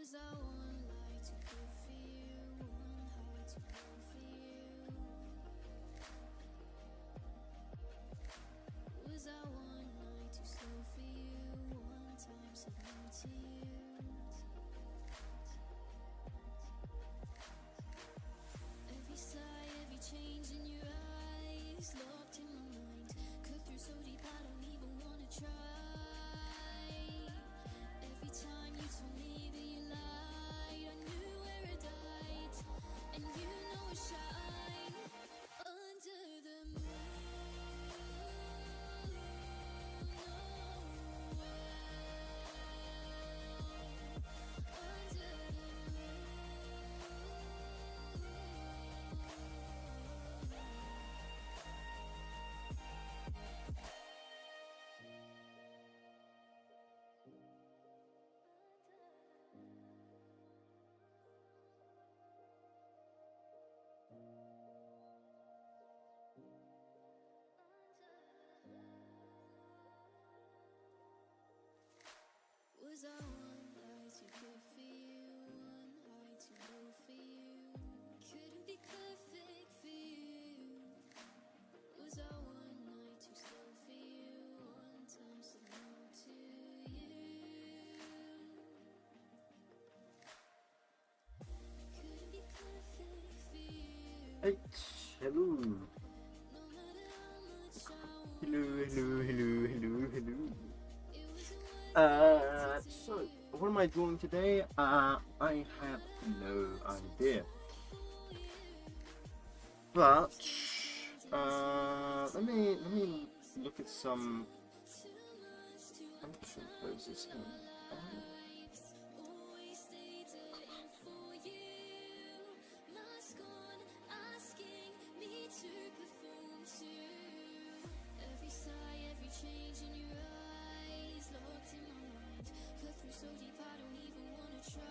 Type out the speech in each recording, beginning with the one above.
Was I one lie too good for you? One lie too low for you? Couldn't be perfect for you. Was I one night too slow for you? One time said no to you. Couldn't be perfect for you. Hey, hello. No matter how much I want. Hello. It was a So what am I doing today? I have no idea. But let me look at some action poses here. always stayed in for you. Mask on, asking me to perform too. Every sigh, every change in your eyes, locked in my mind. Cut through so deep, I don't even wanna try.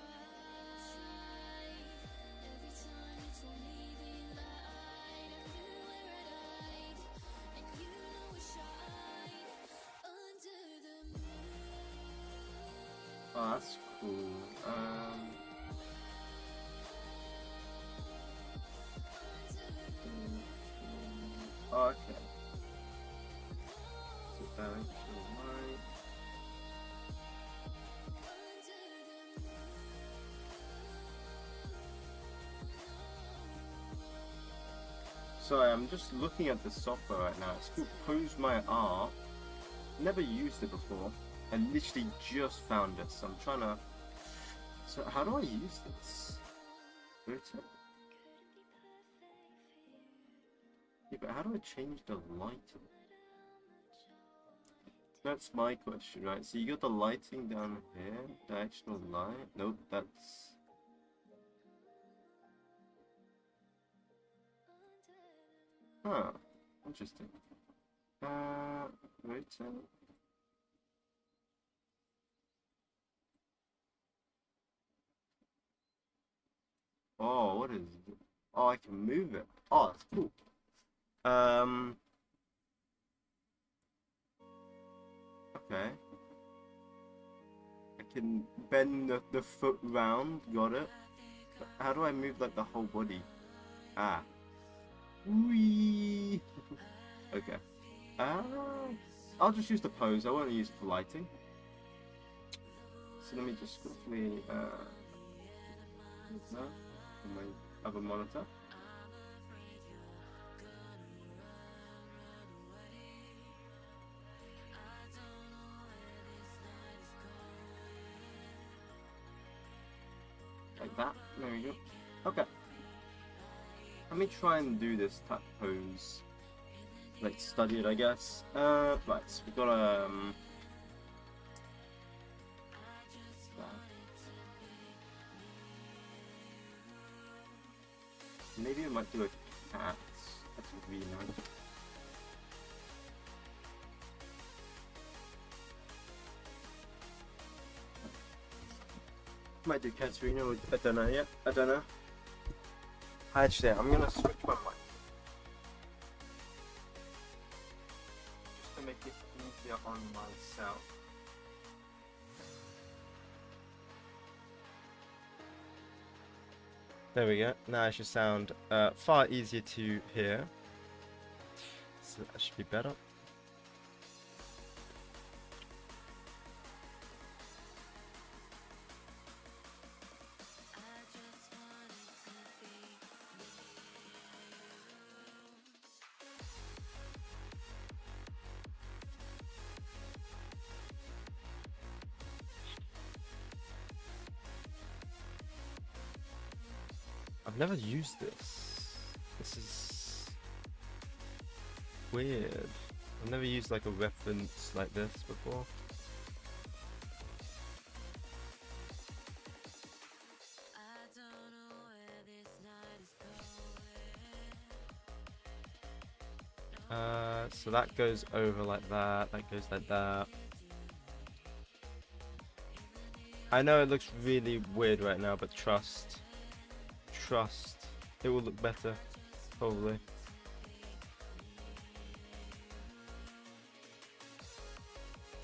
Every time you told me that you lied, I knew where I'd hide, and you know I shine under the moon. Oh, that's cool. Okay. So down to right. Sorry, I'm just looking at the software right now. It's called Pose My Art. Never used it before. I literally just found it, so I'm trying to. So how do I use this? Rotate. Yeah, but how do I change the lighting? That's my question, right? So you got the lighting down here, directional light. Nope, that's. Huh, interesting. Rotate. Oh, what is it? Oh, I can move it. Oh, that's cool. Okay. I can bend the foot round, got it. But how do I move like the whole body? Ah. Whee! Okay. I'll just use the pose, I won't use the lighting. So let me just quickly no, on my other monitor. Like that, there we go. Okay. Let me try and do this type pose. Like study it, I guess. Right, so we got maybe I might do a cat. That's really nice. Might do 𝐀𝐑𝐓, I don't know yet. I don't know. Actually, I'm gonna switch my mic just to make it easier on myself. There we go. Now it should sound far easier to hear. So that should be better. I've never used this. This is weird. I've never used like a reference like this before. So that goes over like that, that goes like that. I know it looks really weird right now, but trust, it will look better, probably.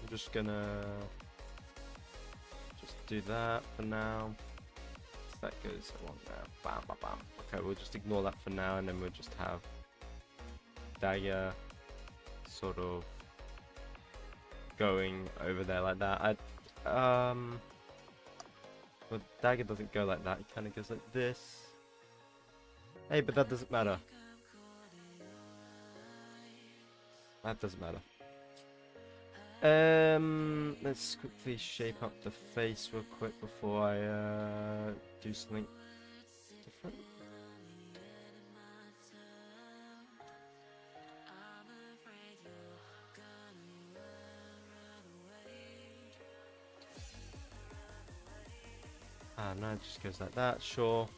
I'm just gonna do that for now. So that goes along there, bam, bam, bam. Okay, we'll just ignore that for now, and then we'll just have dagger sort of going over there like that. Well, dagger doesn't go like that, it kind of goes like this. Hey, but that doesn't matter. That doesn't matter. Let's quickly shape up the face real quick before I do something different. No, it just goes like that, sure.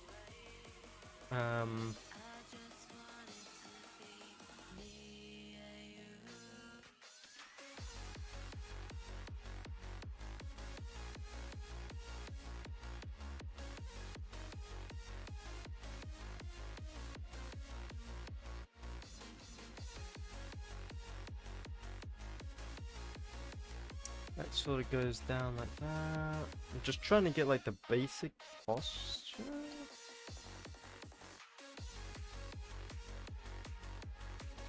That sort of goes down like that. I'm just trying to get like the basic posture.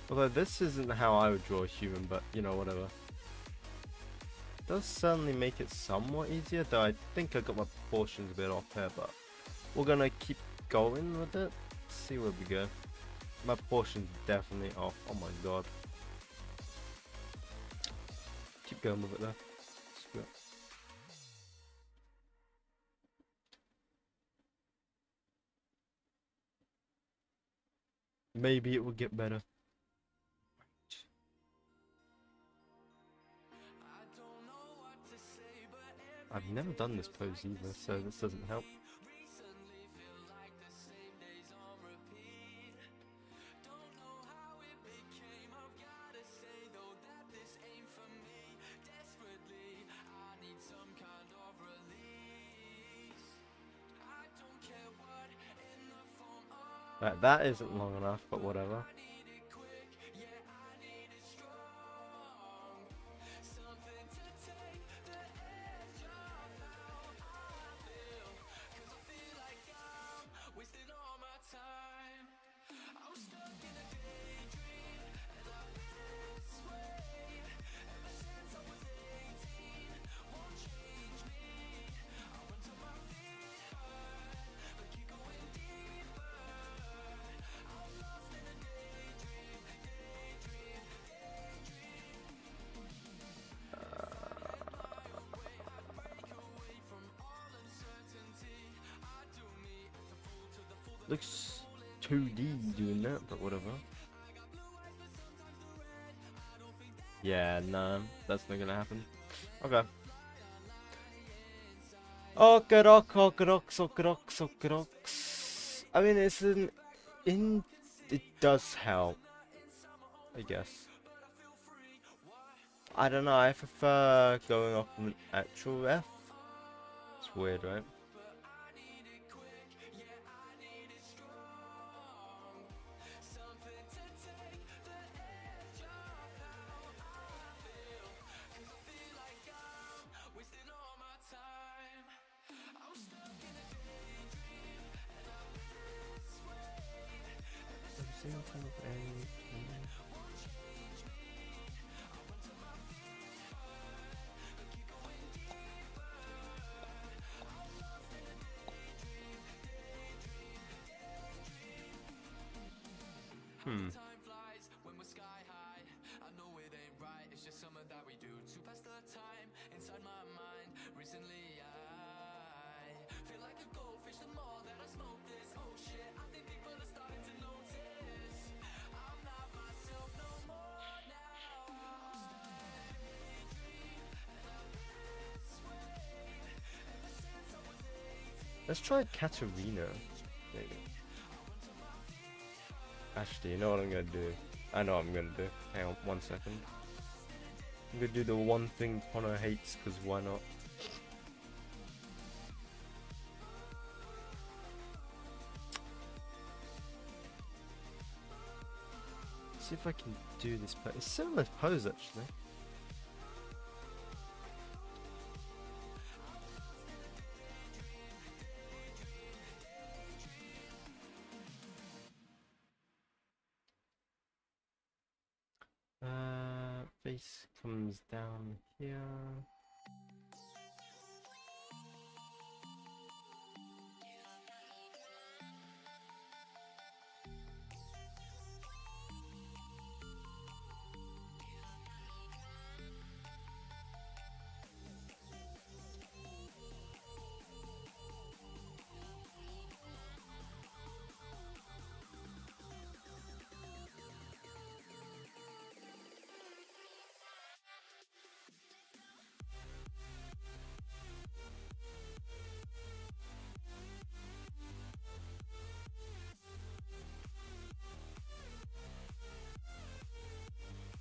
Although this isn't how I would draw a human, but you know, whatever. It does certainly make it somewhat easier, though I think I got my proportions a bit off here, but we're gonna keep going with it. See where we go. My proportions definitely off. Oh my god. Keep going with it though. Screw it. Maybe it will get better. I've never done this pose either, so this doesn't help. Right, that isn't long enough, but whatever. Looks 2D doing that, but whatever. Yeah, no, that's not gonna happen. Okay. Okeroks. I mean, it does help, I guess. I don't know, I prefer going off an actual ref. It's weird, right? Let's try 𝐀𝐑𝐓, maybe. Actually, you know what I'm gonna do? I know what I'm gonna do. Hang on 1 second. I'm gonna do the one thing Connor hates, because why not? See if I can do this pose. It's similar pose actually. Face comes down here.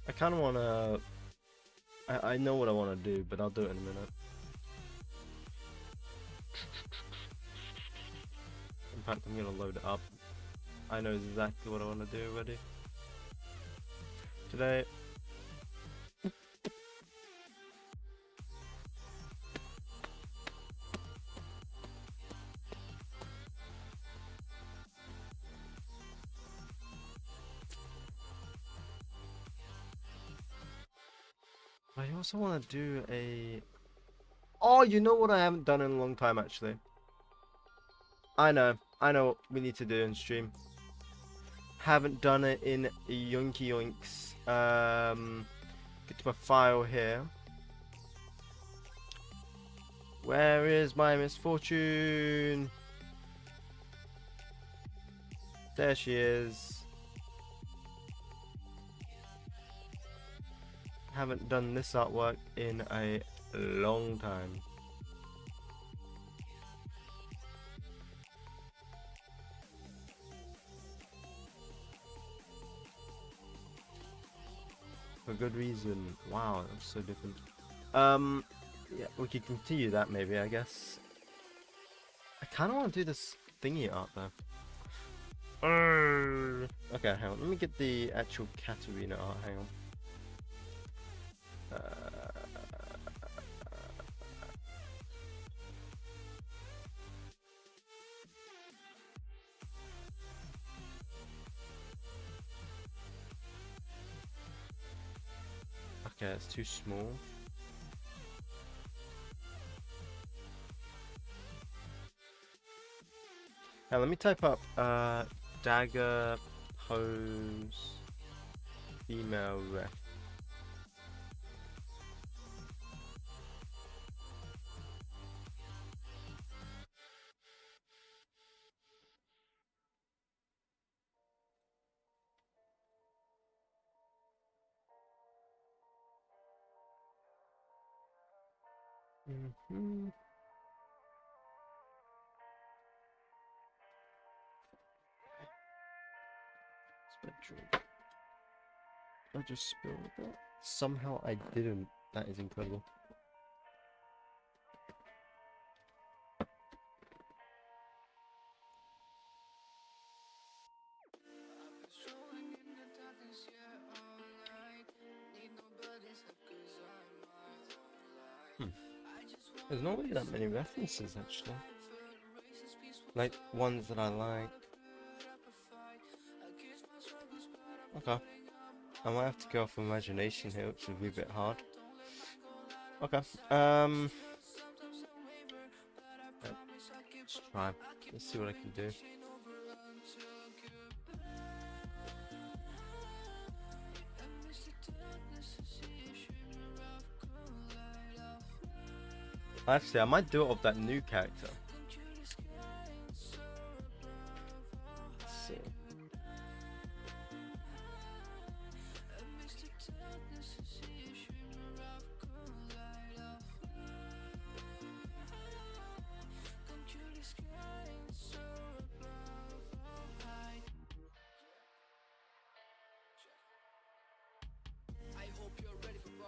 I kind of want to... I know what I want to do, but I'll do it in a minute. In fact, I'm going to load it up. I know exactly what I want to do already. Today... I also want to do a... Oh, you know what I haven't done in a long time, actually? I know what we need to do in stream. Haven't done it in 𝐀𝐑𝐓 𝐒𝐓. Get to my file here. Where is my misfortune? There she is. Haven't done this artwork in a long time. For good reason. Wow, that's so different. Yeah, we could continue that maybe, I guess. I kind of want to do this thingy art though. Okay, hang on. Let me get the actual 𝐀𝐑𝐓 art. Hang on. Okay, it's too small. Now let me type up dagger pose female ref. Spectrum. I just spilled that. Somehow I didn't. That is incredible. There's not really that many references actually. Like ones that I like. Okay. I might have to go off imagination here, which will be a bit hard. Okay. Let's try. Let's see what I can do. Actually, I might do it of that new character. Let's see.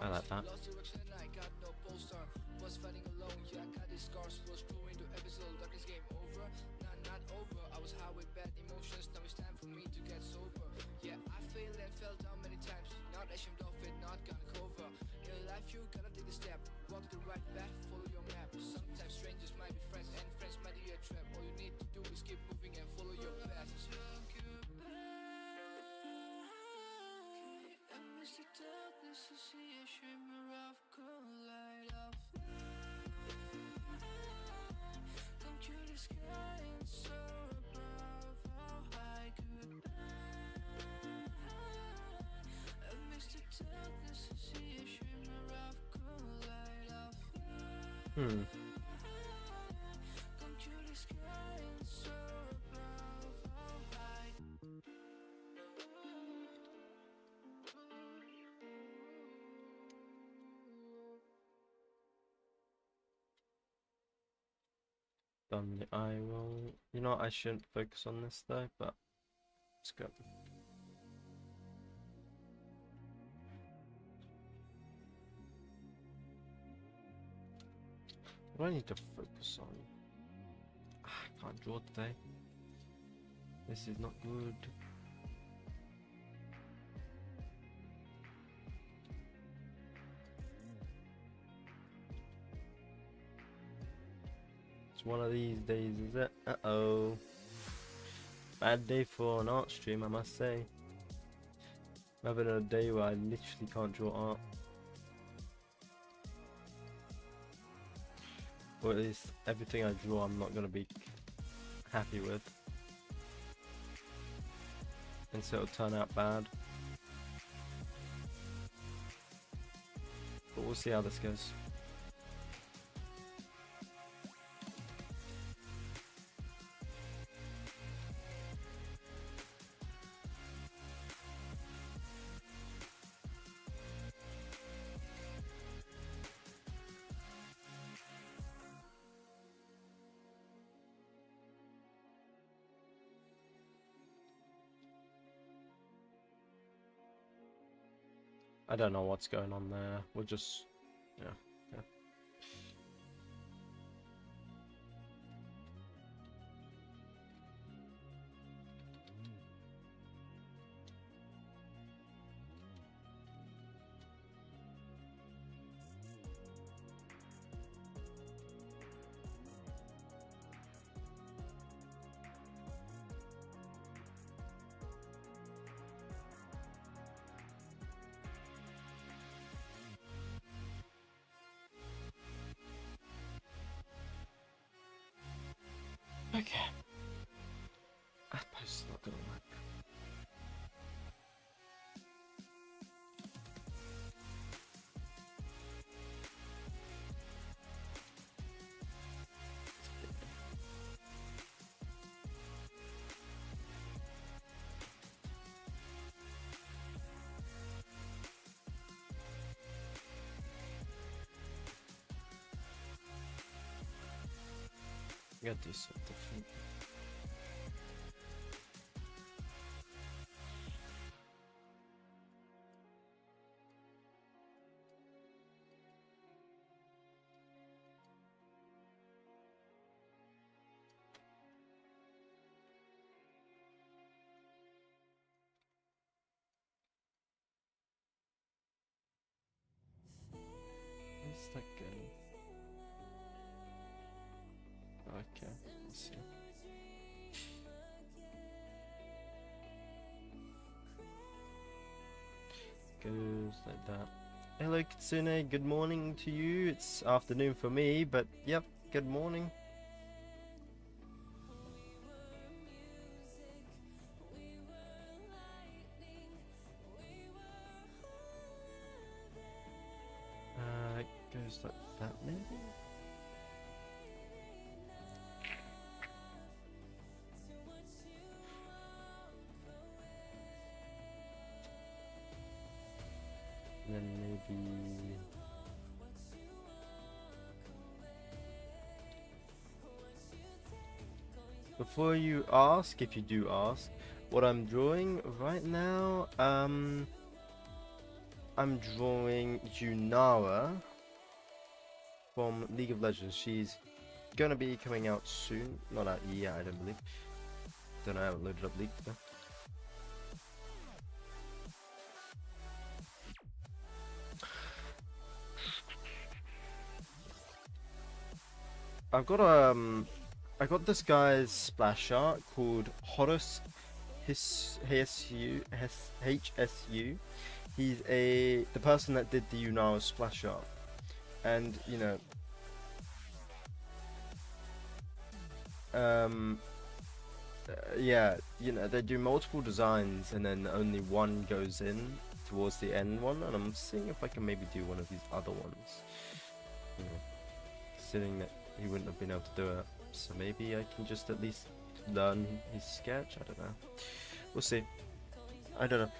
I like that. Was fighting alone, yeah, I got these scars. Was going to episode, darkness game over. Not over. I was high with bad emotions. Now it's time for me to get sober. Yeah, I failed and fell down many times. Not ashamed of it, not gonna cover. In life, you gotta take a step. Walk the right path, follow your map. Sometimes strangers might be friends, and friends might be a trap. All you need to do is keep moving and follow your path. I miss the darkness to see a shimmer of cold light of the sky and soar above how high could I miss the darkness to see a shimmer of cold light of come to the sky and soar above how high. Done. I will. You know, I shouldn't focus on this though, but let's go. What do I need to focus on? I can't draw today. This is not good. It's one of these days, is it? Uh-oh. Bad day for an art stream, I must say. I'm having a day where I literally can't draw art. Or at least everything I draw I'm not going to be happy with. And so it'll turn out bad. But we'll see how this goes. I don't know what's going on there. We'll just, yeah. Okay. I suppose it's not gonna work. I gotta do something different. Where's that going? Okay, let's see. goes like that. Hello Kitsune, good morning to you. It's afternoon for me, but yep, good morning. It goes like that maybe? And then maybe... Before you ask, if you do ask, what I'm drawing right now, I'm drawing Junara from League of Legends. She's gonna be coming out soon. Not out yet, I don't believe. Don't know, I haven't loaded up League though. I got this guy's splash art called Horus HSU. He's the person that did the Unara splash art, and you know, yeah, you know, they do multiple designs and then only one goes in towards the end one, and I'm seeing if I can maybe do one of these other ones. You know, considering that he wouldn't have been able to do it, so maybe I can just at least learn his sketch. I don't know. We'll see. I don't know.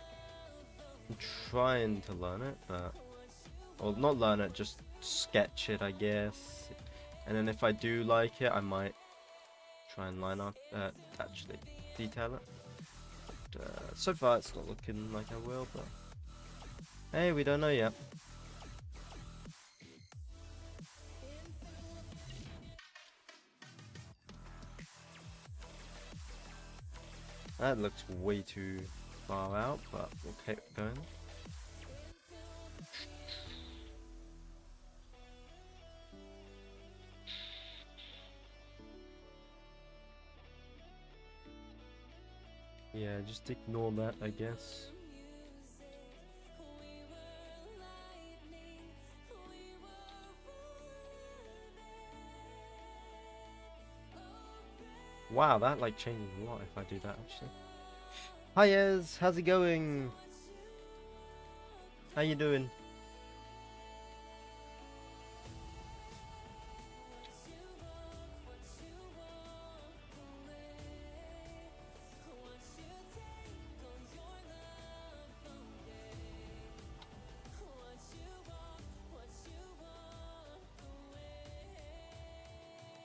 I'm trying to learn it, but... Well, not learn it, just sketch it, I guess. And then if I do like it, I might try and actually detail it. But, so far, it's not looking like I will, but... Hey, we don't know yet. That looks way too far out, but we'll keep going. Yeah, just ignore that, I guess. Wow, that like changes a lot if I do that actually. Hi Ez, how's it going? How you doing?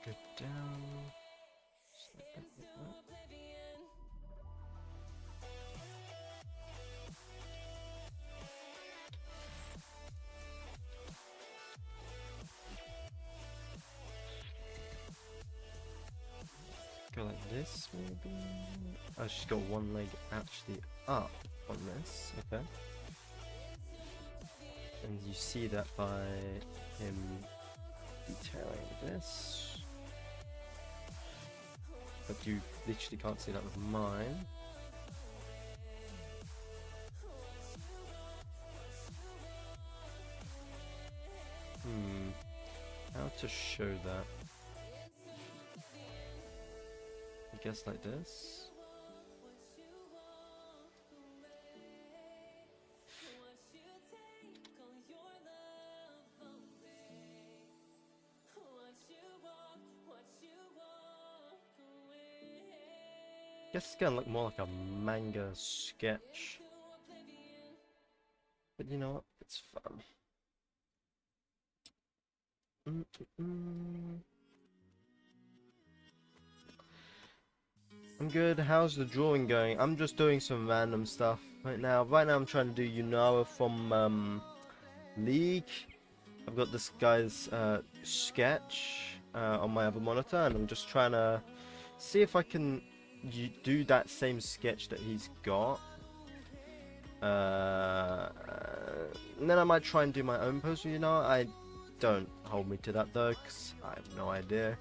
Go down. Go like this, maybe? Oh, she's got one leg actually up on this, okay. And you see that by him detailing this. But you literally can't see that with mine. How to show that? I guess like this. Guess it's gonna look more like a manga sketch. But you know what? It's fun. I'm good. How's the drawing going? I'm just doing some random stuff right now. Right now I'm trying to do Yunara from League. I've got this guy's sketch on my other monitor, and I'm just trying to see if I can do that same sketch that he's got. And then I might try and do my own pose, you know. I don't hold me to that though, because I have no idea.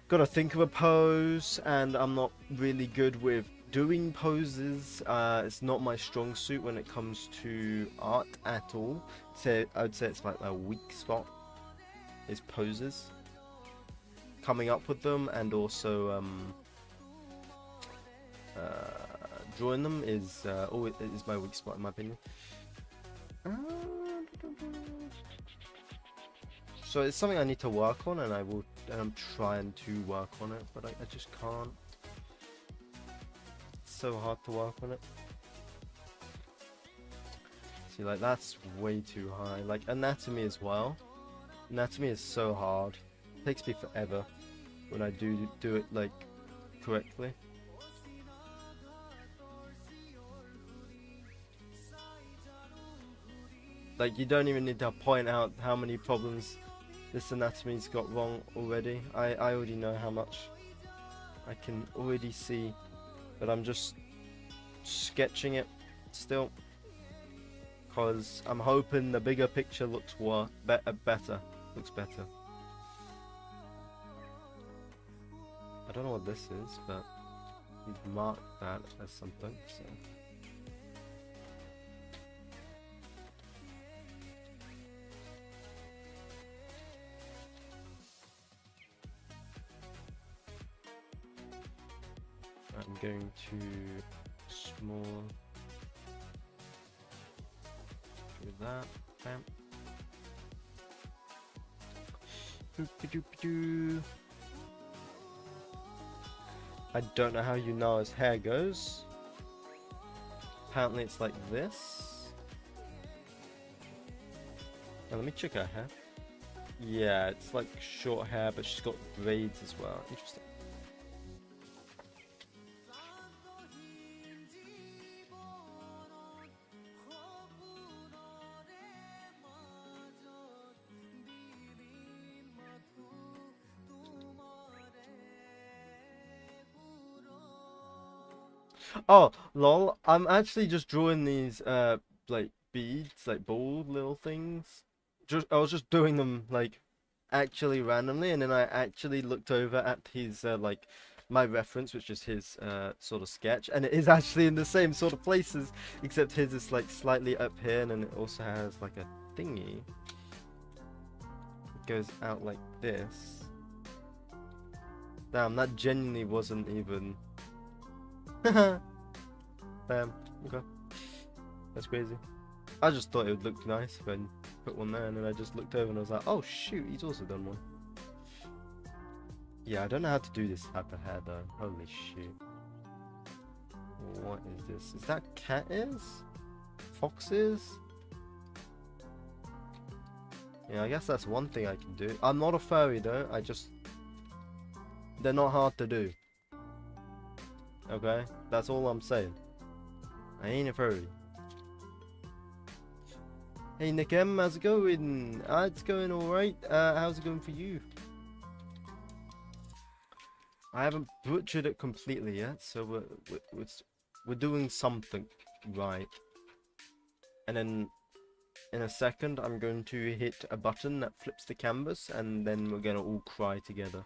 Gotta think of a pose, and I'm not really good with doing poses, it's not my strong suit when it comes to art at all. So I would say it's like my weak spot is poses. Coming up with them and also drawing them is always is my weak spot in my opinion. So it's something I need to work on, and I'm trying to work on it, but I just can't. It's so hard to work on it. See, like that's way too high. Like anatomy as well. Anatomy is so hard. It takes me forever when I do it like correctly. Like you don't even need to point out how many problems this anatomy's got wrong already. I already know how much. I can already see, but I'm just sketching it still, cause I'm hoping the bigger picture looks better. Looks better. I don't know what this is, but we've marked that as something. So. I'm going to small do that. Bam. I don't know how you know his hair goes. Apparently it's like this. Now let me check her hair. Yeah, it's like short hair, but she's got braids as well. Interesting. Oh, lol. I'm actually just drawing these like beads, like ball little things. I was just doing them like actually randomly, and then I actually looked over at his like my reference, which is his sort of sketch, and it is actually in the same sort of places, except his is like slightly up here, and then it also has like a thingy. It goes out like this. Damn, that genuinely wasn't even. Damn, okay. That's crazy. I just thought it would look nice if I put one there, and then I just looked over and I was like, oh shoot, he's also done one. Yeah, I don't know how to do this type of hair though. Holy shit. What is this? Is that cat ears? Fox ears? Yeah, I guess that's one thing I can do. I'm not a furry though, they're not hard to do. Okay, that's all I'm saying. I ain't a furry. Hey 𝐀𝐑𝐓, how's it going? It's going alright. How's it going for you? I haven't butchered it completely yet, so we're doing something right. And then in a second, I'm going to hit a button that flips the canvas, and then we're gonna all cry together.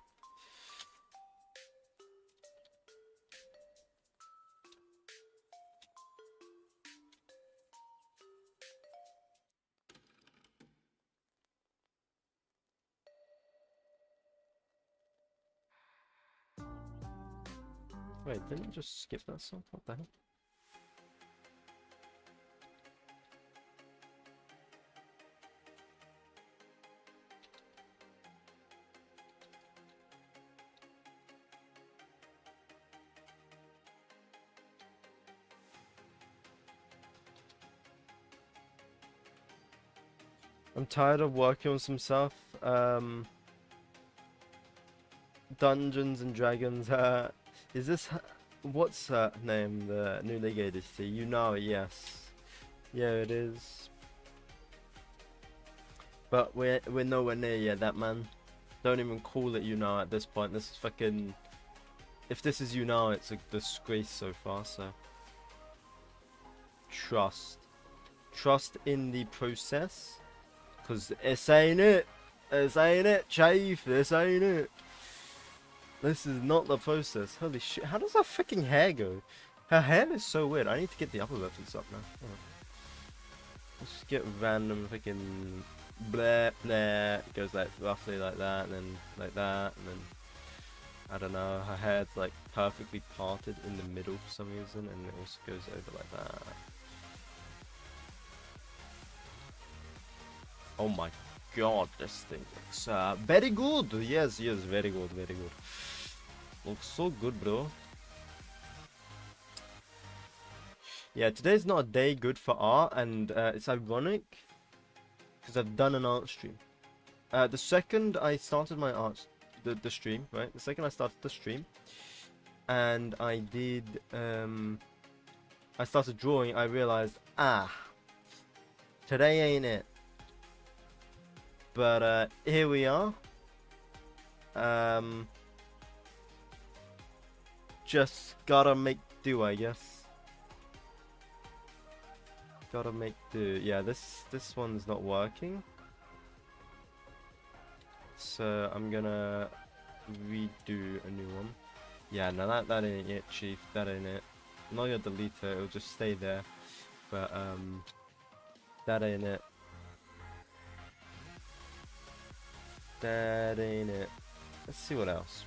Wait, didn't I just skip that song? What the hell? I'm tired of working on some stuff. Dungeons and Dragons. Is this what's her name? The new League ADC? You know it, yes. Yeah, it is. But we're nowhere near yet, that man. Don't even call it you know at this point. This is fucking. If this is you know, it's a disgrace so far. So trust in the process, cause this ain't it. This ain't it, 𝐀𝐑𝐓. This ain't it. This is not the process. Holy shit! How does that freaking hair go? Her hair is so weird. I need to get the upper buttons up now. Oh. Let's just get random freaking blah blah. It goes like roughly like that, and then like that, and then I don't know. Her hair's like perfectly parted in the middle for some reason, and it also goes over like that. Oh my god, this thing looks very good. Yes, yes, very good, very good. Looks so good, bro. Yeah, today's not a day good for art, and it's ironic because I've done an art stream. The second I started my art, the stream, right? The second I started the stream, and I did, I started drawing. I realized, today ain't it. But here we are. Just gotta make do, I guess. Gotta make do. Yeah, this one's not working. So I'm gonna redo a new one. Yeah, no, that ain't it, Chief. That ain't it. I'm not gonna delete it. It'll just stay there. But that ain't it. That ain't it. Let's see what else.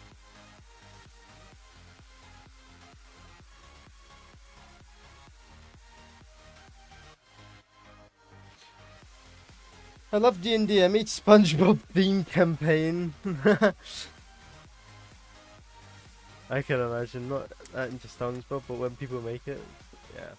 I love D&D. I made SpongeBob theme campaign. I can imagine, not that into SpongeBob, but when people make it, yeah.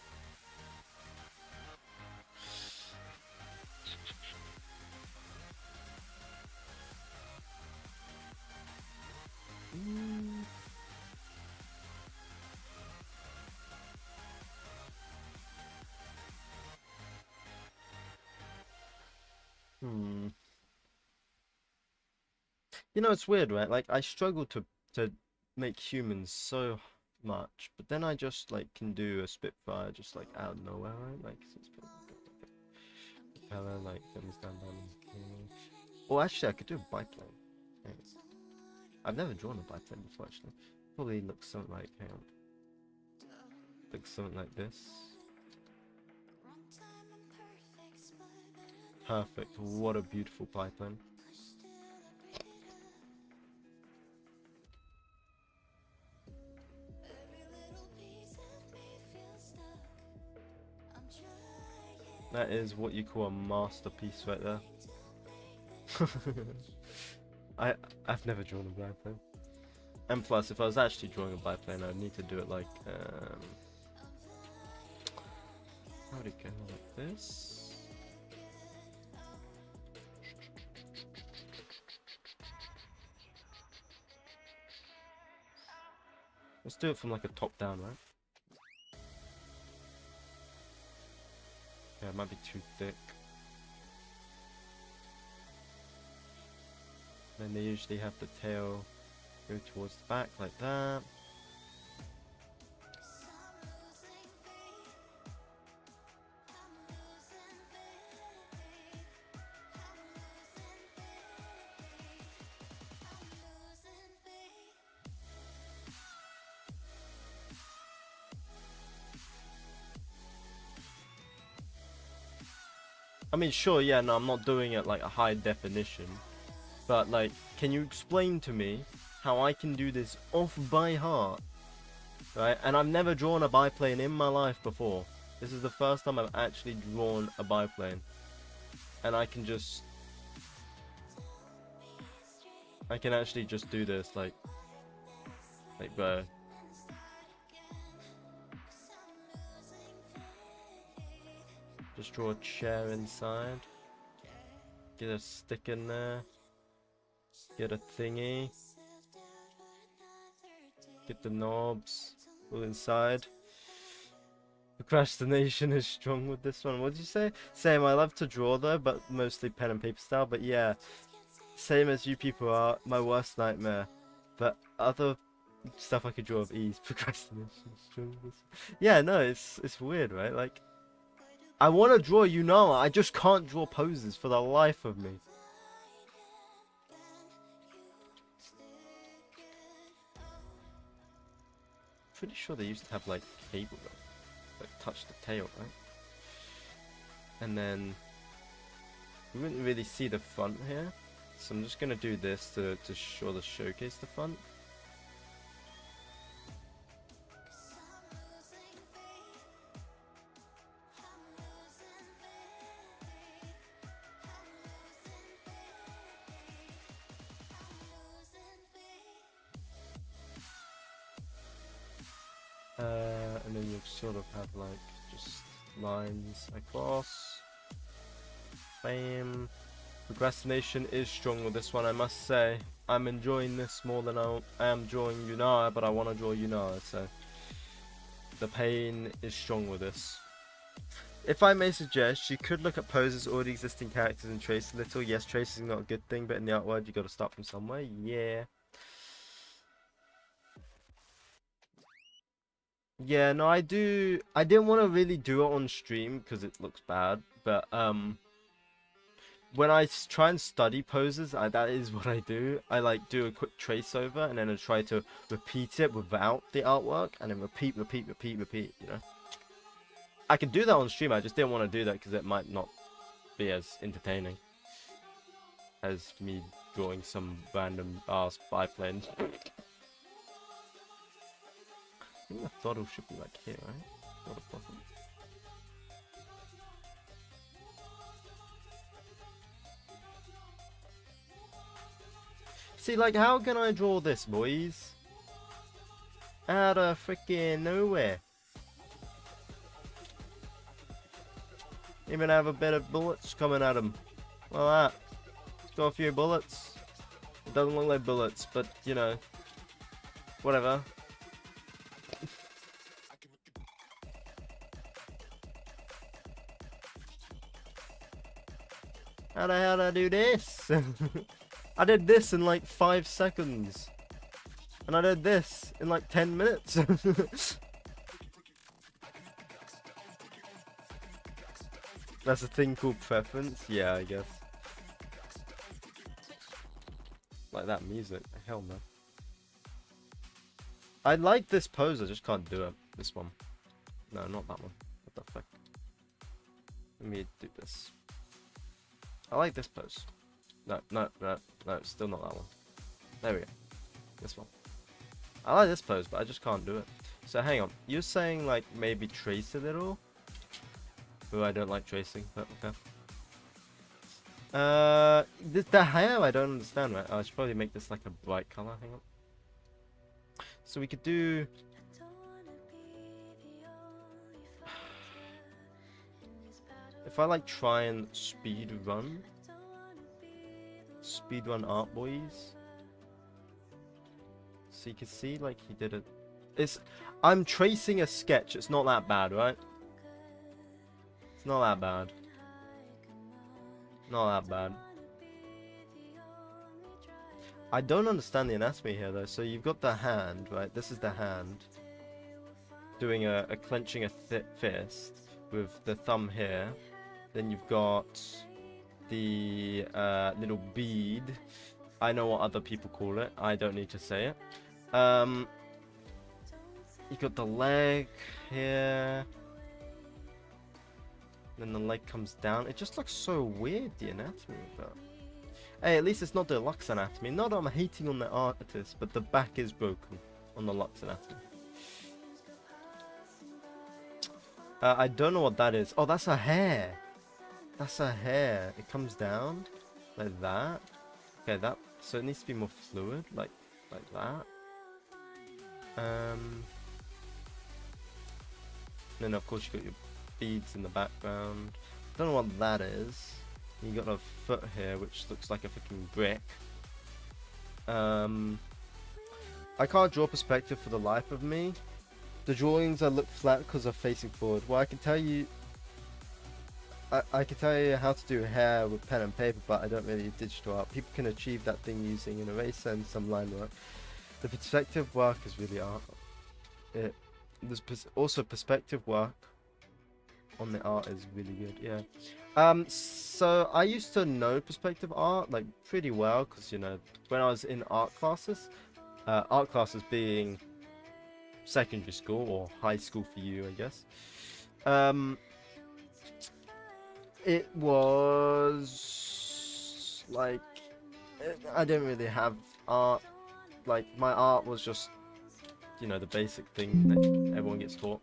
You know, it's weird, right? Like, I struggle to make humans so much, but then I just, like, can do a Spitfire just, like, out of nowhere, right? Like, propeller, like, things down. Oh, actually, I could do a biplane. Yeah. I've never drawn a biplane before, actually. Probably looks something like, hang on. Looks something like this. Perfect. What a beautiful biplane. That is what you call a masterpiece right there. I've never drawn a biplane. And plus, if I was actually drawing a biplane, I'd need to do it like how would it go, like this? Let's do it from like a top down, right? Yeah, it might be too thick. Then they usually have the tail go towards the back like that. I mean, sure, yeah, no, I'm not doing it like a high definition, but like, can you explain to me how I can do this off by heart, right? And I've never drawn a biplane in my life before. This is the first time I've actually drawn a biplane, and I can actually just do this, like, bro. Just draw a chair inside. Get a stick in there. Get a thingy. Get the knobs. All inside. Procrastination is strong with this one. What did you say? Same, I love to draw though, but mostly pen and paper style. But yeah, same as you people are, my worst nightmare. But other stuff I could draw with ease. Procrastination is strong. Yeah, no, it's weird, right? Like, I want to draw, you know, I just can't draw poses for the life of me. pretty sure they used to have like cable that touched the tail, right? And then you wouldn't really see the front here, so I'm just gonna do this to showcase the front. And then you'll sort of have like just lines across. Bam. Procrastination is strong with this one, I must say. I'm enjoying this more than I am drawing Yuna, but I want to draw Yuna, so the pain is strong with this. If I may suggest, you could look at poses already existing characters and trace a little. Yes, tracing is not a good thing, but in the art world you got to start from somewhere. Yeah. Yeah, no, I didn't want to really do it on stream because it looks bad, but when I try and study poses, that is what I do. I like do a quick trace over and then I try to repeat it without the artwork and then repeat, you know. I can do that on stream, I just didn't want to do that because it might not be as entertaining as me drawing some random ass biplane. I think the throttle should be like here, right? Not a problem. See, like, how can I draw this, boys? Out of freaking nowhere. Even have a bit of bullets coming at him. Well, that. It's got a few bullets. It doesn't look like bullets, but, you know. Whatever. How the hell did I do this? I did this in like 5 seconds. And I did this in like 10 minutes. That's a thing called preference? Yeah, I guess. Like that music. Hell no. I like this pose, I just can't do it. This one. No, not that one. What the fuck? Let me do this. I like this pose. No, still not that one. There we go. This one. I like this pose, but I just can't do it. So hang on. You're saying like maybe trace a little? Oh, I don't like tracing, but okay. The hair I don't understand, right? I should probably make this like a bright color. Hang on. So we could do. If I like try and speed run art boys, so you can see like he did it. I'm tracing a sketch. It's not that bad, right? It's not that bad. Not that bad. I don't understand the anatomy here though. So you've got the hand, right? This is the hand doing a clenching a fist with the thumb here. Then you've got the little bead. I know what other people call it. I don't need to say it. You've got the leg here. Then the leg comes down. It just looks so weird, the anatomy of that. Hey, at least it's not the Lux anatomy. Not that I'm hating on the artist, but the back is broken on the Lux anatomy. I don't know what that is. Oh, that's a hair. That's a hair. It comes down like that. Okay, that. So it needs to be more fluid, like that. Then of course you got your beads in the background. Don't know what that is. You got a foot here, which looks like a freaking brick. I can't draw perspective for the life of me. The drawings look flat because they're facing forward. Well, I can tell you. I can tell you how to do hair with pen and paper, but I don't really do digital art. People can achieve that thing using an eraser and some line work. The perspective work is really art. There's also perspective work on the art is really good. Yeah. So I used to know perspective art like pretty well because, you know, when I was in art classes being secondary school or high school for you, I guess. It was like I didn't really have art. Like my art was just, you know, the basic thing that everyone gets taught.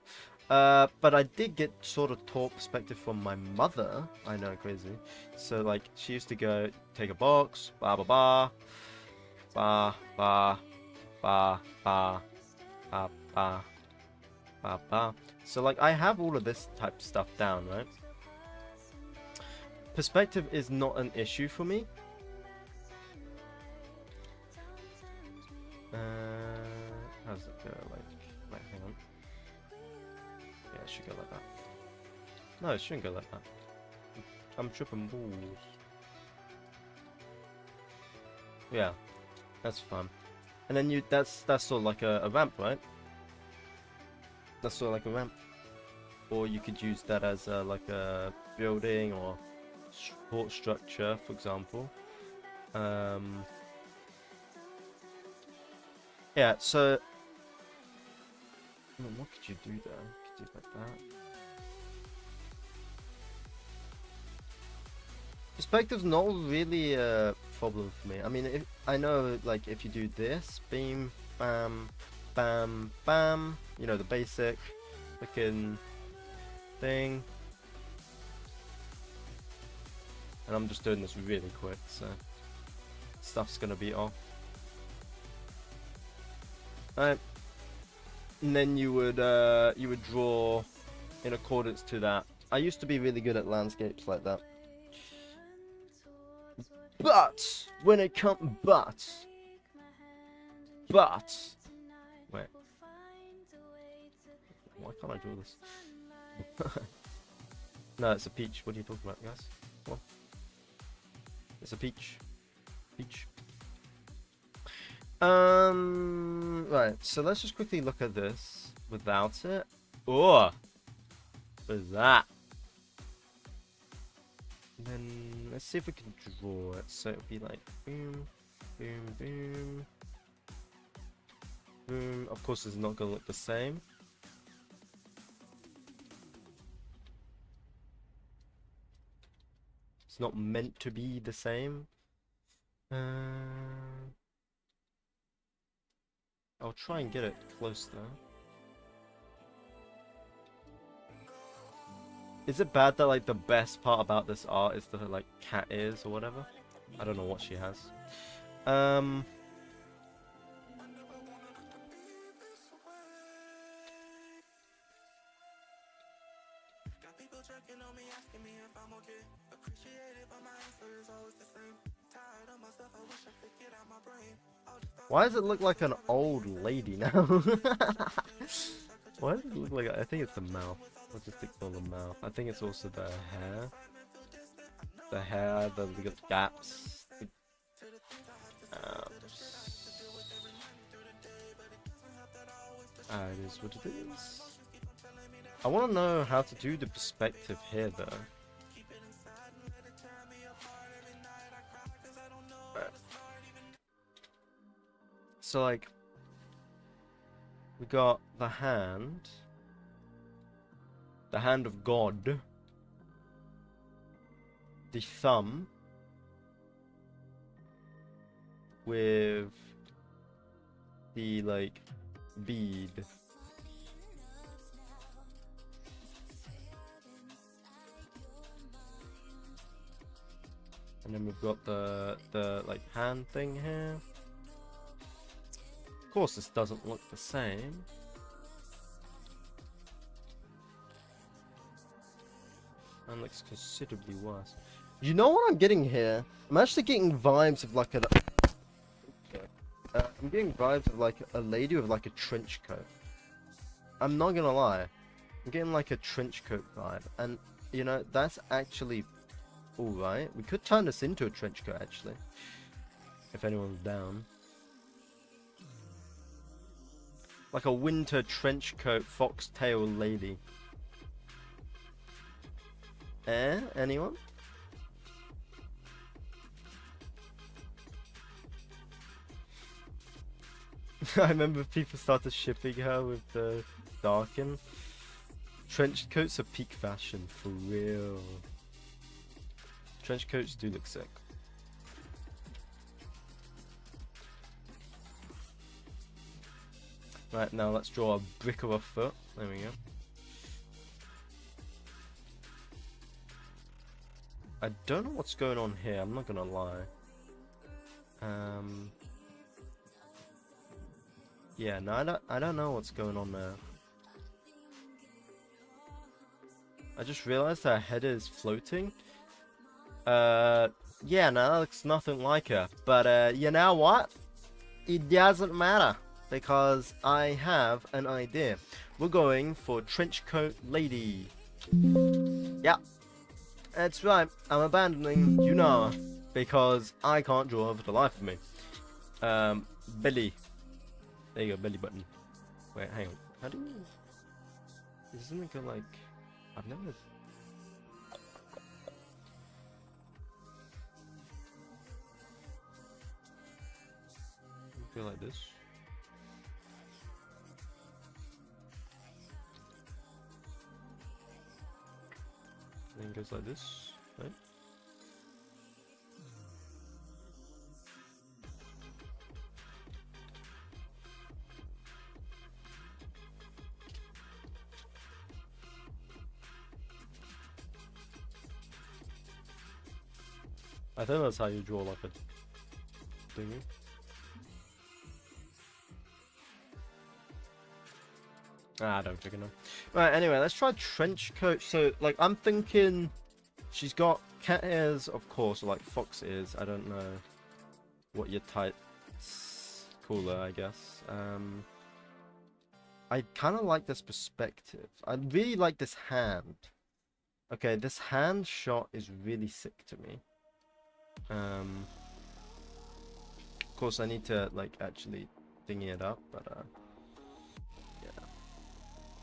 But I did get sort of taught perspective from my mother. I know, crazy. So like she used to go take a box, ba ba ba, ba ba ba ba ba ba ba ba. So like I have all of this type of stuff down, right? Perspective is not an issue for me. How does it go? Like, hang on. Yeah, it should go like that. No, it shouldn't go like that. I'm tripping balls. Yeah, that's fun. And then that's sort of like a ramp, right? That's sort of like a ramp. Or you could use that as like a building or support structure, for example. Yeah, so what could you do there? You could do like that. Perspective's not really a problem for me. I mean, I know, like, if you do this, beam, bam, bam, bam, you know, the basic freaking thing. And I'm just doing this really quick, so stuff's gonna be off. Alright. And then you would draw in accordance to that. I used to be really good at landscapes like that. But when it comes wait. Why can't I draw this? No, it's a peach. What are you talking about, guys? What? It's a peach. Peach. Right, so let's just quickly look at this without it. Oh, what is that? And then let's see if we can draw it. So it'll be like boom, boom, boom, boom. Of course, it's not gonna look the same. It's not meant to be the same. I'll try and get it close though. Is it bad that like the best part about this art is the like cat ears or whatever? I don't know what she has. Why does it look like an old lady now? Why does it look like... I think it's the mouth. I'll just ignore the mouth. I think it's also the hair. The hair, the little gaps. It is what it is. I want to know how to do the perspective here though. So like, we got the hand of God, the thumb with the like bead, and then we've got the like hand thing here. Of course, this doesn't look the same. And looks considerably worse. You know what I'm getting here? I'm actually getting vibes of like a... I'm getting vibes of like a lady with like a trench coat. I'm not gonna lie. I'm getting like a trench coat vibe. And, you know, that's actually alright. We could turn this into a trench coat, actually. If anyone's down. Like a winter trench coat foxtail lady. Anyone? I remember people started shipping her with the Darkin. Trench coats are peak fashion, for real. Trench coats do look sick. Right, now let's draw a brick of a foot. There we go. I don't know what's going on here, I'm not gonna lie. Yeah, no, I don't know what's going on there. I just realized her head is floating. Yeah, no, that looks nothing like her. But, you know what? It doesn't matter, because I have an idea. We're going for trench coat lady. Yeah, that's right. I'm abandoning Yuna, because I can't draw her for the life of me. Belly. There you go, belly button. Wait, hang on. How do you... Is something go like... I've never... Go like this. And then it goes like this, right? I think that's how you draw like a thingy. I don't freaking know. Right, anyway, let's try trench coat. So, like, I'm thinking she's got cat ears, of course, or like fox ears. I don't know what your tights call her, I guess. I kind of like this perspective. I really like this hand. Okay, this hand shot is really sick to me. Of course, I need to like actually thingy it up, but yeah.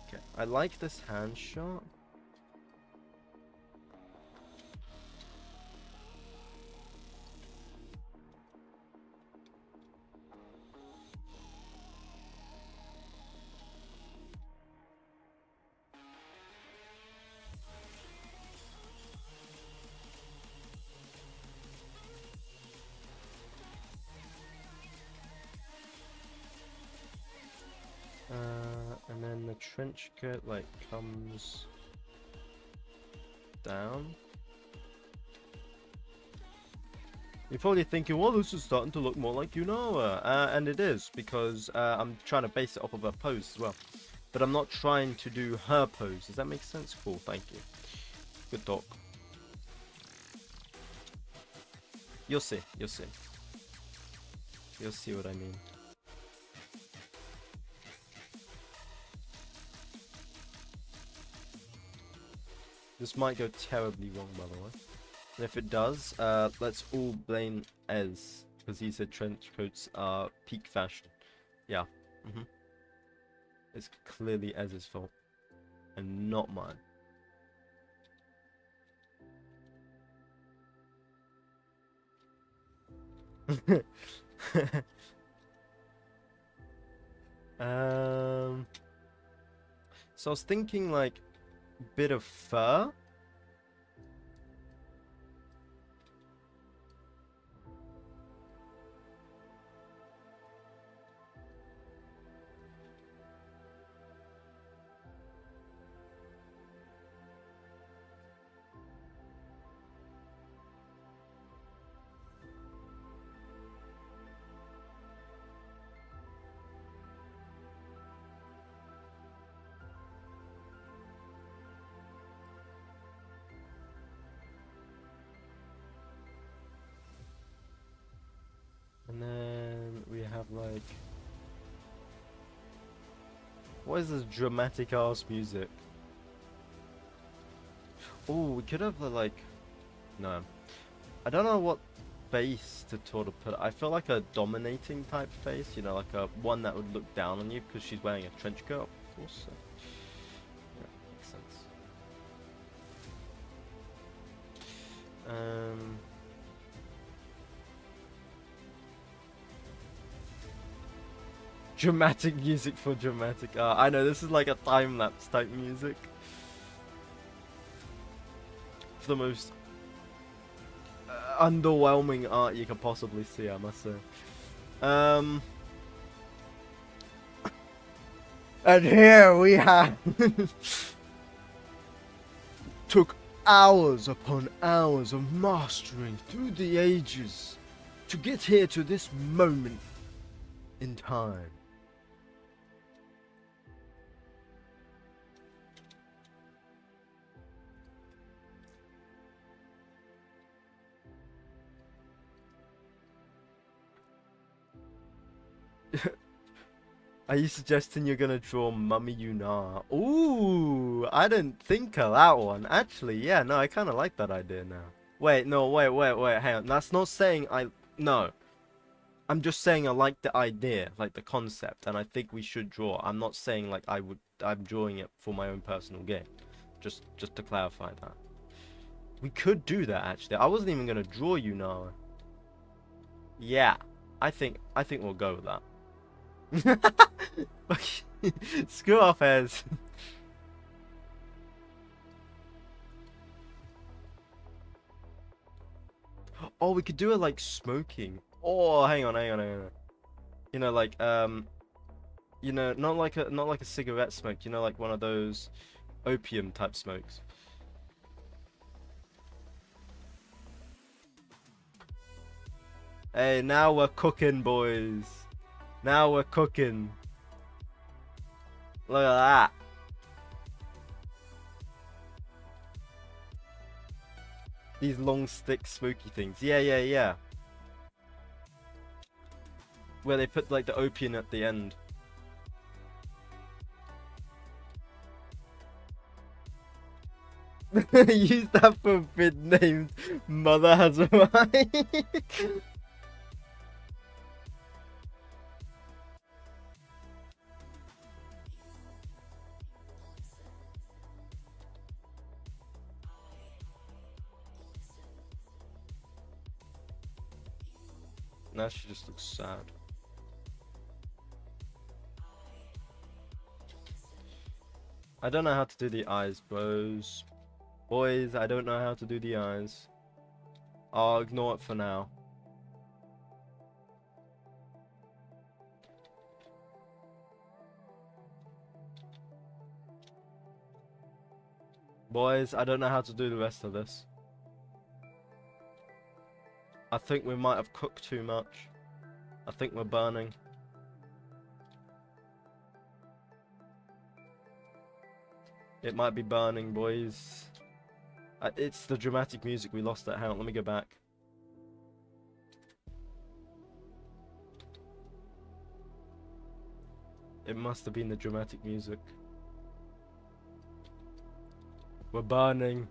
Okay, I like this hand shot. And then the trench coat like comes down. You're probably thinking, well, this is starting to look more like Yunawa. And it is, because I'm trying to base it off of her pose as well. But I'm not trying to do her pose. Does that make sense? Cool, thank you. Good talk. You'll see, you'll see. You'll see what I mean. This might go terribly wrong, by the way. And if it does, let's all blame Ez, because he said trench coats are peak fashion. Yeah. It's clearly Ez's fault, and not mine. So I was thinking like bit of fur. And then we have like, what is this dramatic ass music? Oh, we could have the like, no, I don't know what face to sort of put. I feel like a dominating type face, you know, like a one that would look down on you because she's wearing a trench coat, of course. So. Yeah, makes sense. Dramatic music for dramatic art. I know, this is like a time-lapse type music. For the most underwhelming art you can possibly see, I must say. And here we have took hours upon hours of mastering through the ages to get here to this moment in time. Are you suggesting you're gonna draw Mummy Yuna? Ooh, I didn't think of that one. Actually, yeah, no, I kind of like that idea now. Wait, no, wait, hang on. That's not saying no. I'm just saying I like the idea, like the concept, and I think we should draw. I'm not saying like I'm drawing it for my own personal gain. Just to clarify that. We could do that actually. I wasn't even gonna draw Yuna. Yeah, I think we'll go with that. Screw off, Ez. Oh, we could do it like smoking. Oh, hang on. You know, like you know, not like a cigarette smoke. You know, like one of those opium type smokes. Hey, now we're cooking, boys. Now we're cooking. Look at that. These long stick smoky things. Yeah. Where they put like the opium at the end. Use that forbidden name. Mother has a mind. Now she just looks sad. I don't know how to do the eyes, bros. Boys, I don't know how to do the eyes. I'll ignore it for now. Boys, I don't know how to do the rest of this. I think we might have cooked too much. I think we're burning. It might be burning, boys. It's the dramatic music we lost at. Hang on, let me go back. It must have been the dramatic music. We're burning.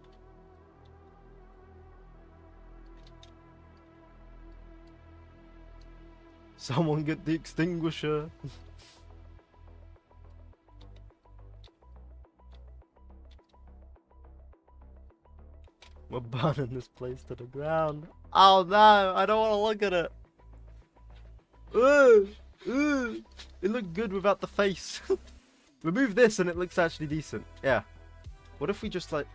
Someone get the extinguisher. We're burning this place to the ground. Oh no, I don't want to look at it. Ooh, it looked good without the face. Remove this and it looks actually decent. Yeah. What if we just like...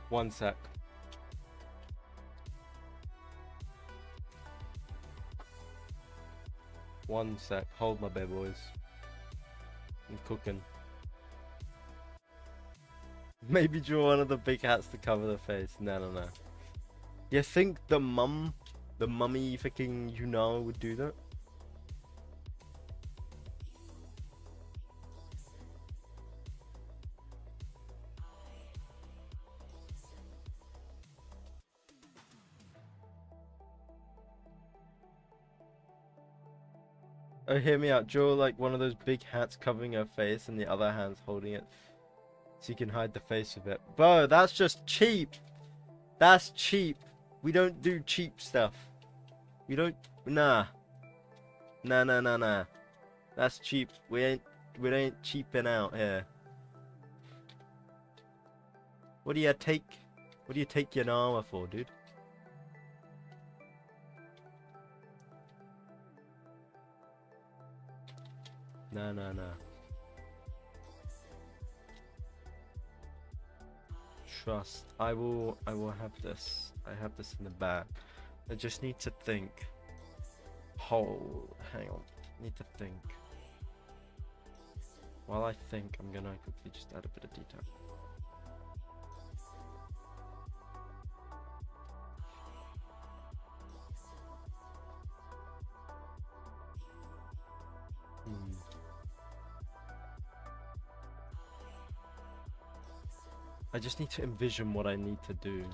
One sec. One sec. Hold my bad boys. I'm cooking. Maybe draw one of the big hats to cover the face. No. You think the mummy fucking Yuna would do that? Oh, hear me out. Draw like one of those big hats covering her face and the other hand's holding it so you can hide the face of it. Bro, that's just cheap. That's cheap. We don't do cheap stuff. We Nah. Nah. That's cheap. We ain't cheaping out here. What do you take your armor for, dude? Nah. Trust. I will have this. I have this in the bag. I just need to think. Hang on. Need to think. While I think, I'm gonna quickly just add a bit of detail. I just need to envision what I need to do.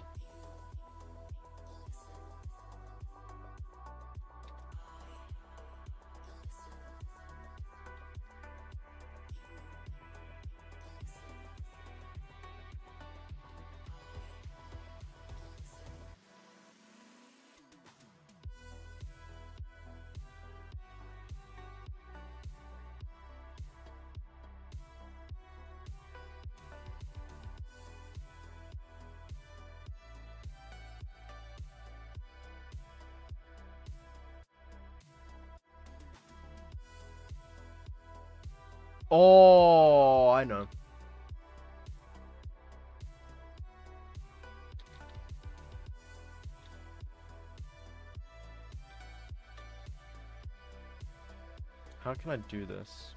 Oh, I know. How can I do this?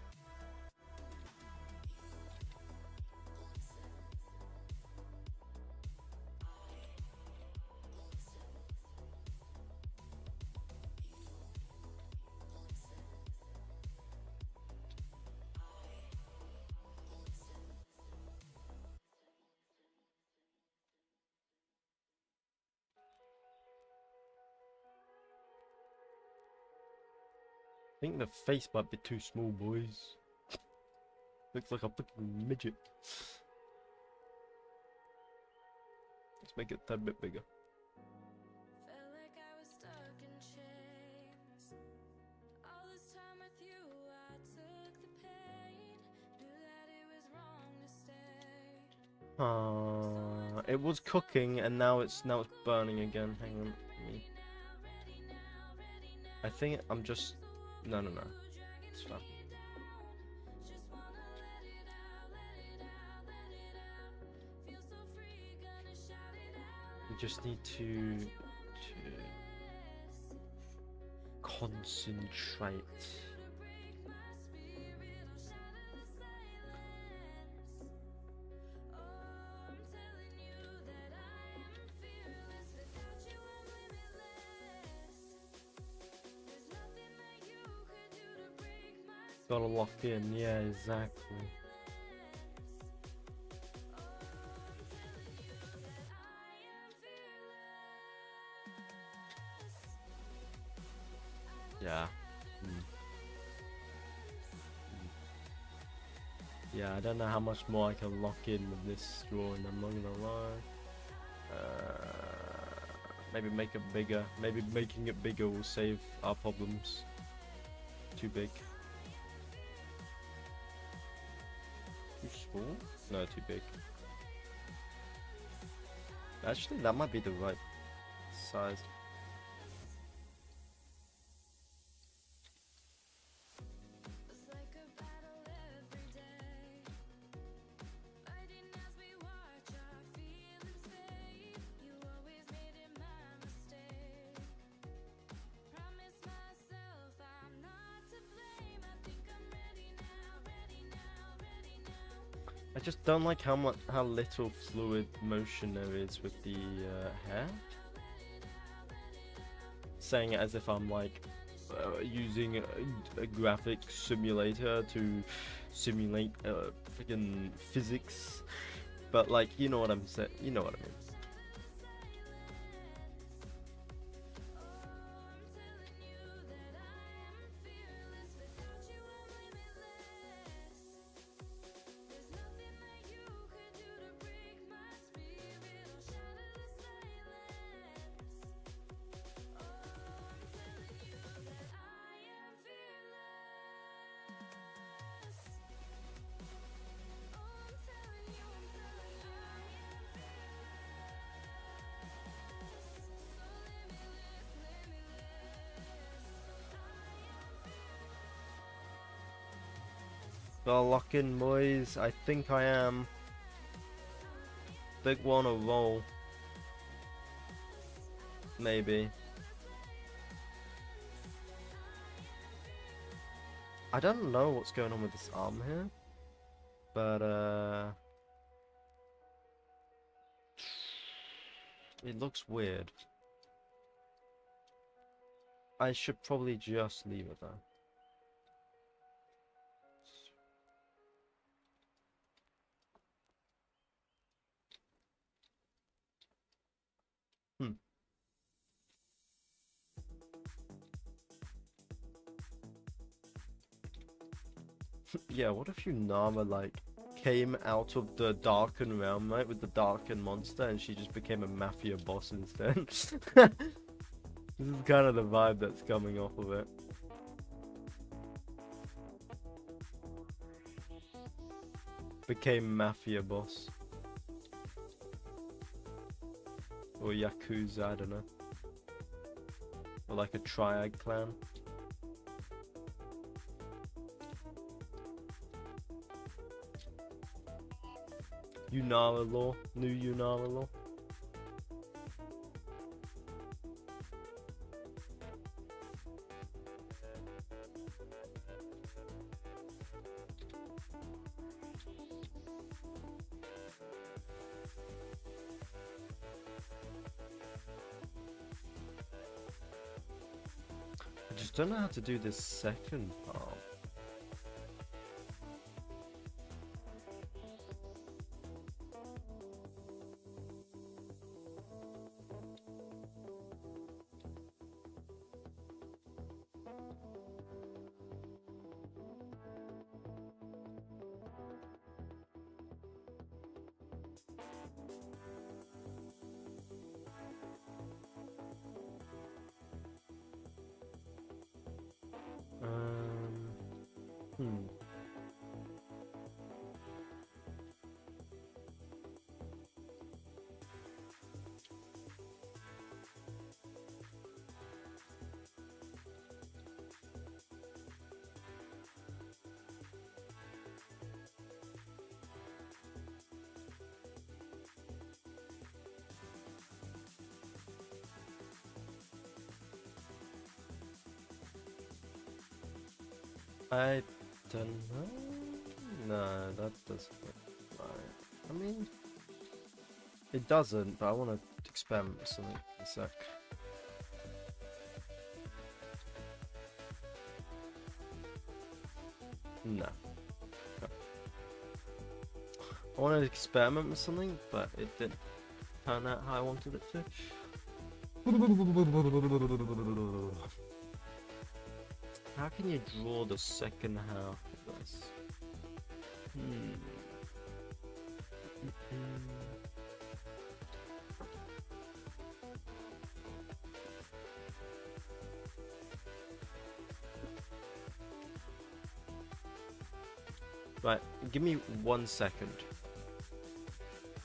I think the face might be too small, boys. Looks like a fucking midget. Let's make it a tad bit bigger. Felt like I was stuck in chains. All this time with you, I took the pain. Knew that it was wrong to stay. It was cooking and now it's burning again. Hang on. I think I'm just no. It's fine. We just need to concentrate. Gotta lock in, yeah, exactly. Yeah. Yeah, I don't know how much more I can lock in with this drawing, I'm not gonna lie. Maybe make it bigger. Maybe making it bigger will save our problems. Too big. Too small? No, too big. Actually, that might be the right size. I just don't like how little fluid motion there is with the hair. Saying it as if I'm like using a graphic simulator to simulate freaking physics, but like you know what I'm saying. You know what I mean. Gotta lock in, boys. I think I am. Big one or roll. Maybe. I don't know what's going on with this arm here. But, it looks weird. I should probably just leave it though. Hmm. Yeah, what if Yunara, like, came out of the Darken realm, right, with the Darken monster, and she just became a mafia boss instead? This is kind of the vibe that's coming off of it. Became mafia boss. Or Yakuza, I don't know. Or like a triad clan. Yunara law. New Yunara law. I just don't know how to do this second part. Hmm. I don't know. No, that doesn't look right. I mean, it doesn't, but I want to experiment with something in a sec. No. Okay. I want to experiment with something, but it didn't turn out how I wanted it to. How can you draw the second half of this? Right, give me 1 second.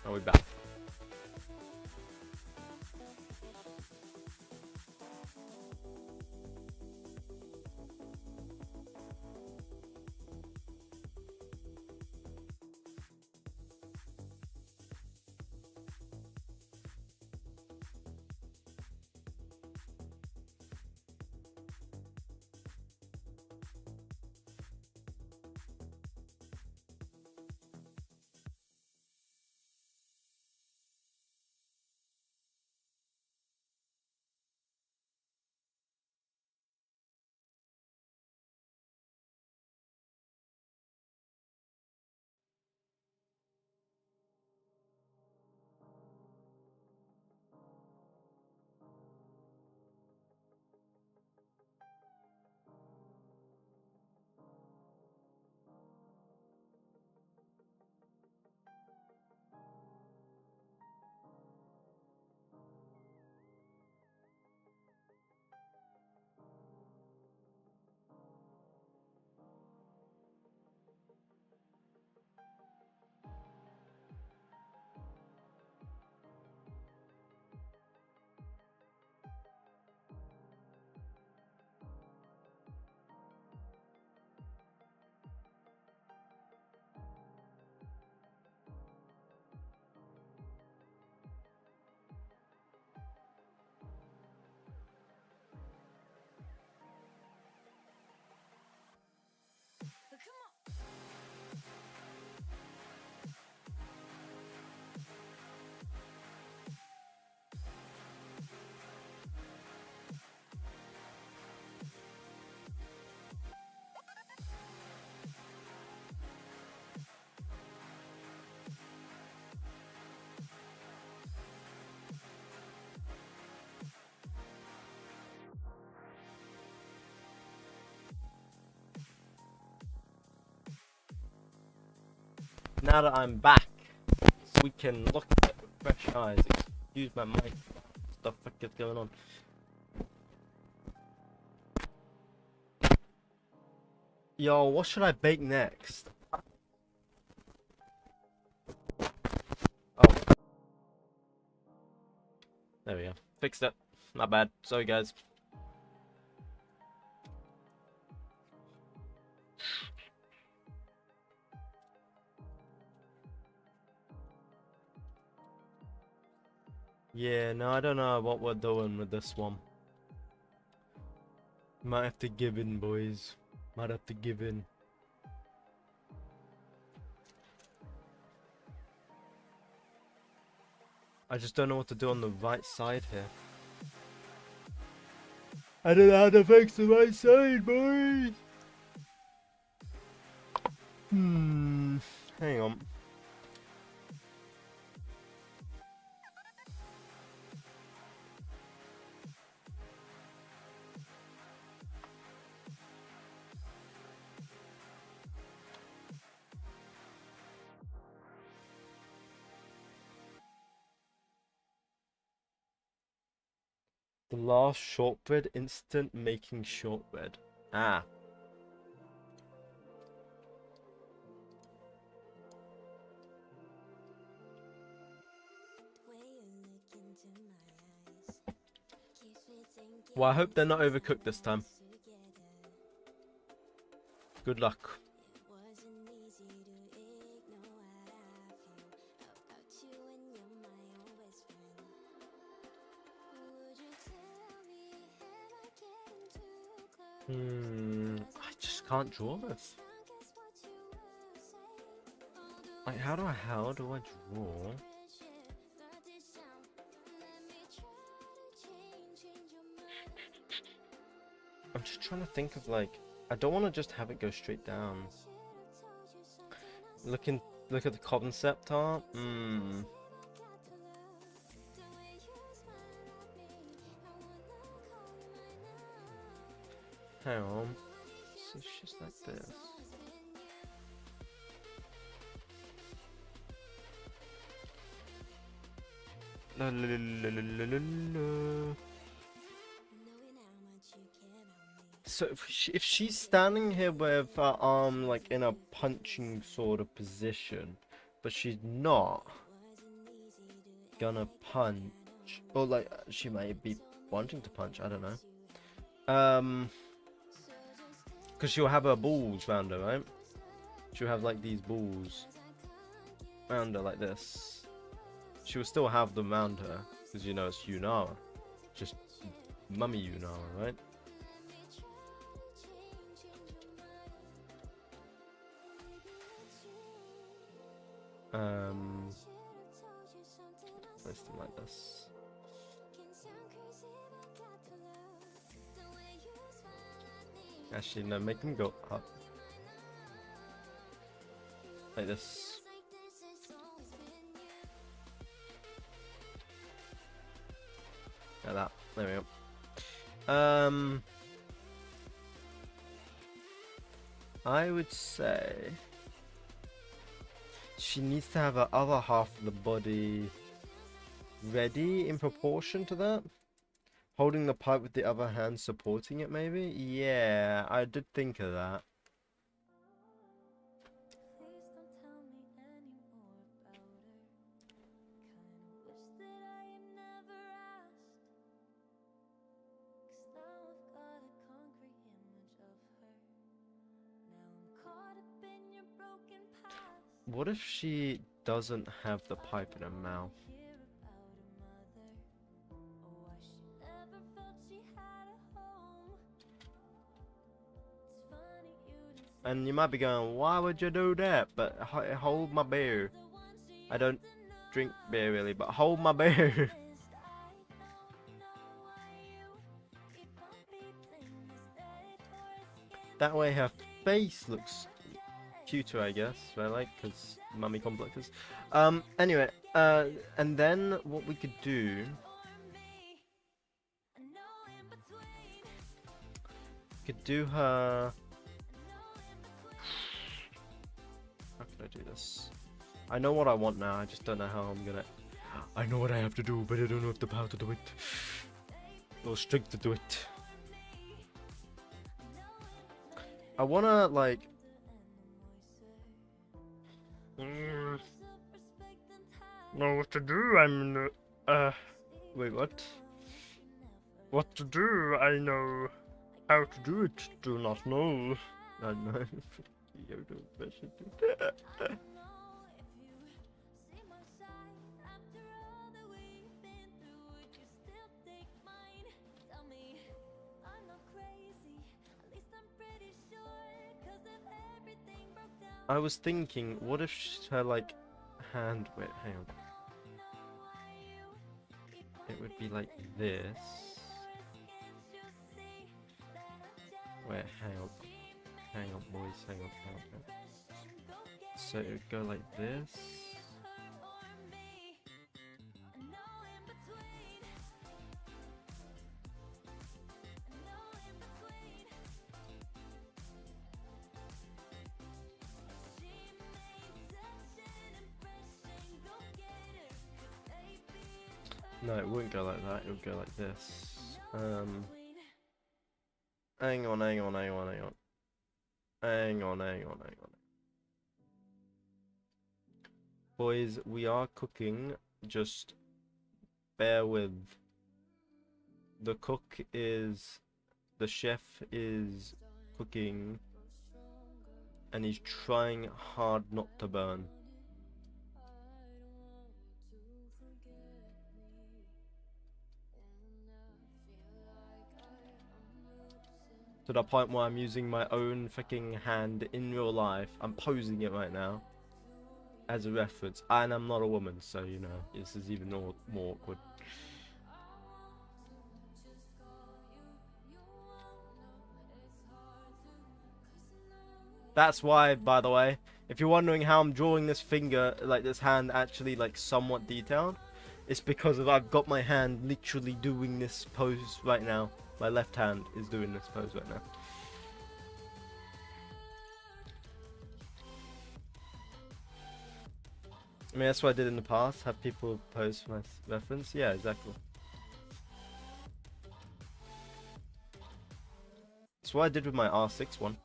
I'll be back. now that I'm back, we can look at it with fresh eyes. Excuse my mic. What the fuck is going on? Yo, what should I bake next? Oh. There we go. Fixed it. Not bad. Sorry, guys. Yeah, no, I don't know what we're doing with this one. Might have to give in, boys. Might have to give in. I just don't know what to do on the right side here. I don't know how to fix the right side, boys! Hang on. The last shortbread instant making shortbread. Ah. Well, I hope they're not overcooked this time. Good luck. I just can't draw this. Like, how do I draw? I'm just trying to think of, like, I don't want to just have it go straight down. Look at the concept art. Hang on. So it's just like this. La la la la la la la. So if she's standing here with her arm like in a punching sort of position, but she's not gonna punch, or like she might be wanting to punch, I don't know. Because she'll have her balls round her, right? She'll have like these balls round her like this. She'll still have them round her, because you know it's Yunara. Just mummy Yunara, right? Place them like this. Actually, no, make them go up. Like this. Like that. There we go. I would say she needs to have her other half of the body ready in proportion to that. Holding the pipe with the other hand, supporting it maybe? Yeah, I did think of that. What if she doesn't have the pipe in her mouth? And you might be going, why would you do that? But hold my beer. I don't drink beer really, but hold my beer. That way her face looks cuter, I guess, right? Like, because mummy complexes. Anyway, and then what we could do... could do her... How can I do this? I know what I want now. I just don't know how I'm gonna. I know what I have to do, but I don't know if the power to do it or strength to do it. I wanna like. Know what to do. I'm. Wait, what? What to do? I know how to do it. Do not know. I know. Yoda impression, dude. I was thinking, what if her like hand? Wait, hang on. It would be like this. Wait, hang on. Hang on, boys. Hang on. Hang on. Hang on. So it would go like this. No, it wouldn't go like that. It would go like this. Hang on, hang on, hang on, hang on. Hang on, hang on, hang on. Boys, we are cooking. Just bear with. The chef is cooking, and he's trying hard not to burn. To the point where I'm using my own freaking hand in real life. I'm posing it right now as a reference, and I'm not a woman, so you know this is even more awkward. That's why, by the way, if you're wondering how I'm drawing this finger, like this hand actually like somewhat detailed, it's because I've got my hand literally doing this pose right now. My left hand is doing this pose right now. I mean, that's what I did in the past, have people pose for my reference. Yeah, exactly. That's what I did with my R6 one.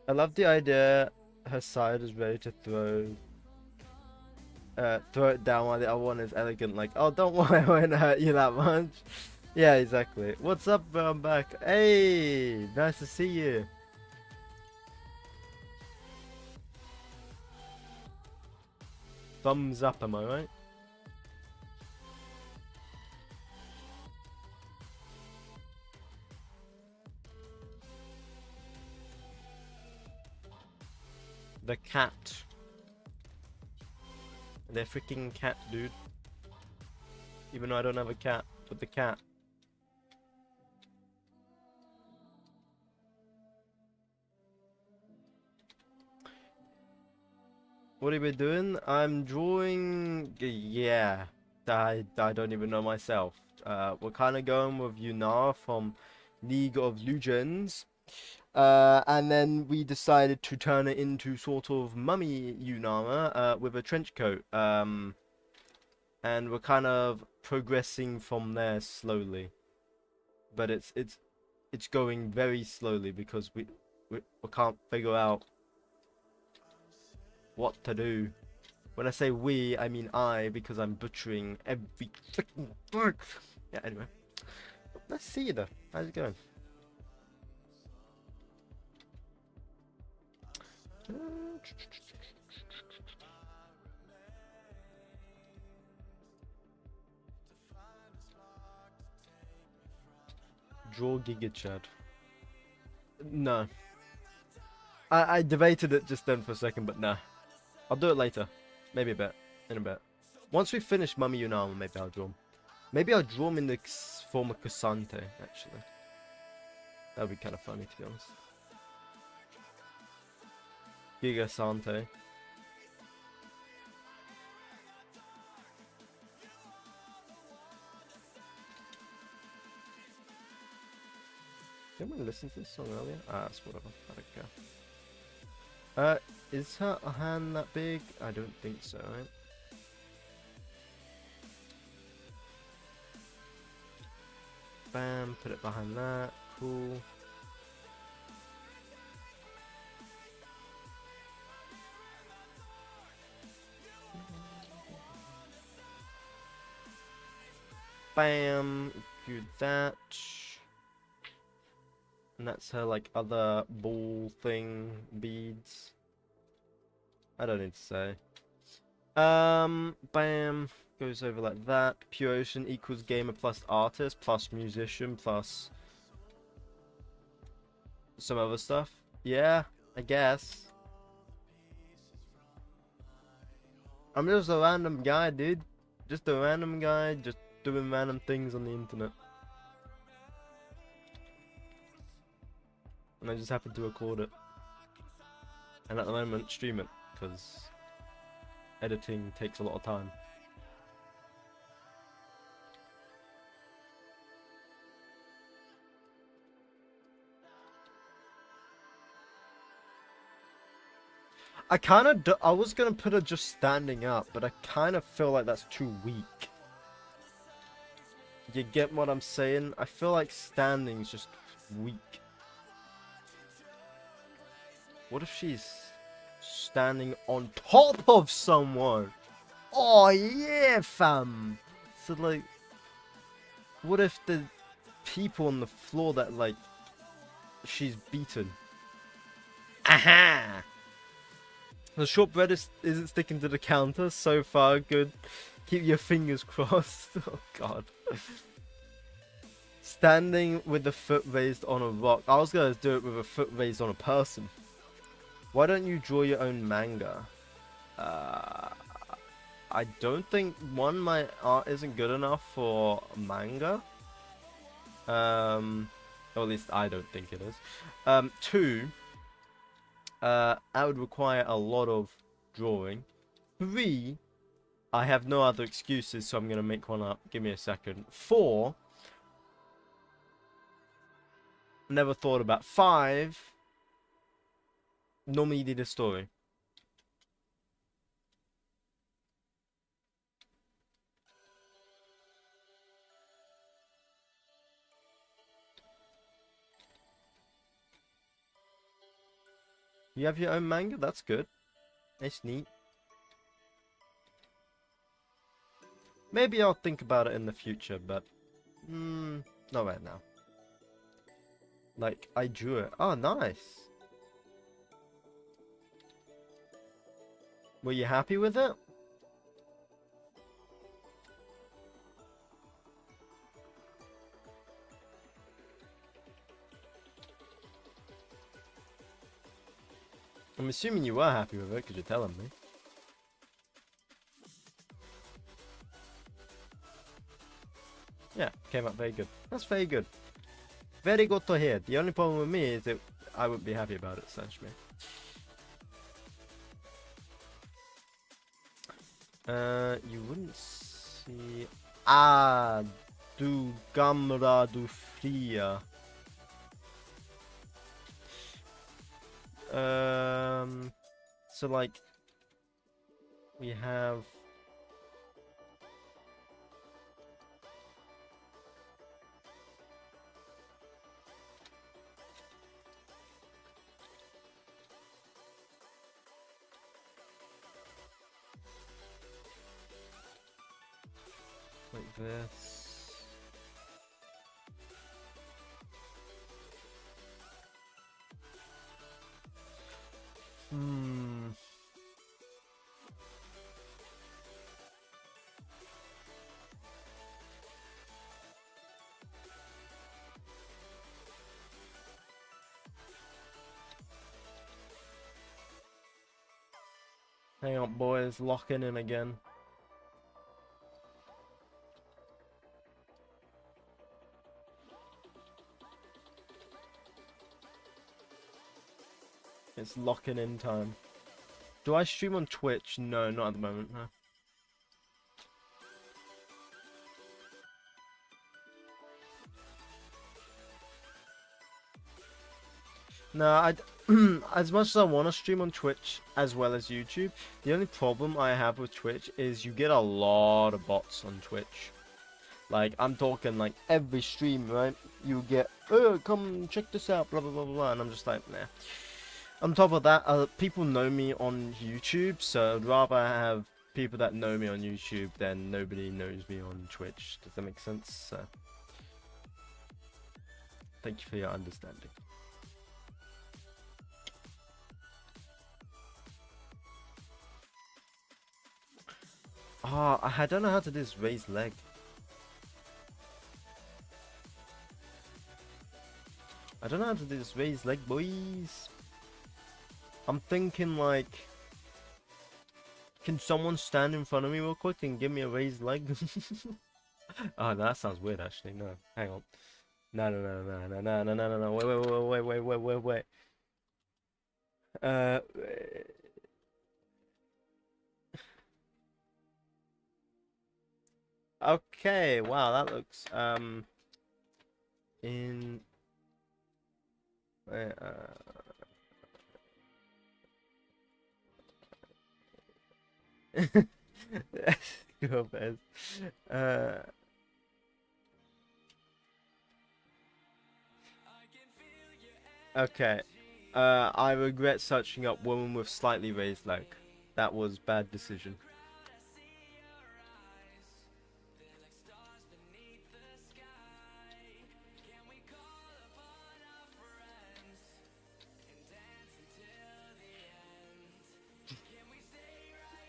I love the idea her side is ready to throw it down while the other one is elegant, like, oh, don't worry, I won't hurt you that much. Yeah, exactly. What's up, bro? I'm back. Hey, nice to see you. Thumbs up, am I right? The cat. The freaking cat, dude. Even though I don't have a cat, but the cat. What are we doing? I'm drawing. Yeah, I don't even know myself. We're kind of going with Yunara from League of Legends. And then we decided to turn it into sort of mummy Yunara with a trench coat. And we're kind of progressing from there slowly. But it's going very slowly because we can't figure out what to do. When I say we, I mean I, because I'm butchering every freaking word. Yeah, anyway. Let's see you though. How's it going? Draw Giga Chad. No. I debated it just then for a second, but nah. I'll do it later. Maybe a bit. In a bit. Once we finish Mummy Yunama, maybe I'll draw him. Maybe I'll draw him in the form of Ksante, actually. That would be kind of funny, to be honest. Giga Sante. Didn't we listen to this song earlier? Ah, it's whatever. I don't care. Is her hand that big? I don't think so, right? Bam, put it behind that. Cool. Bam, do that. And that's her, like, other ball thing, beads. I don't need to say. Bam, goes over like that. Pure Ocean equals gamer plus artist plus musician plus some other stuff. Yeah, I guess. I'm just a random guy, dude. Just a random guy, just doing random things on the internet. And I just happened to record it. And at the moment, stream it, because editing takes a lot of time. I was gonna put her just standing up, but I kind of feel like that's too weak. You get what I'm saying? I feel like standing is just weak. What if she's standing on top of someone? Oh yeah, fam! So like, what if the people on the floor that like she's beaten? Aha! The shortbread isn't sticking to the counter. So far, good. Keep your fingers crossed. Oh god. Standing with the foot raised on a rock. I was gonna do it with a foot raised on a person. Why don't you draw your own manga? I don't think, one, my art isn't good enough for manga. Or at least I don't think it is. Two, I would require a lot of drawing. Three, I have no other excuses, so I'm gonna make one up. Give me a second. Four, never thought about. Five, normally you need a story. You have your own manga? That's good. It's neat. Maybe I'll think about it in the future, but not right now. Like, I drew it. Oh, nice. Were you happy with it? I'm assuming you were happy with it because you're telling me. Yeah, came out very good. That's very good. Very good to hear. The only problem with me is that I wouldn't be happy about it, essentially. You wouldn't see... Ah, du gamla, du fria. So like, we have... like this. Hang on, boys, locking in again. It's locking in time. Do I stream on Twitch? No, not at the moment, no. No, as much as I want to stream on Twitch as well as YouTube, the only problem I have with Twitch is you get a lot of bots on Twitch. Like, I'm talking like every stream, right? You get, oh, come check this out, blah, blah, blah, blah, and I'm just like, nah. On top of that, people know me on YouTube, so I'd rather have people that know me on YouTube than nobody knows me on Twitch. Does that make sense? So, thank you for your understanding. Oh, I don't know how to do this raised leg. I don't know how to do this raised leg, boys. I'm thinking like, can someone stand in front of me real quick and give me a raised leg? Oh, no, that sounds weird actually. No, hang on. No, no, no, no, no, no, no, no, no, no. Wait. Okay, wow, that looks in go Bez. Okay. I regret searching up woman with slightly raised leg. That was bad decision.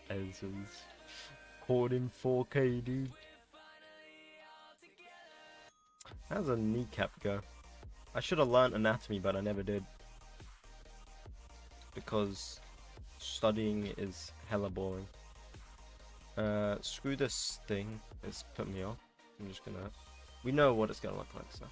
Ezra's caught in 4K, dude. How's a kneecap go? I should have learnt anatomy, but I never did. Because studying is hella boring. Screw this thing. It's put me off. I'm just gonna... We know what it's gonna look like, so...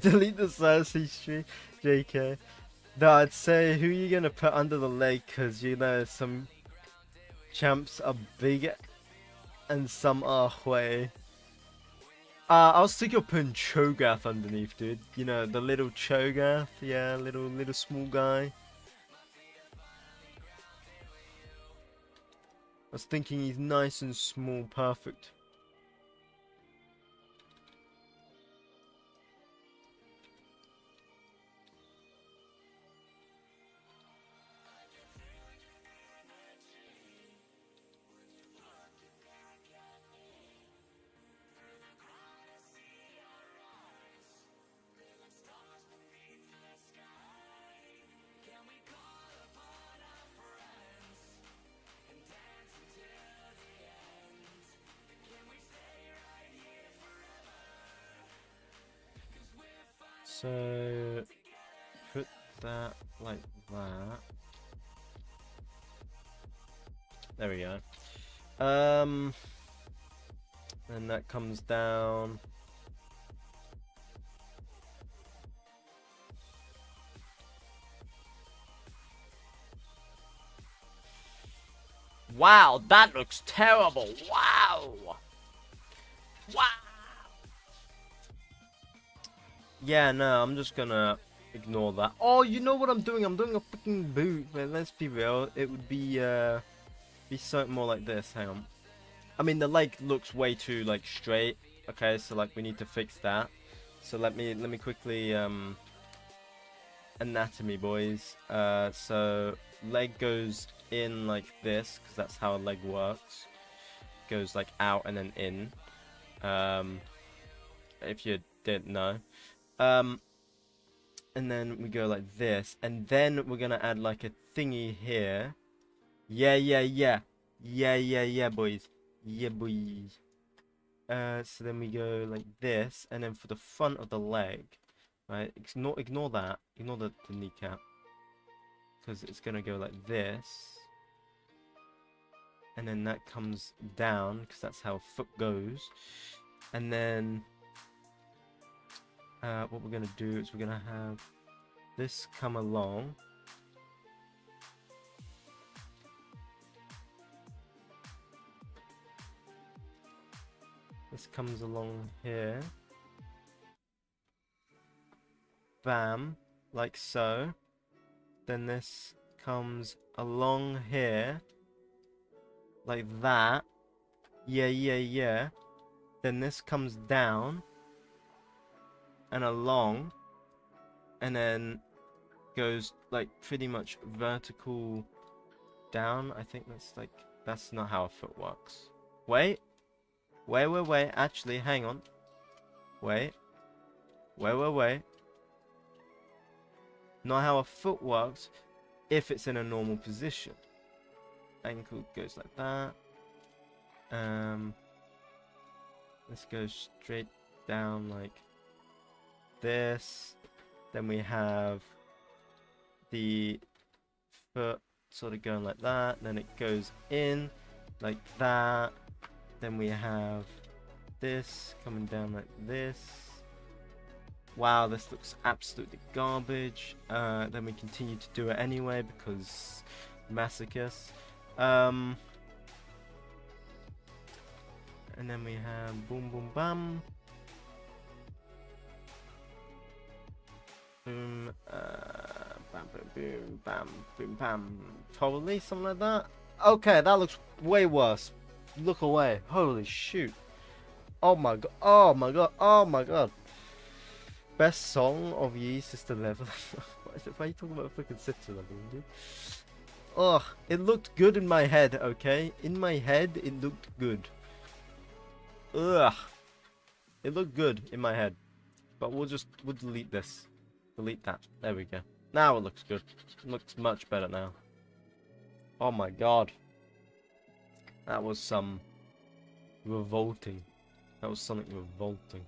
Delete the Cersei stream, JK. No, I'd say who you gonna put under the leg, cause you know some champs are big and some are way. I was thinking of putting 𝐀𝐑𝐓 underneath, dude. You know, the little 𝐀𝐑𝐓, yeah, little small guy. I was thinking he's nice and small, perfect. So, put that like that. There we go. Then that comes down. Wow, that looks terrible. Wow. Wow. Yeah, no, I'm just gonna ignore that. Oh, you know what I'm doing? I'm doing a freaking boot. But let's be real. It would be something more like this. Hang on. I mean, the leg looks way too like straight. Okay, so like we need to fix that. So let me quickly anatomy, boys. So leg goes in like this because that's how a leg works. Goes like out and then in. If you didn't know. And then we go like this, and then we're gonna add like a thingy here. Yeah, yeah, yeah. Yeah, yeah, yeah, boys. Yeah, boys. So then we go like this, and then for the front of the leg, right? Ignore that. Ignore the kneecap, because it's gonna go like this, and then that comes down, because that's how foot goes. And then what we're gonna do is we're gonna have this come along. This comes along here. Bam, like so. Then this comes along here, like that. Yeah, yeah, yeah. Then this comes down and along, and then goes like pretty much vertical down. I think that's not how a foot works. Wait. Actually, hang on. Wait. Not how a foot works if it's in a normal position. Ankle goes like that. This goes straight down like this. Then we have the foot sort of going like that. Then it goes in like that. Then we have this coming down like this. Wow, this looks absolutely garbage. Then we continue to do it anyway because masochist. And then we have boom boom bam. Boom, bam boom boom bam boom bam. Probably something like that. Okay, that looks way worse. Look away. Holy shoot. Oh my god. Oh my god. Oh my god. Best song of ye sister level. Why are you talking about freaking sister level, dude? Ugh, it looked good in my head, okay? In my head, it looked good. Ugh. It looked good in my head. But we'll delete this. Delete that. There we go. Now it looks good. It looks much better now. Oh my god. That was some revolting. That was something revolting.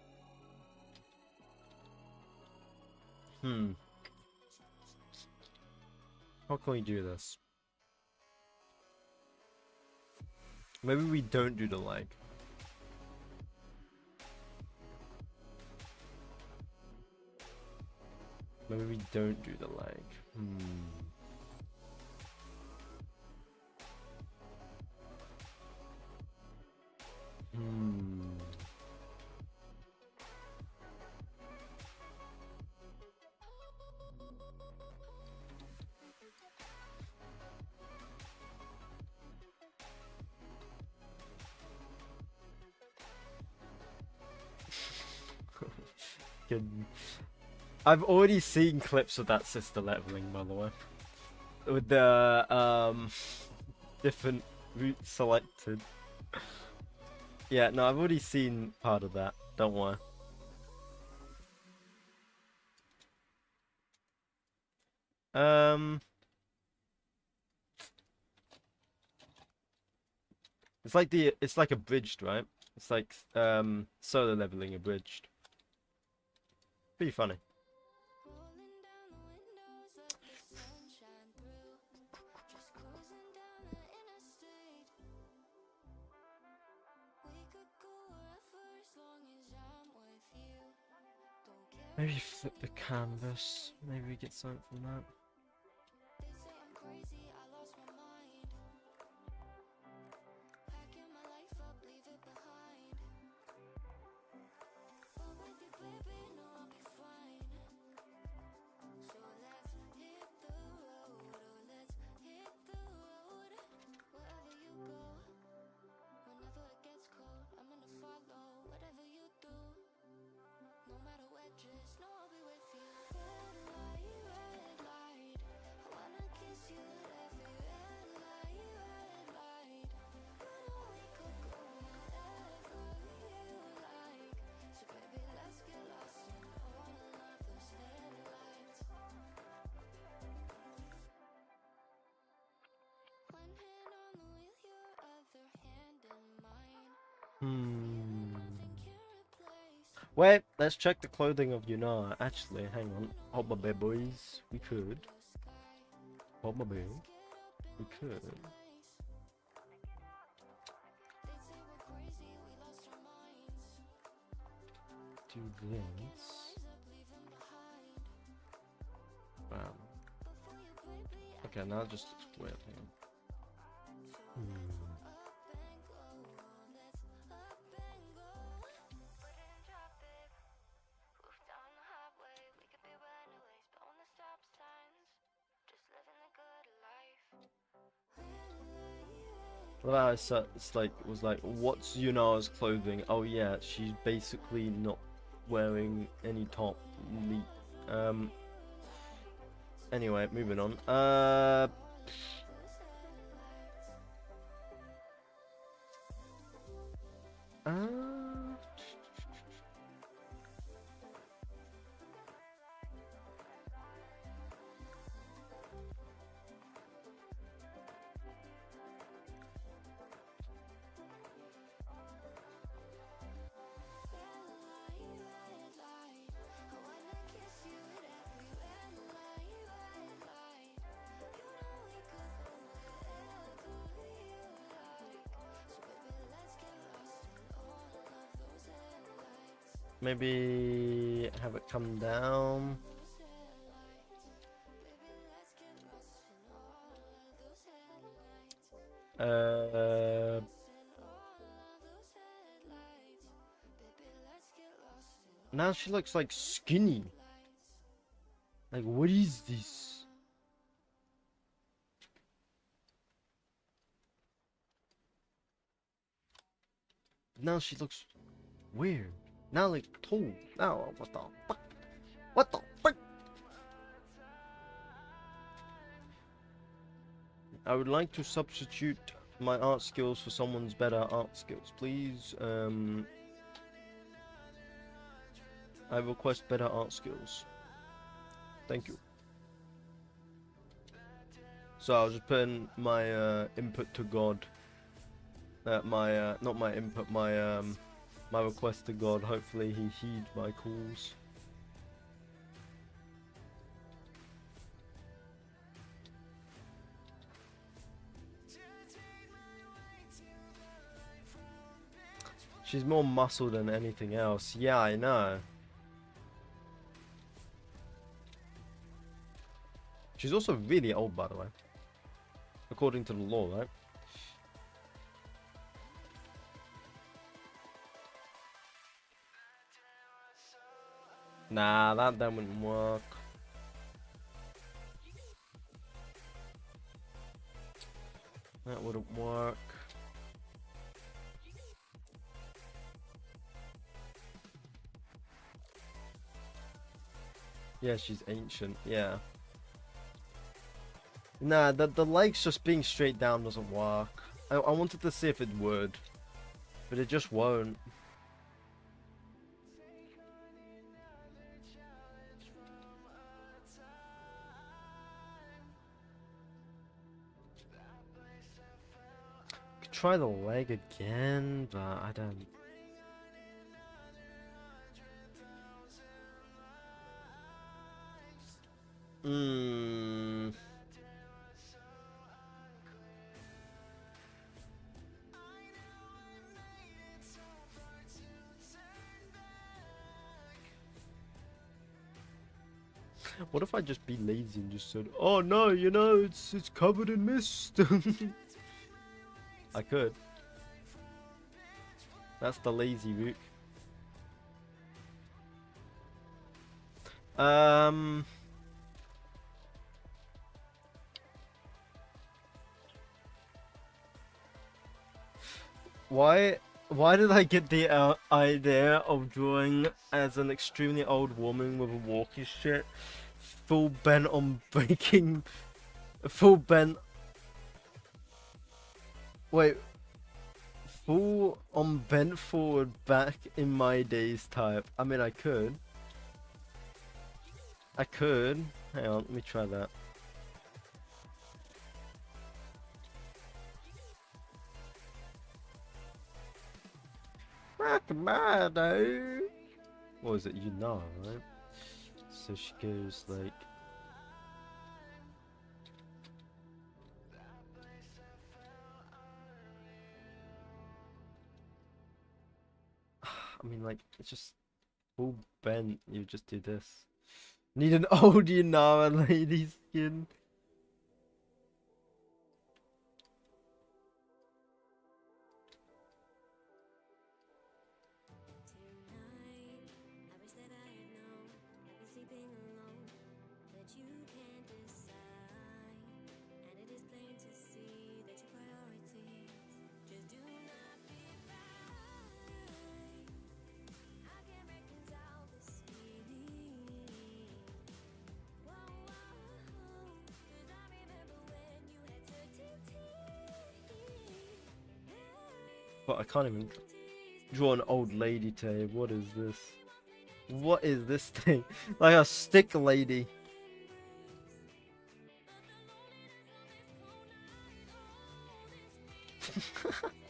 How can we do this? Maybe we don't do the leg. Maybe we don't do the leg. Good. I've already seen clips of that sister leveling, by the way, with the different routes selected. Yeah, no, I've already seen part of that. Don't worry. It's like abridged, right? It's like solo leveling abridged. Pretty funny. Rolling down the windows, let the sun shine through. Just cruising down the interstate. We could go wherever as long as I'm with you. Don't care. Maybe flip the canvas. Maybe we get something from that. They say I'm crazy, I lost my mind. Packing my life up, leave it behind. But with you, baby, no, I'll be fine. So let's hit the road, oh, let's hit the road. Wherever you go, whenever it gets cold, I'm gonna follow whatever you do. No matter where, just know I'll be with you. Red light, I wanna kiss you at every red light. You know we could go wherever you like. So baby, let's get lost in all of those headlights. Hmm. Wait, let's check the clothing of Yuna. Actually, hang on. Hold my bear, boys. We could. Hold my bear. We could. Do this. Bam. Okay, now it just looks weird. Hang on. Well, it's like it was like, what's Yuna's clothing? Oh yeah, she's basically not wearing any top. Anyway, moving on. Uh, Maybe have it come down. Now she looks like skinny. Like, what is this? Now she looks weird. Now like tall. Now what the fuck? What the fuck? I would like to substitute my art skills for someone's better art skills, please. I request better art skills. Thank you. So I was just putting my input to God. Not my input, my request to God. Hopefully he heeds my calls. She's more muscle than anything else. Yeah, I know. She's also really old, by the way. According to the law, right? Nah, that wouldn't work. That wouldn't work. Yeah, she's ancient, yeah. Nah, the legs just being straight down doesn't work. I wanted to see if it would, but it just won't. Could try the leg again, but I don't. What if I just be lazy and just said, "Oh no, you know, it's covered in mist." I could. That's the lazy route. Why did I get the idea of drawing as an extremely old woman with a walkie stick, full bent on breaking, full bent forward back in my days type? I mean, I could. Hang on, let me try that. Tomato. What was it? You know, right? So she goes like. I mean, like, it's just all bent. You just do this. Need an old Yanara lady skin. Tonight, I wish that I had known. I've been sleeping alone, that you can't decide. And it is plain to see that your priorities just do not fit right. I can't reconcile this feeling. Whoa, whoa, 'cause I remember when you had certainty. But I can't even draw an old lady tape. What is this? What is this thing? Like a stick lady.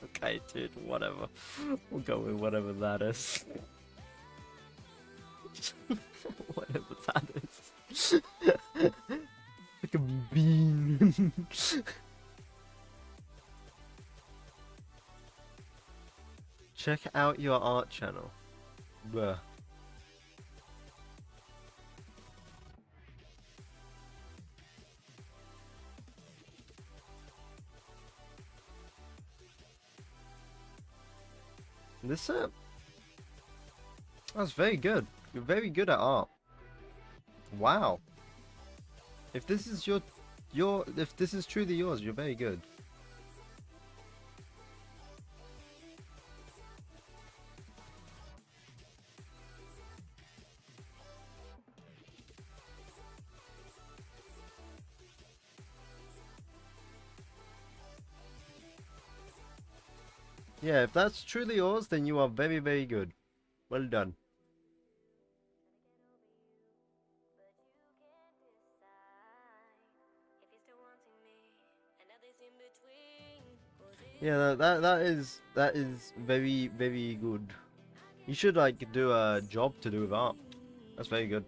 Okay, dude, whatever. We'll go with whatever that is. Whatever that is. Like a bean. Check out your art channel. Bruh. This that's very good. You're very good at art. Wow. If this is if this is truly yours, you're very good. Yeah, if that's truly yours, then you are very, very good. Well done. Yeah, that is very, very good. You should like do a job to do with art. That's very good.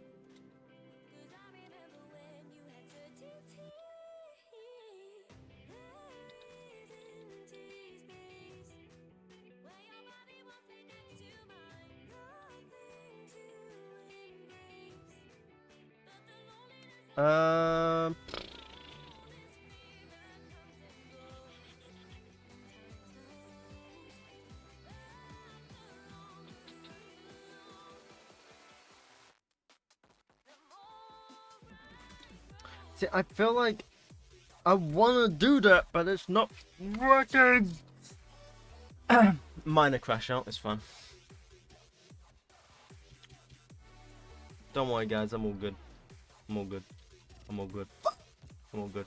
Um. See, I feel like I want to do that, but it's not working. Minor crash out, it's fine. Don't worry, guys, I'm all good. I'm all good. I'm all good. I'm all good.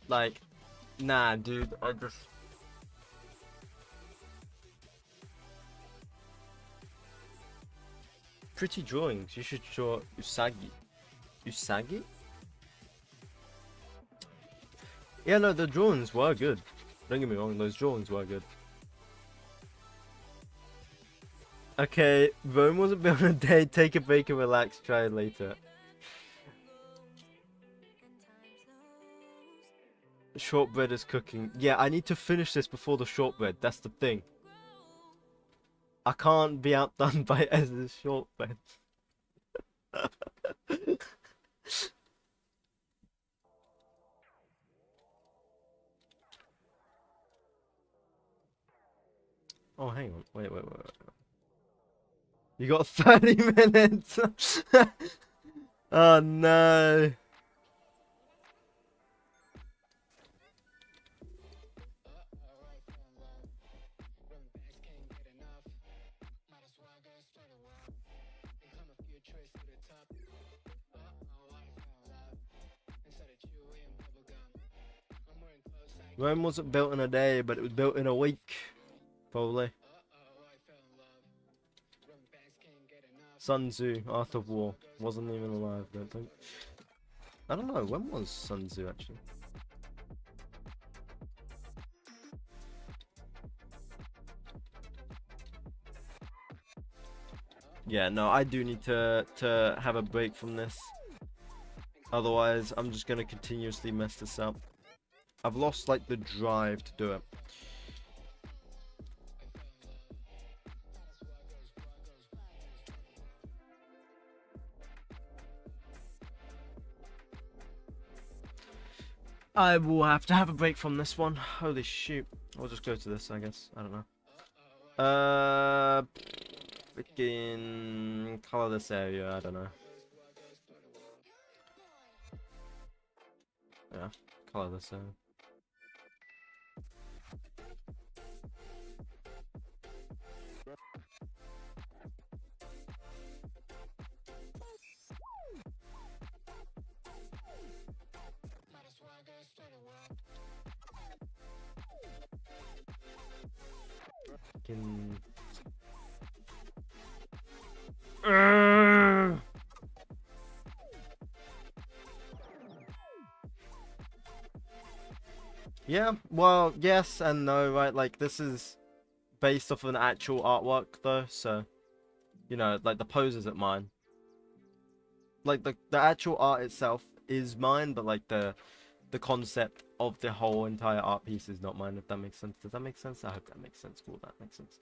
Like, nah, dude, I just... Pretty drawings. You should draw Usagi. Usagi? Yeah, no, the drawings were good. Don't get me wrong, those drawings were good. Okay, Rome wasn't built in a day. Take a break and relax. Try it later. Shortbread is cooking. Yeah, I need to finish this before the shortbread. That's the thing. I can't be outdone by Ezra's shortbread. Oh, hang on. Wait. You got 30 minutes. Oh no. Rome wasn't built in a day, but it was built in a week. Probably. Sun Tzu, Art of War. Wasn't even alive, I don't think. I don't know, when was Sun Tzu actually? Yeah, no, I do need to have a break from this. Otherwise, I'm just gonna continuously mess this up. I've lost like the drive to do it. I will have to have a break from this one. Holy shoot. I'll just go to this, I guess. I don't know. Freaking color this area. I don't know. Yeah, color this area. Freaking. Yeah, well, yes and no, right? Like, this is based off of an actual artwork, though, so, you know, like, the pose isn't mine. Like, the actual art itself is mine, but, like, the concept of the whole entire art piece is not mine, if that makes sense. Does that make sense? I hope that makes sense. Cool, that makes sense.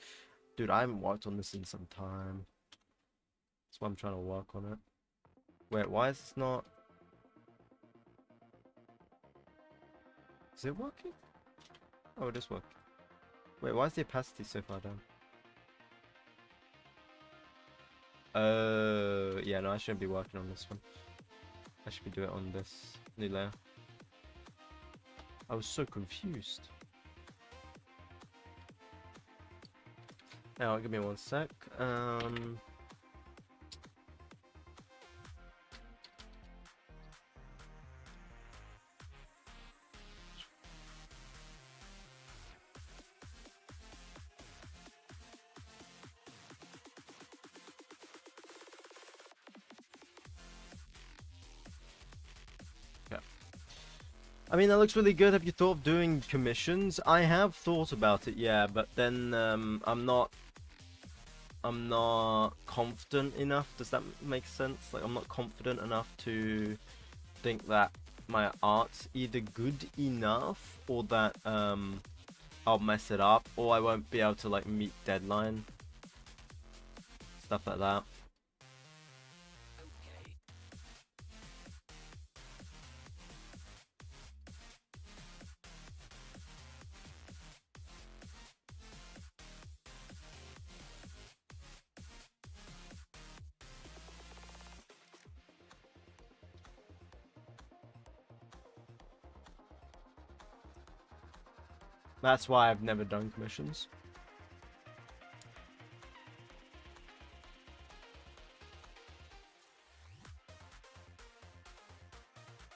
Dude, I haven't worked on this in some time. That's why I'm trying to work on it. Wait, why is this not... Is it working? Oh, it is working. Wait, why is the opacity so far down? Yeah, no, I shouldn't be working on this one. I should be doing it on this new layer. I was so confused. Now, give me one sec. I mean, that looks really good. Have you thought of doing commissions? I have thought about it, yeah, but then I'm not confident enough. Does that make sense? Like, I'm not confident enough to think that my art's either good enough or that I'll mess it up, or I won't be able to like meet deadline. Stuff like that. That's why I've never done commissions.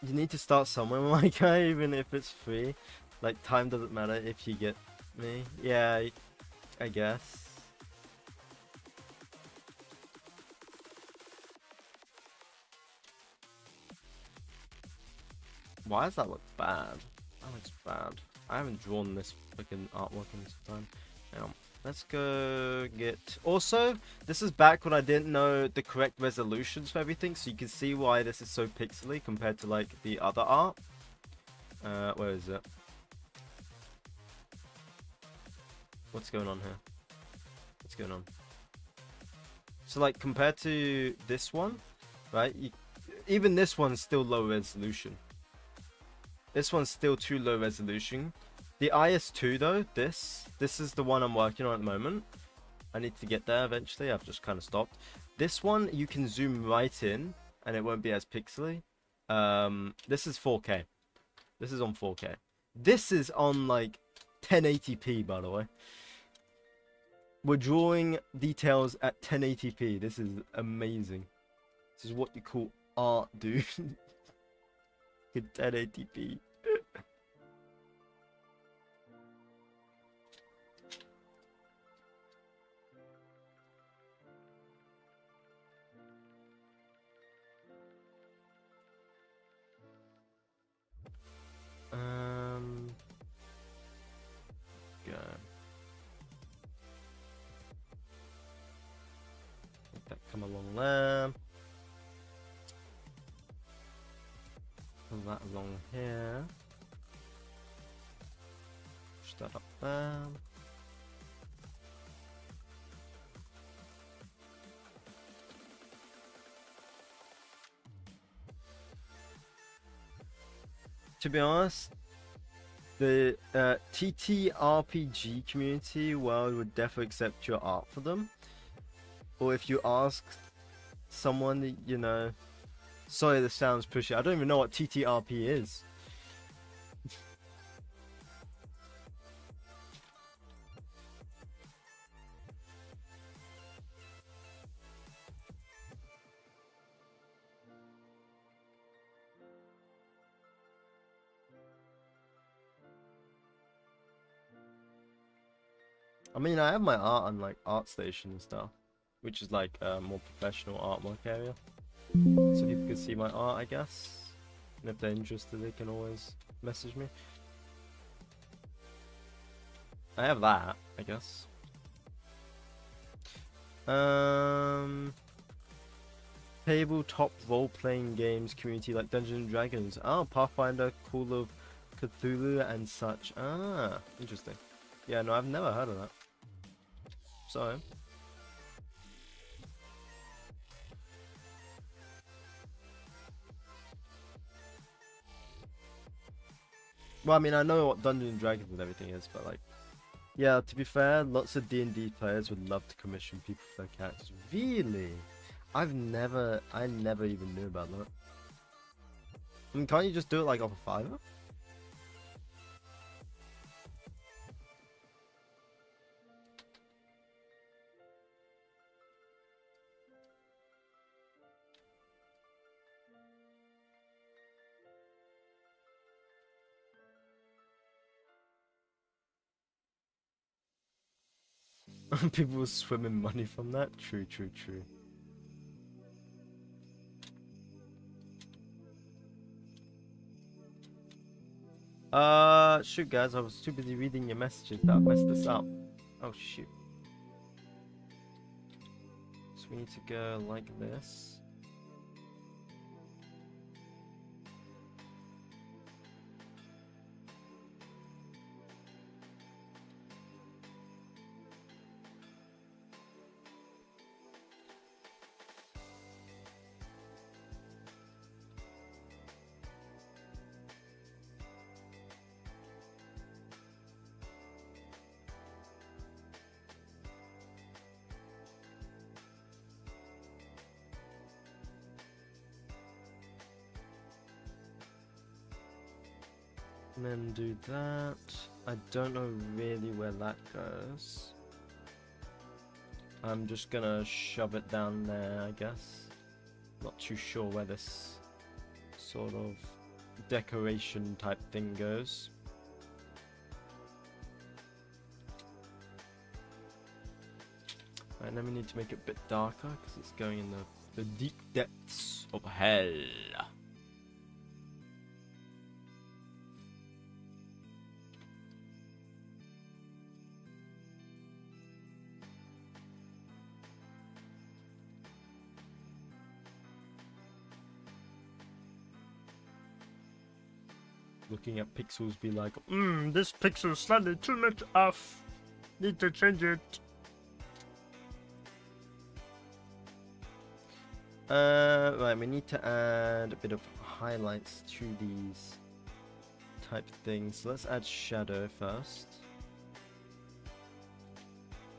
You need to start somewhere, my guy, even if it's free. Like, time doesn't matter if you get me. Yeah, I guess. Why does that look bad? That looks bad. I haven't drawn this freaking artwork in some time. Now, let's go get... Also, this is back when I didn't know the correct resolutions for everything, so you can see why this is so pixely compared to, like, the other art. Where is it? What's going on here? What's going on? So, like, compared to this one, right? Even this one's still low resolution. This one's still too low resolution. The IS2 though, this is the one I'm working on at the moment. I need to get there eventually. I've just kind of stopped. This one you can zoom right in and it won't be as pixely. This is 4K. This is on 4K. This is on like 1080p, by the way. We're drawing details at 1080p. This is amazing. This is what you call art, dude. In 1080p. come along there. Pull that along here. Push that up there. To be honest, the TTRPG community world would definitely accept your art for them. Or if you ask someone, you know, sorry this sounds pushy, I don't even know what TTRP is. I mean, I have my art on like ArtStation and stuff, which is like a more professional artwork area. So people can see my art, I guess. And if they're interested, they can always message me. I have that, I guess. Tabletop role-playing games community like Dungeons and Dragons. Oh, Pathfinder, Call of Cthulhu, and such. Ah, interesting. Yeah, no, I've never heard of that. Sorry. Well, I mean, I know what Dungeons and Dragons and everything is, but like, yeah, to be fair, lots of D&D players would love to commission people for their characters. Really? I never even knew about that. I mean, can't you just do it like off a Fiverr? People will swim in money from that? True, true, true. Shoot guys, I was too busy reading your messages that I messed this up. Oh shoot. So we need to go like this. And then do that. I don't know really where that goes. I'm just gonna shove it down there, I guess. Not too sure where this sort of decoration type thing goes. Right, then we need to make it a bit darker because it's going in the deep depths of hell. Looking at pixels, be like, this pixel's slightly too much off. Need to change it. Right, we need to add a bit of highlights to these type things. So let's add shadow first.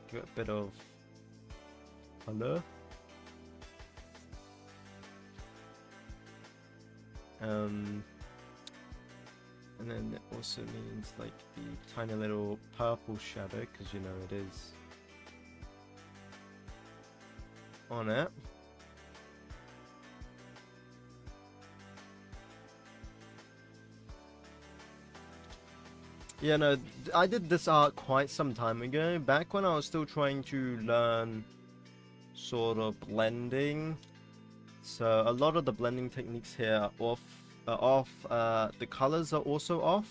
Give it a bit of color. And then it also needs like the tiny little purple shadow, because you know it is on it. Yeah, no, I did this art quite some time ago, back when I was still trying to learn sort of blending. So a lot of the blending techniques here are off. The colors are also off,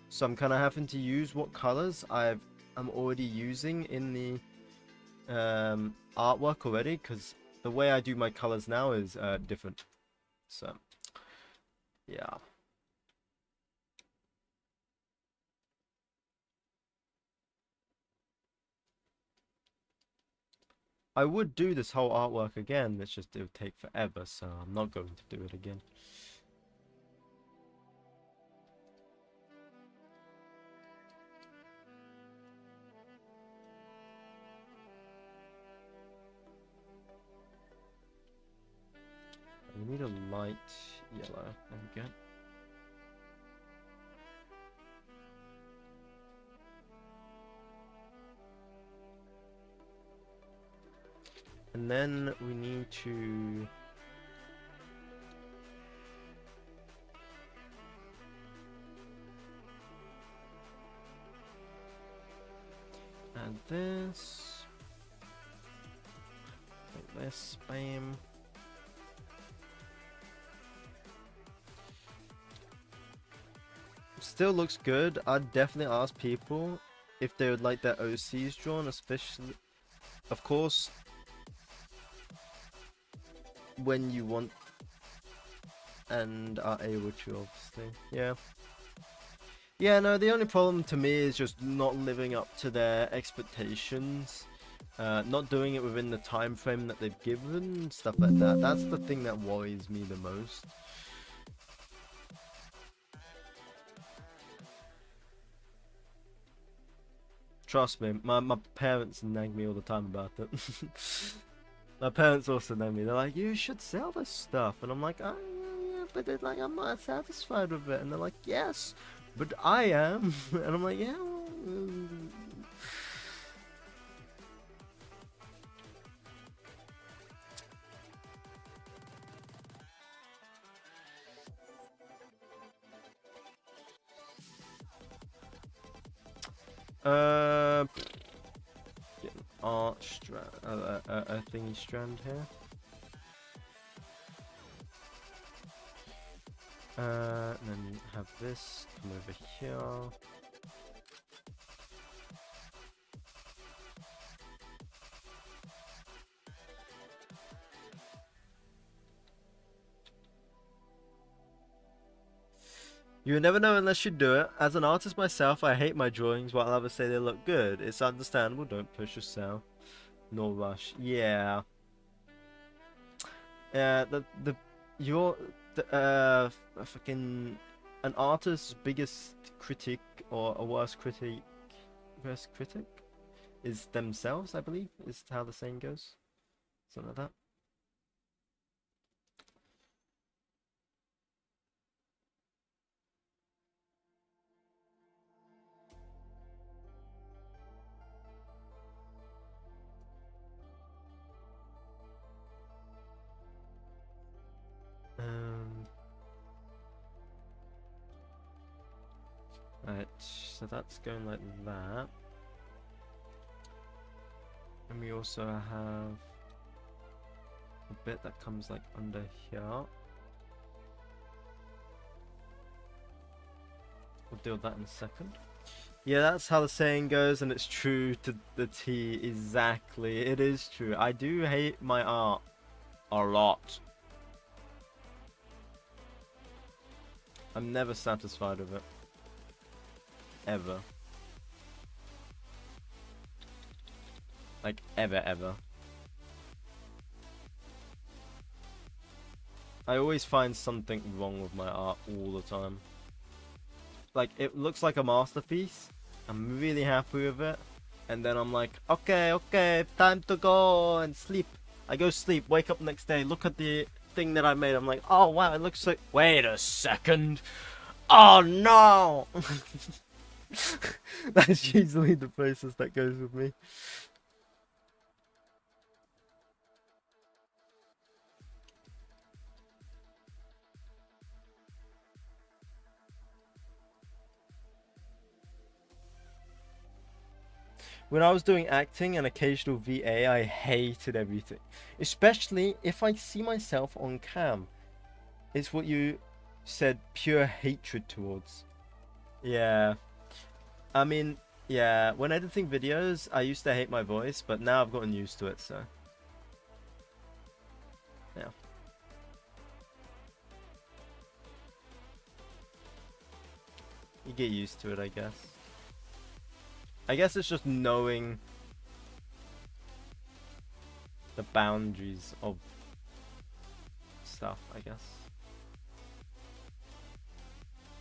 so I'm kind of having to use what colors I'm already using in the artwork already, because the way I do my colors now is different. So, yeah. I would do this whole artwork again, it's just it would take forever, so I'm not going to do it again. We need a light yellow. There we go. And then we need to add this. Like this, bam. Still looks good. I'd definitely ask people if they would like their OCs drawn, especially, of course, when you want and are able to, obviously. Yeah, no, the only problem to me is just not living up to their expectations, not doing it within the time frame that they've given, stuff like that. That's the thing that worries me the most. Trust me, my parents nag me all the time about it. My parents also nag me. They're like, you should sell this stuff. And I'm like, oh, yeah, but they're like, I'm not satisfied with it. And they're like, yes, but I am. And I'm like, yeah. Get an art strand, a thingy strand here. And then have this come over here. You will never know unless you do it. As an artist myself, I hate my drawings while others say they look good. It's understandable, don't push yourself. No rush. Yeah. Yeah, fucking an artist's biggest critic or a worst critic is themselves, I believe, is how the saying goes. Something like that. Right, so that's going like that. And we also have a bit that comes like under here. We'll deal with that in a second. Yeah, that's how the saying goes, and it's true to the T. Exactly, it is true. I do hate my art a lot. I'm never satisfied with it. Ever. Like, ever. I always find something wrong with my art all the time. Like, it looks like a masterpiece. I'm really happy with it. And then I'm like, okay, time to go and sleep. I go sleep, wake up next day, look at the thing that I made. I'm like, oh wow, it looks like... Wait a second. Oh no! That's usually the process that goes with me. When I was doing acting and occasional VA, I hated everything. Especially if I see myself on cam. It's what you said, pure hatred towards. Yeah. I mean, yeah, when editing videos, I used to hate my voice, but now I've gotten used to it, so. You get used to it, I guess. I guess it's just knowing the boundaries of stuff, I guess.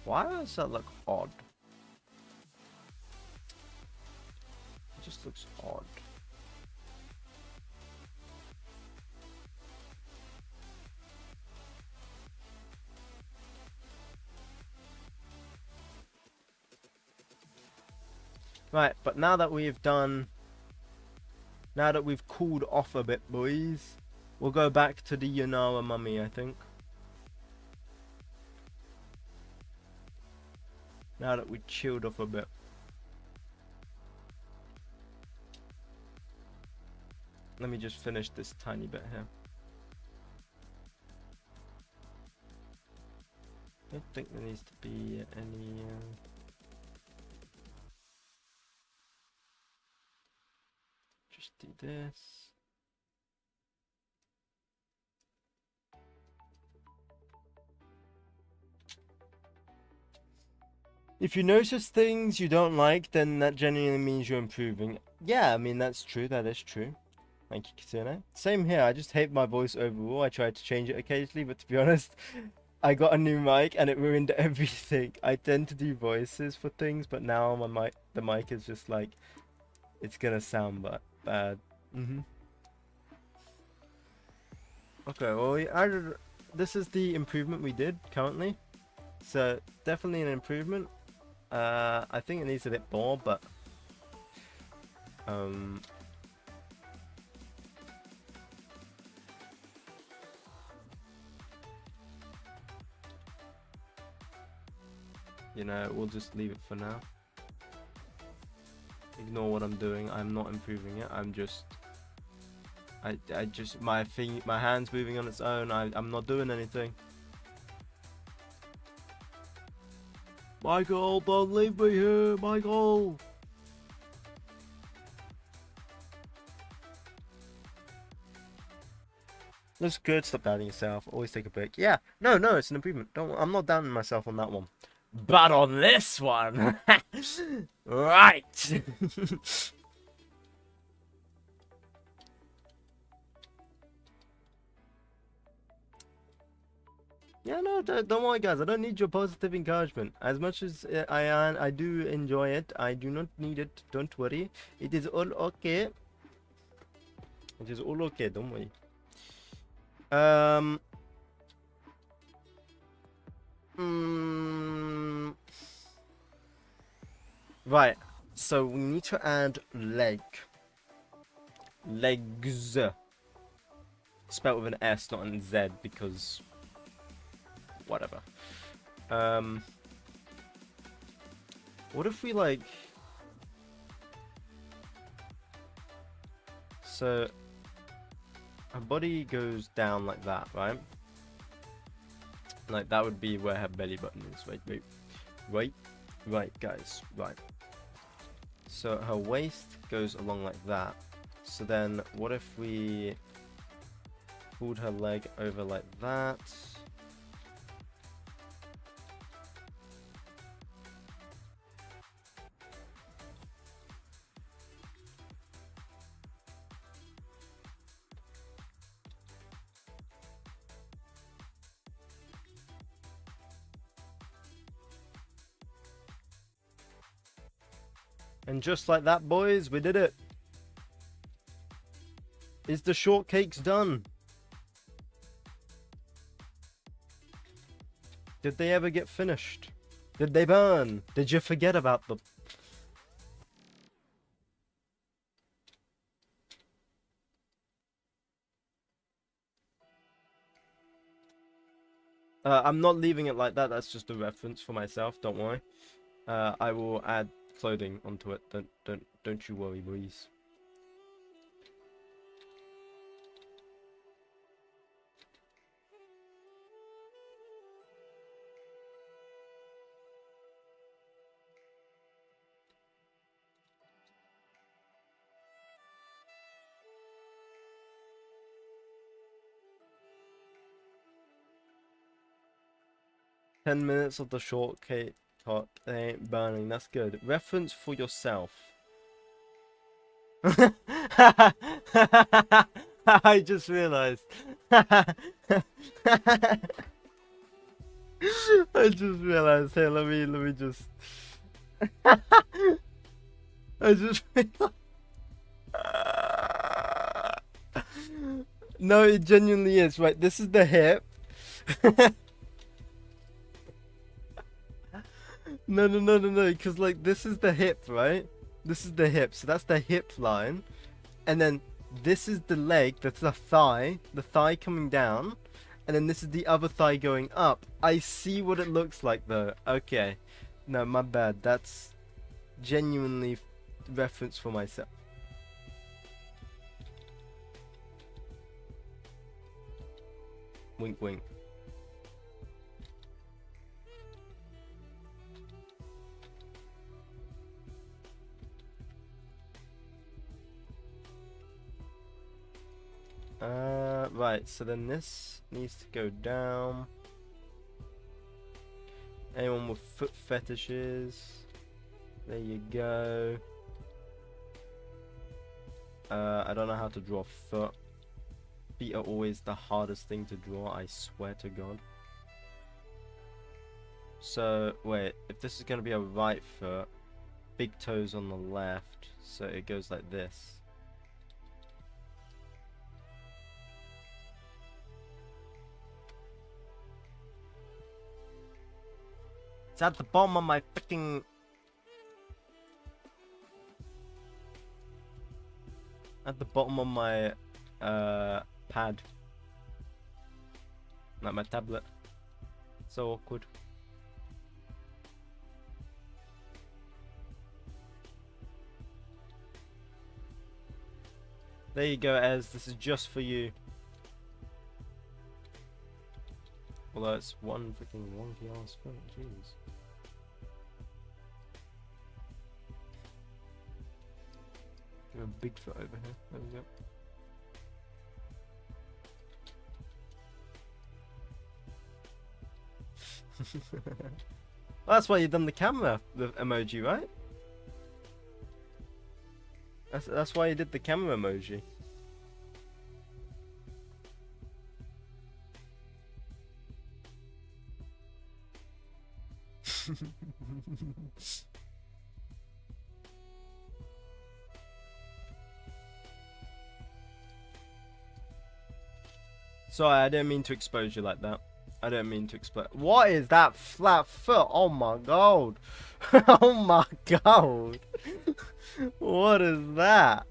Why does that look odd? It just looks odd. Right, but now that we've cooled off a bit, boys, we'll go back to the Yanawa mummy, I think. Now that we chilled off a bit. Let me just finish this tiny bit here. I don't think there needs to be any... Just do this. If you notice things you don't like, then that genuinely means you're improving. Yeah, I mean, that's true. That is true. Thank you, 𝐀𝐑𝐓. Same here. I just hate my voice overall. I try to change it occasionally, but to be honest, I got a new mic and it ruined everything. I tend to do voices for things, but now the mic is just like, it's gonna sound bad. Okay, well, we added, this is the improvement we did currently. So, definitely an improvement. I think it needs a bit more, but you know, we'll just leave it for now. Ignore what I'm doing. I'm not improving it. I'm just my hand's moving on its own. I'm not doing anything. Michael, don't leave me here, Michael. Looks good. Stop doubting yourself. Always take a break. Yeah. No, it's an improvement. I'm not doubting myself on that one. But on this one, right. Yeah, no, don't worry, guys. I don't need your positive encouragement. As much as I do enjoy it, I do not need it. Don't worry. It is all okay. It is all okay. Don't worry. Right. So we need to add legs. Spelled with an S, not an Z, because whatever. What if we like... So her body goes down like that, right? Like that would be where her belly button is. Right, guys, right. So her waist goes along like that. So then what if we pulled her leg over like that? And just like that, boys, we did it. Is the shortcakes done? Did they ever get finished? Did they burn? Did you forget about them? I'm not leaving it like that. That's just a reference for myself. Don't worry. I will add clothing onto it. Don't you worry, boys. $10 minutes of the shortcake hot. They ain't burning. That's good. Reference for yourself. I just realized. I just realized. Hey, let me just. I just realized. No, it genuinely is. Right, this is the hip. No, because like this is the hip, right? This is the hip, so that's the hip line. And then this is the leg, that's the thigh coming down. And then this is the other thigh going up. I see what it looks like though. Okay. No, my bad. That's genuinely reference for myself. Wink, wink. Right, so then this needs to go down. Anyone with foot fetishes? There you go. I don't know how to draw foot. Feet are always the hardest thing to draw, I swear to God. So, wait, if this is going to be a right foot, big toes on the left, so it goes like this. It's at the bottom of my freaking... At the bottom of my pad. Like my tablet. So awkward. There you go, Ez. This is just for you. Although it's one freaking wonky ass foot, jeez. A big foot over here. There we go. Well, that's why you've done the camera, the emoji, right? That's why you did the camera emoji. Sorry, I didn't mean to expose you like that. I didn't mean to expose. What is that flat foot? Oh my god. Oh my god. What is that?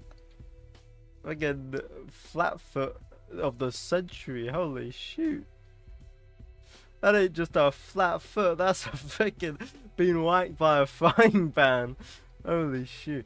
Like a flat foot of the century. Holy shoot. That ain't just a flat foot. That's a freaking being whacked by a frying pan. Holy shoot.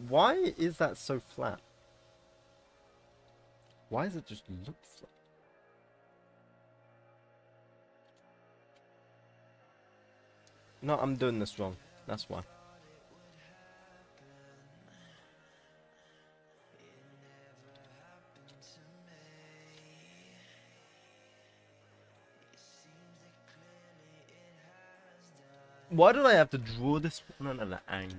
Why is that so flat? Why does it just look flat? No, I'm doing this wrong. That's why. Why did I have to draw this one at an angle?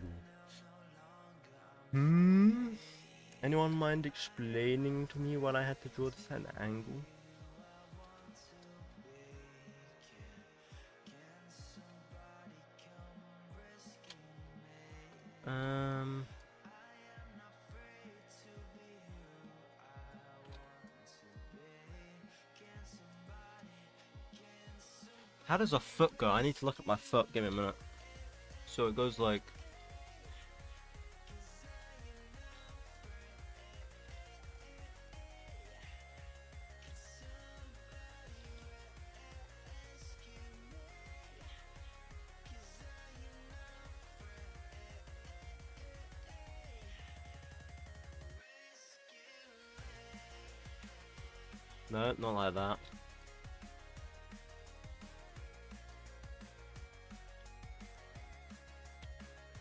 Anyone mind explaining to me why I had to draw this at an angle? How does a foot go? I need to look at my foot. Give me a minute. So it goes like... No, not like that.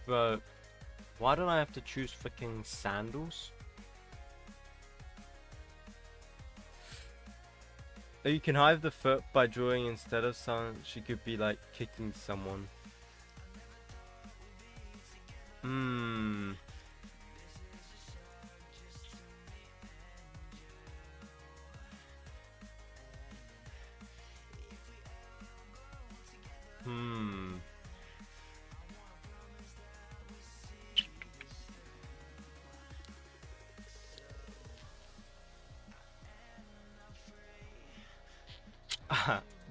Bro, why don't I have to choose freaking sandals? Oh, you can hide the foot by drawing instead of someone. She could be like kicking someone. Hmm. Hmm.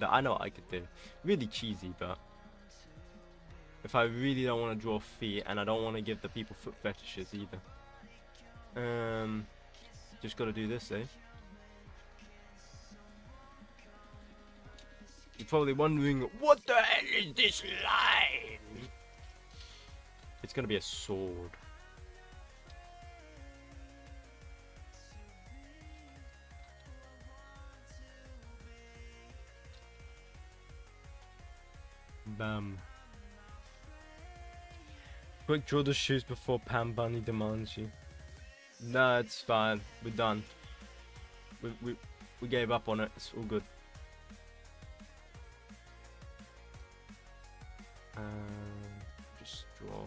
No, I know what I could do. Really cheesy, but if I really don't want to draw feet and I don't want to give the people foot fetishes either. Just gotta do this, eh? You're probably wondering, what the hell is this line? It's gonna be a sword. Bam. Quick, draw the shoes before Pam Bunny demands you. Nah, it's fine. We're done. We gave up on it. It's all good. Just draw.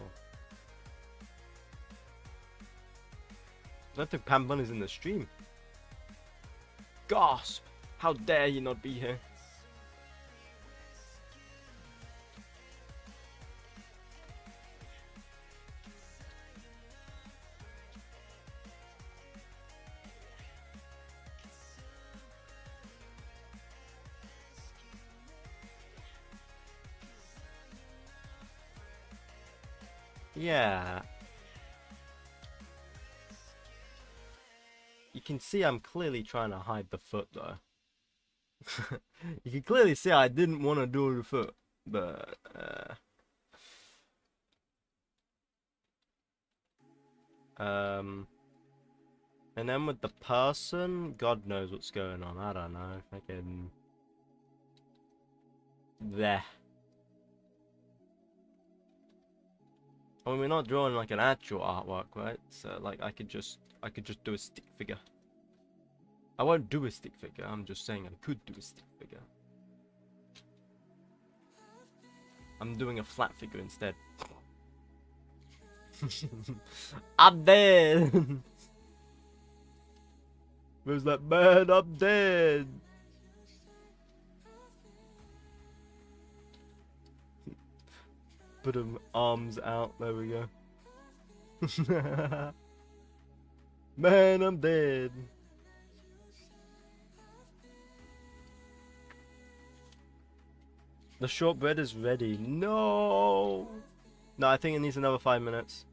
I don't think Pam Bunny's in the stream. Gasp! How dare he not be here? Yeah. You can see I'm clearly trying to hide the foot though. You can clearly see I didn't want to do the foot, but and then with the person, God knows what's going on. I don't know. Fucking there. I mean, we're not drawing like an actual artwork, right? So like I could just do a stick figure. I won't do a stick figure. I'm just saying I could do a stick figure. I'm doing a flat figure instead. I'm dead. Where's that man? I'm dead. Put him arms out. There we go. Man, I'm dead. The shortbread is ready. No. No, I think it needs another 5 minutes.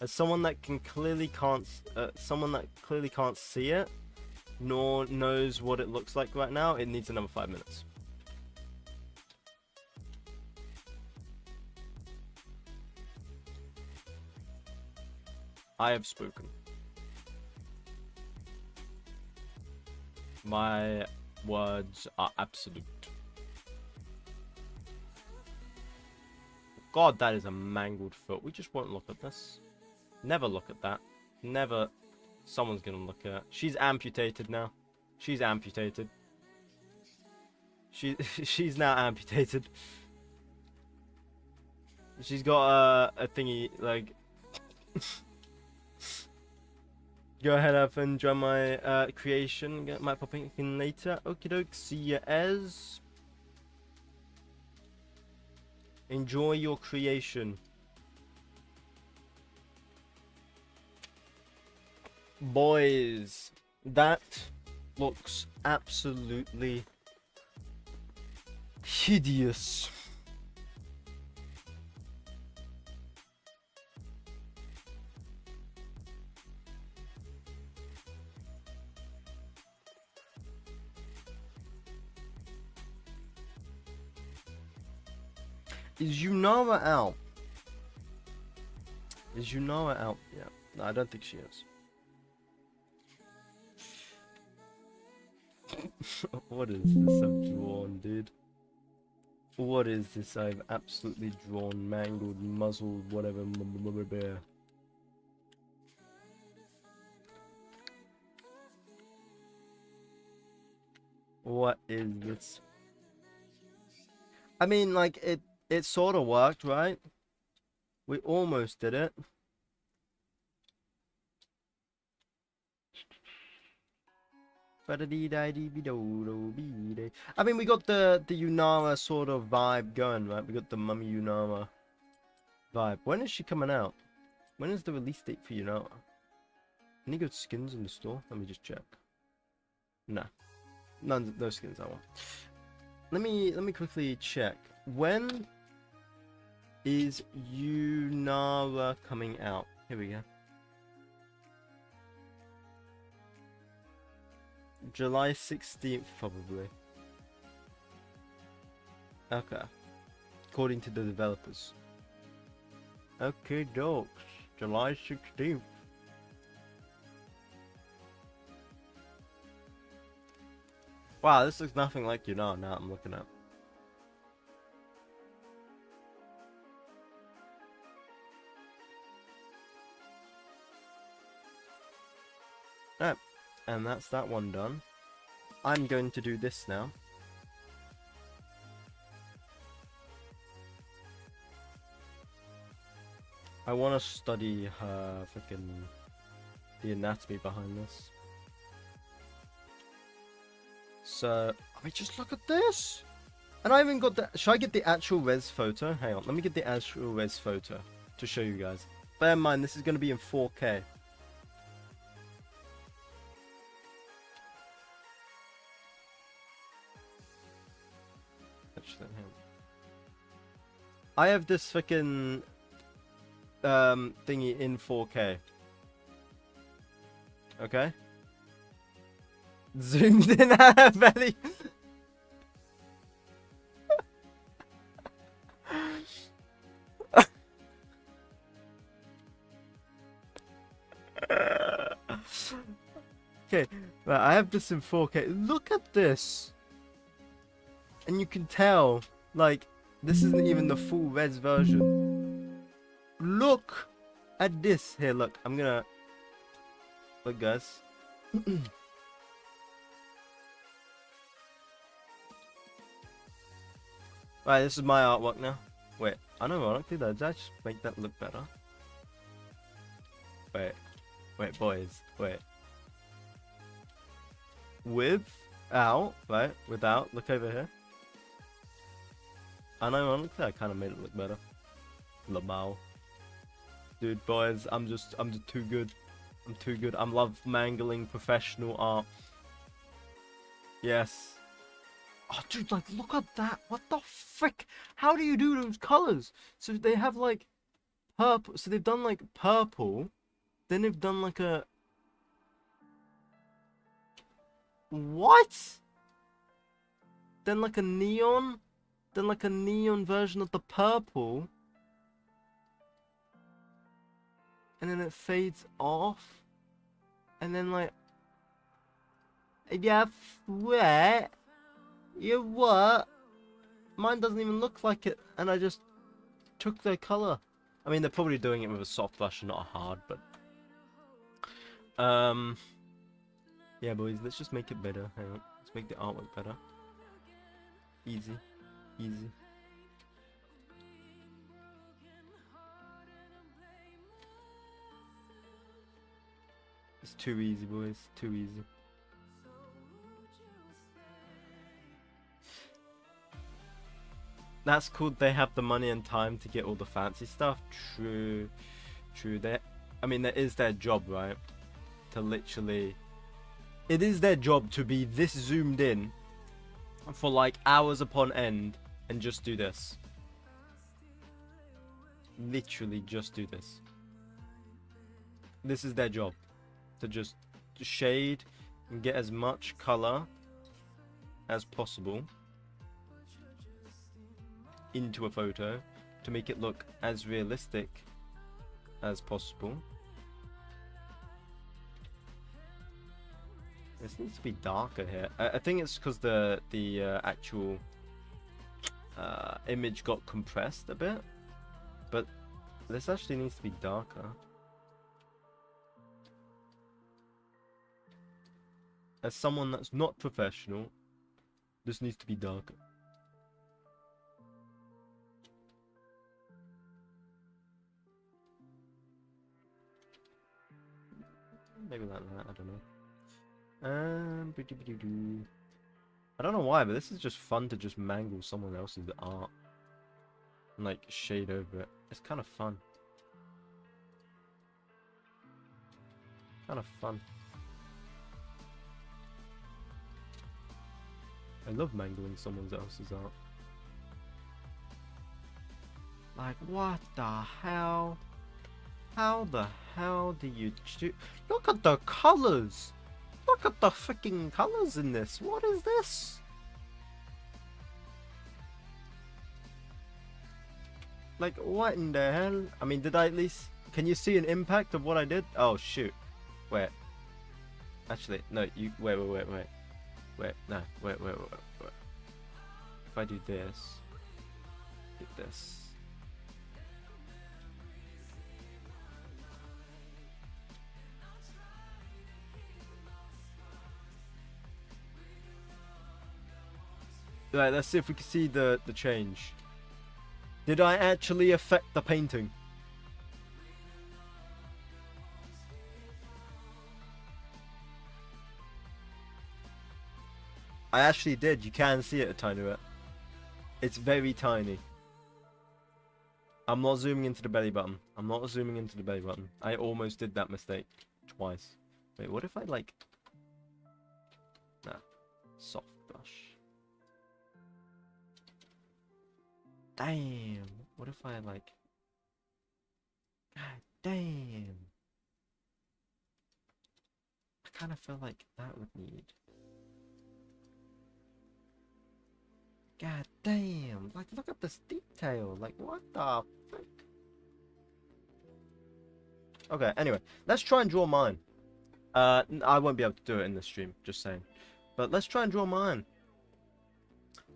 As someone that clearly can't see it, nor knows what it looks like right now, it needs another 5 minutes. I have spoken. My words are absolute. God, that is a mangled foot. We just won't look at this. Never look at that. Never. Someone's gonna look at it. She's amputated now. She's amputated. She's now amputated. She's got a thingy like. Go ahead up and enjoy my creation. Might pop in later. Okie doke. See ya as. Enjoy your creation. Boys, that looks absolutely hideous. Is Yunara out? Is Yunara out? Yeah. No, I don't think she is. What is this I've drawn, dude? What is this I've absolutely drawn, mangled, muzzled, whatever, bear? What is this? I mean, like, it sort of worked, right? We almost did it. I mean, we got the Yunara sort of vibe going, right? We got the Mummy Yunara vibe. When is she coming out? When is the release date for Yunara? Any good skins in the store? Let me just check. Nah, no skins I want. Let me quickly check. When is Yunara coming out? Here we go. July 16th, probably. Okay. According to the developers. Okay, dogs. July 16th. Wow, this looks nothing like now I'm looking at. Alright. And that's that one done. I'm going to do this now. I want to study her the anatomy behind this. So, I mean, just look at this. And I even got the. Should I get the actual res photo? Hang on, let me get the actual res photo to show you guys. Bear in mind, this is going to be in 4K. I have this freaking thingy in 4K. Okay. Zoomed in at her belly. Okay, but I have this in 4K. Look at this. And you can tell, like, this isn't even the full res version. Look at this. Here, look. I'm gonna... Look, guys. Right, this is my artwork now. Wait, unironically, does that just make that look better? Wait, boys. Wait. Without, right? Without, look over here. Unironically, I kind of made it look better. Lamau. Dude, boys, I'm just too good. I'm too good. I love mangling professional art. Yes. Oh, dude, like, look at that. What the frick? How do you do those colors? So they have, like, purple. So they've done, like, purple. Then they've done, like, a... What? Then, like, a neon. Then, like, a neon version of the purple. And then it fades off. And then, like... Yeah, what? You what? Mine doesn't even look like it. And I just took their color. I mean, they're probably doing it with a soft brush and not a hard, but... Yeah, boys, let's just make it better. Hang on. Let's make the artwork better. Easy. Easy. It's too easy, boys. Too easy. That's cool. They have the money and time to get all the fancy stuff. True. True. I mean, that is their job, right? To literally... It is their job to be this zoomed in for like hours upon end and just do this. Literally just do this. This is their job. To just shade and get as much color as possible into a photo to make it look as realistic as possible. This needs to be darker here. I think it's because the actual image got compressed a bit, but this actually needs to be darker. As someone that's not professional, this needs to be darker. Maybe like that, I don't know. I don't know why, but this is just fun to just mangle someone else's art and like shade over it. It's kind of fun. Kind of fun. I love mangling someone else's art. Like, what the hell? How the hell do you do? Look at the colors! Look at the freaking colors in this. What is this? Like, what in the hell? I mean, did I at least... Can you see an impact of what I did? Oh, shoot. Wait. Actually, no, you... Wait. Wait, no. Wait. If I do this... Hit this... Right, let's see if we can see the change. Did I actually affect the painting? I actually did. You can see it a tiny bit. It's very tiny. I'm not zooming into the belly button. I'm not zooming into the belly button. I almost did that mistake twice. Wait, what if I like... Nah. Soft brush. Damn. What if I like... God damn. I kind of feel like that would need... God damn. Like, look at this detail. Like, what the frick? Okay, anyway. Let's try and draw mine. I won't be able to do it in this stream. Just saying. But let's try and draw mine.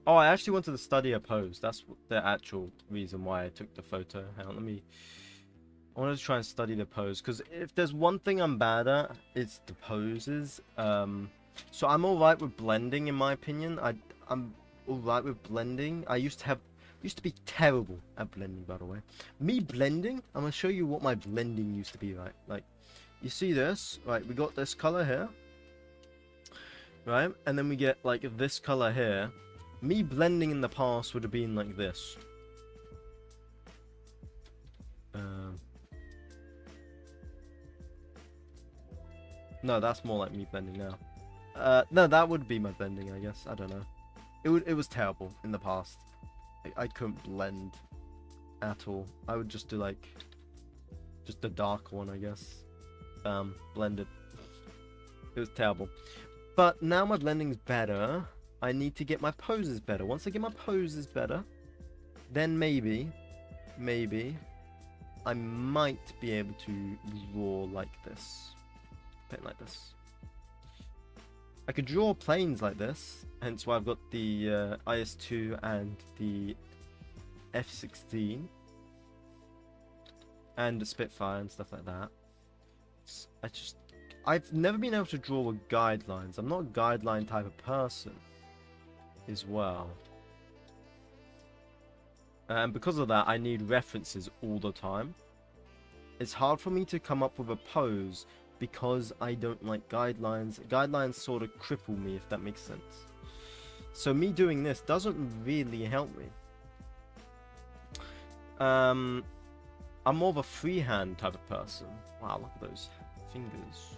Oh, I actually wanted to study a pose. That's the actual reason why I took the photo. Hang on, I wanted to try and study the pose. Because if there's one thing I'm bad at, it's the poses. So I'm alright with blending, in my opinion. I'm alright with blending. I used to be terrible at blending, by the way. Me blending, I'm going to show you what my blending used to be like. Like, you see this? Right, we got this color here. Right, and then we get, like, this color here. Me blending in the past would have been like this. No, that's more like me blending now. No, that would be my blending, I guess. I don't know. It was terrible in the past. I couldn't blend at all. I would just do like just a dark one, I guess. Blended. It was terrible. But now my blending's better. I need to get my poses better. Once I get my poses better, then maybe I might be able to draw like this. Paint like this. I could draw planes like this, hence why I've got the IS-2 and the F-16 and the Spitfire and stuff like that. I've never been able to draw with guidelines. I'm not a guideline type of person as well. And because of that, I need references all the time. It's hard for me to come up with a pose because I don't like guidelines. Guidelines sort of cripple me, if that makes sense. So me doing this doesn't really help me. I'm more of a freehand type of person. Wow, look at those fingers.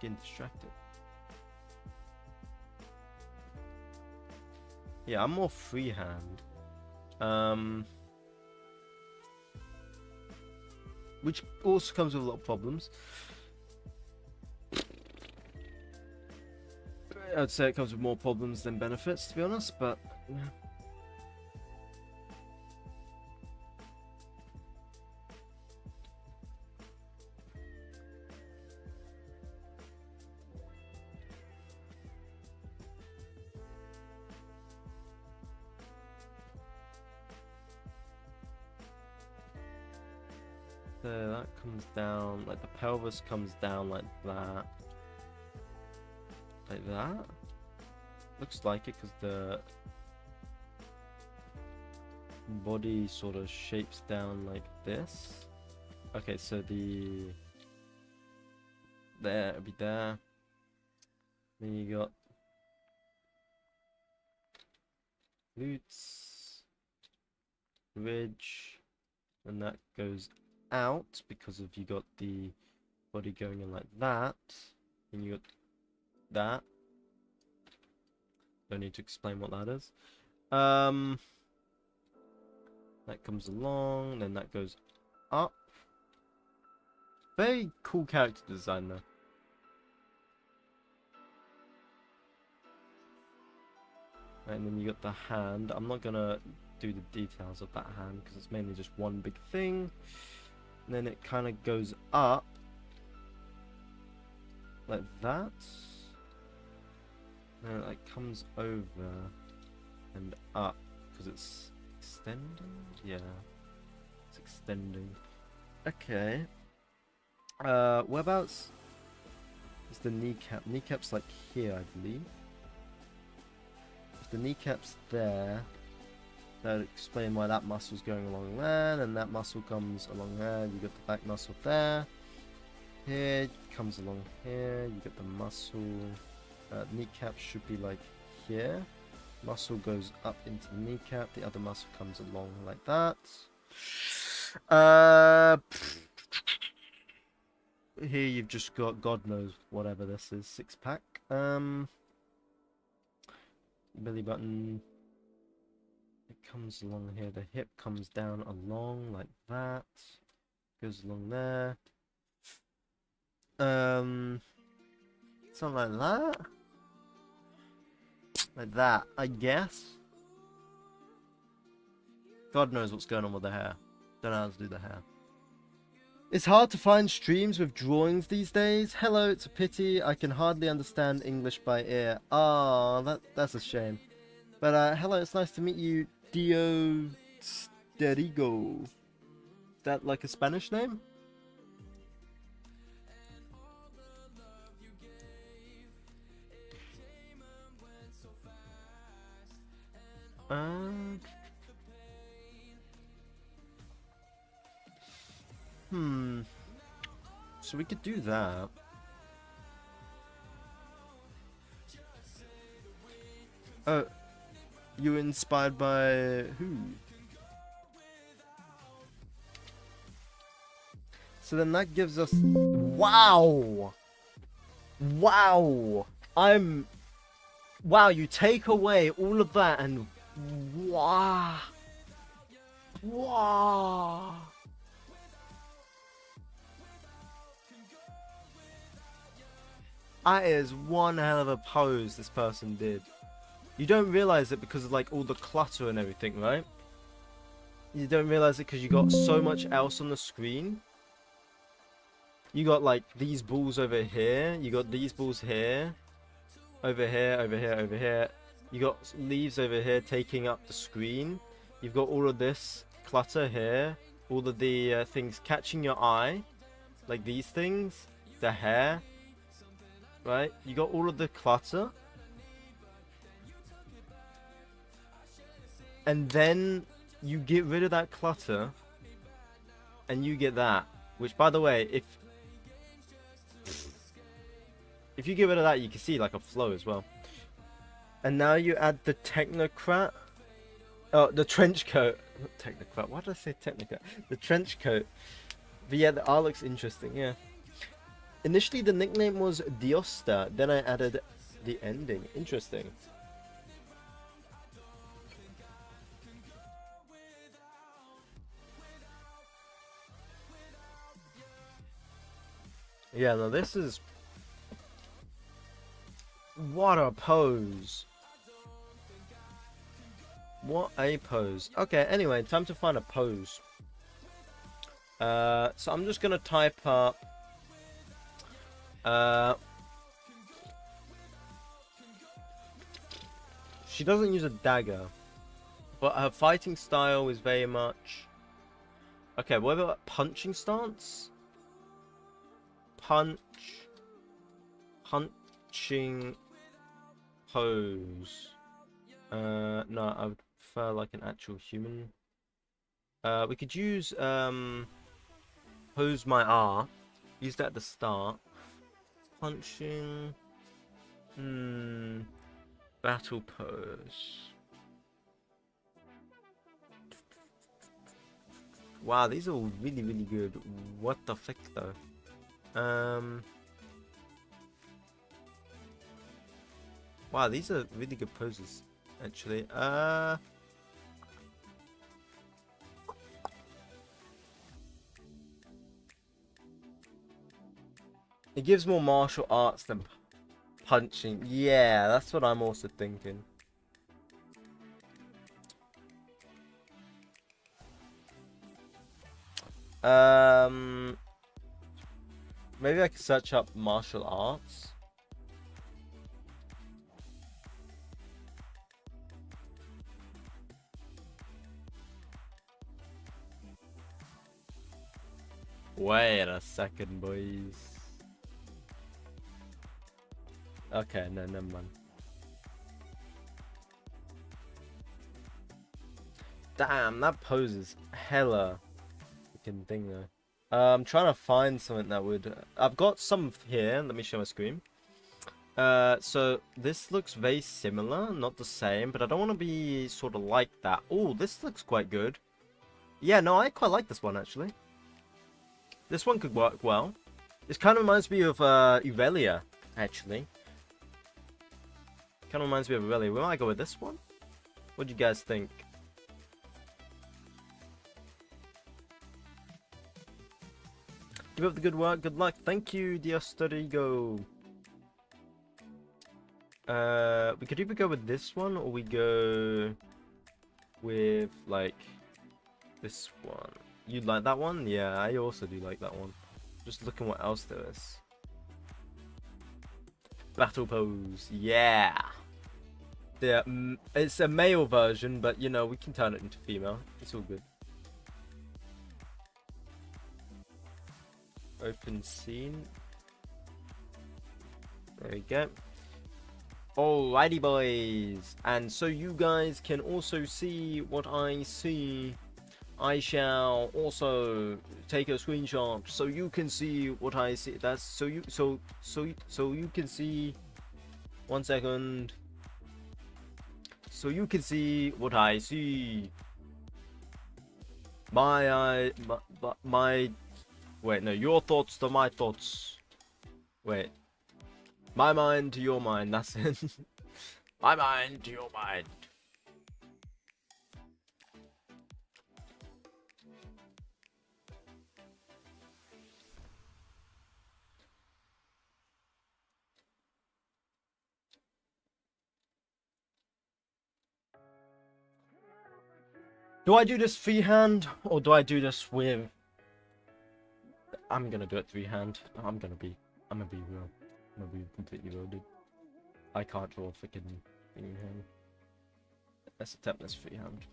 Getting distracted. Yeah, I'm more freehand. Which also comes with a lot of problems. I'd say it comes with more problems than benefits, to be honest, but... So that comes down, like the pelvis comes down like that. Like that? Looks like it because the body sort of shapes down like this. Okay, so there, it'll be there. Then you got glutes, ridge, and that goes out because of you got the body going in like that, and you got that. Don't need to explain what that is. That comes along, then that goes up. Very cool character design though. And then you got the hand. I'm not gonna do the details of that hand because it's mainly just one big thing. And then it kind of goes up like that. And then it like comes over and up because it's extending. Yeah, it's extending. Okay. Whereabouts is the kneecap? Kneecap's like here, I believe. If the kneecap's there, that would explain why that muscle's going along there, and that muscle comes along there. You got the back muscle there. Here, it comes along here. You got the muscle. Kneecap should be like here. Muscle goes up into the kneecap. The other muscle comes along like that. Here you've just got God knows whatever this is. 6-pack. Belly button. It comes along here. The hip comes down along like that. Goes along there. Something like that. Like that, I guess. God knows what's going on with the hair. Don't know how to do the hair. It's hard to find streams with drawings these days. Hello, it's a pity. I can hardly understand English by ear. Ah, that's a shame. But hello, it's nice to meet you, Dio Sterigo. Is that like a Spanish name? So we could do that. Oh, you were inspired by who? So then that gives us... Wow! Wow! Wow, you take away all of that and... Wow! Wow! That is one hell of a pose this person did. You don't realize it because of like all the clutter and everything, right? You don't realize it because you got so much else on the screen. You got like these balls over here. You got these balls here. Over here, over here, over here. You got leaves over here taking up the screen. You've got all of this clutter here. All of the things catching your eye. Like these things. The hair. Right? You got all of the clutter. And then you get rid of that clutter. And you get that. Which, by the way, if you get rid of that, you can see like a flow as well. And now you add the technocrat. Oh, the trench coat. Not technocrat. Why did I say technocrat? The trench coat. But yeah, the art looks interesting, yeah. Initially, the nickname was Diosta. Then I added the ending. Interesting. Yeah, no, this is... What a pose. What a pose. Okay, anyway, time to find a pose. So I'm just going to type up... she doesn't use a dagger. But her fighting style is very much... Okay, what about punching stance? Punching pose. No, I would prefer like an actual human. We could use pose my R. Use that at the start. Punching. Battle pose. Wow, these are all really, really good. What the fuck, though? Wow, these are really good poses, actually. It gives more martial arts than punching. Yeah, that's what I'm also thinking. Maybe I could search up martial arts. Wait a second, boys. Okay, no, never mind. Damn, that pose is hella freaking thing though. I'm trying to find something that would. I've got some here. Let me show my screen. So this looks very similar, not the same, but I don't want to be sort of like that. Oh, this looks quite good. Yeah, no, I quite like this one actually. This one could work well. This kind of reminds me of Irelia, actually. Kind of reminds me of Irelia. We might go with this one. What do you guys think? Keep up the good work. Good luck. Thank you, Diostorigo. We could either go with this one or we go with like this one. You like that one? Yeah, I also do like that one. Just looking what else there is. Battle pose. Yeah. Yeah, it's a male version, but you know, we can turn it into female. It's all good. Open scene. There we go. Alrighty, boys. And so you guys can also see what I see. I shall also take a screenshot so you can see what I see. That's so you can see. 1 second. So you can see what I see. My wait, no, your thoughts to my thoughts. Wait. My mind to your mind, that's it. My mind to your mind. Do I do this freehand or do I do this with? I'm gonna do it freehand. I'm gonna be real. I'm gonna be completely real, dude. I can't draw a freaking thing here. Let's attempt this freehand.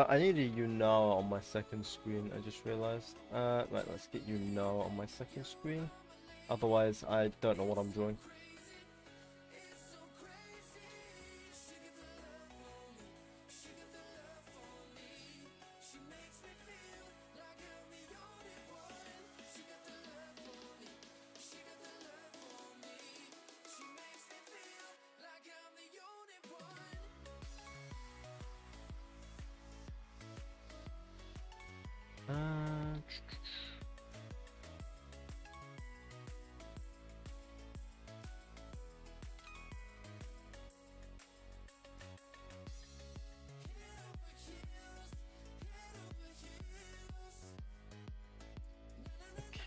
I need a you now on my second screen, I just realized. Right, let's get you now on my second screen. Otherwise, I don't know what I'm drawing.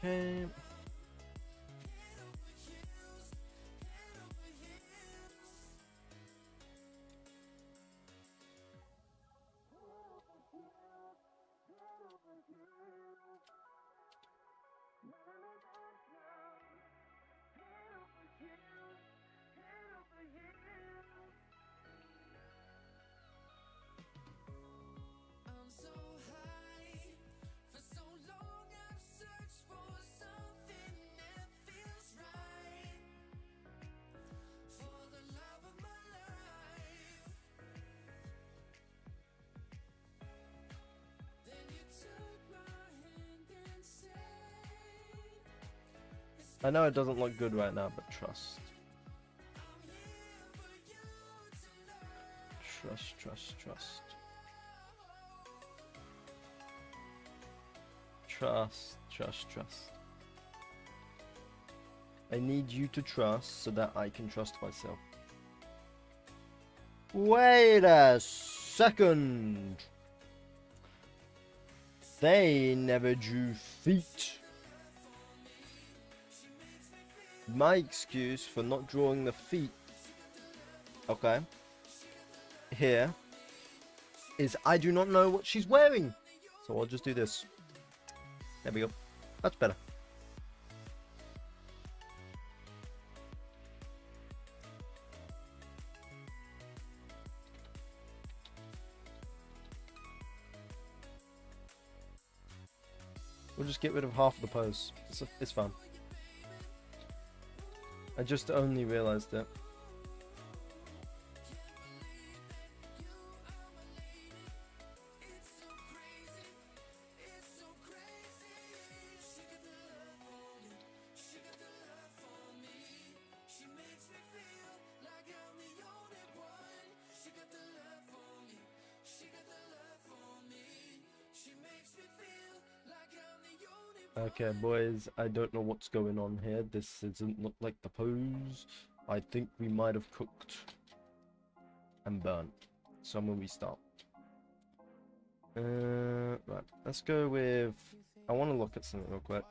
Okay. I'm so high for so long. I've searched for something that feels right. For the love of my life. Then you took my hand and said, I know it doesn't look good right now, but trust. I'm here for you tonight. Trust, trust, trust. Trust, trust, trust. I need you to trust so that I can trust myself. Wait a second. They never drew feet. My excuse for not drawing the feet, okay, here, is I do not know what she's wearing. So I'll just do this. There we go. That's better. We'll just get rid of half of the pose. It's fun. I just only realized it. Okay, boys, I don't know what's going on here. This doesn't look like the pose. I think we might have cooked and burnt. So I'm gonna restart. Right, let's go with... I want to look at something real quick.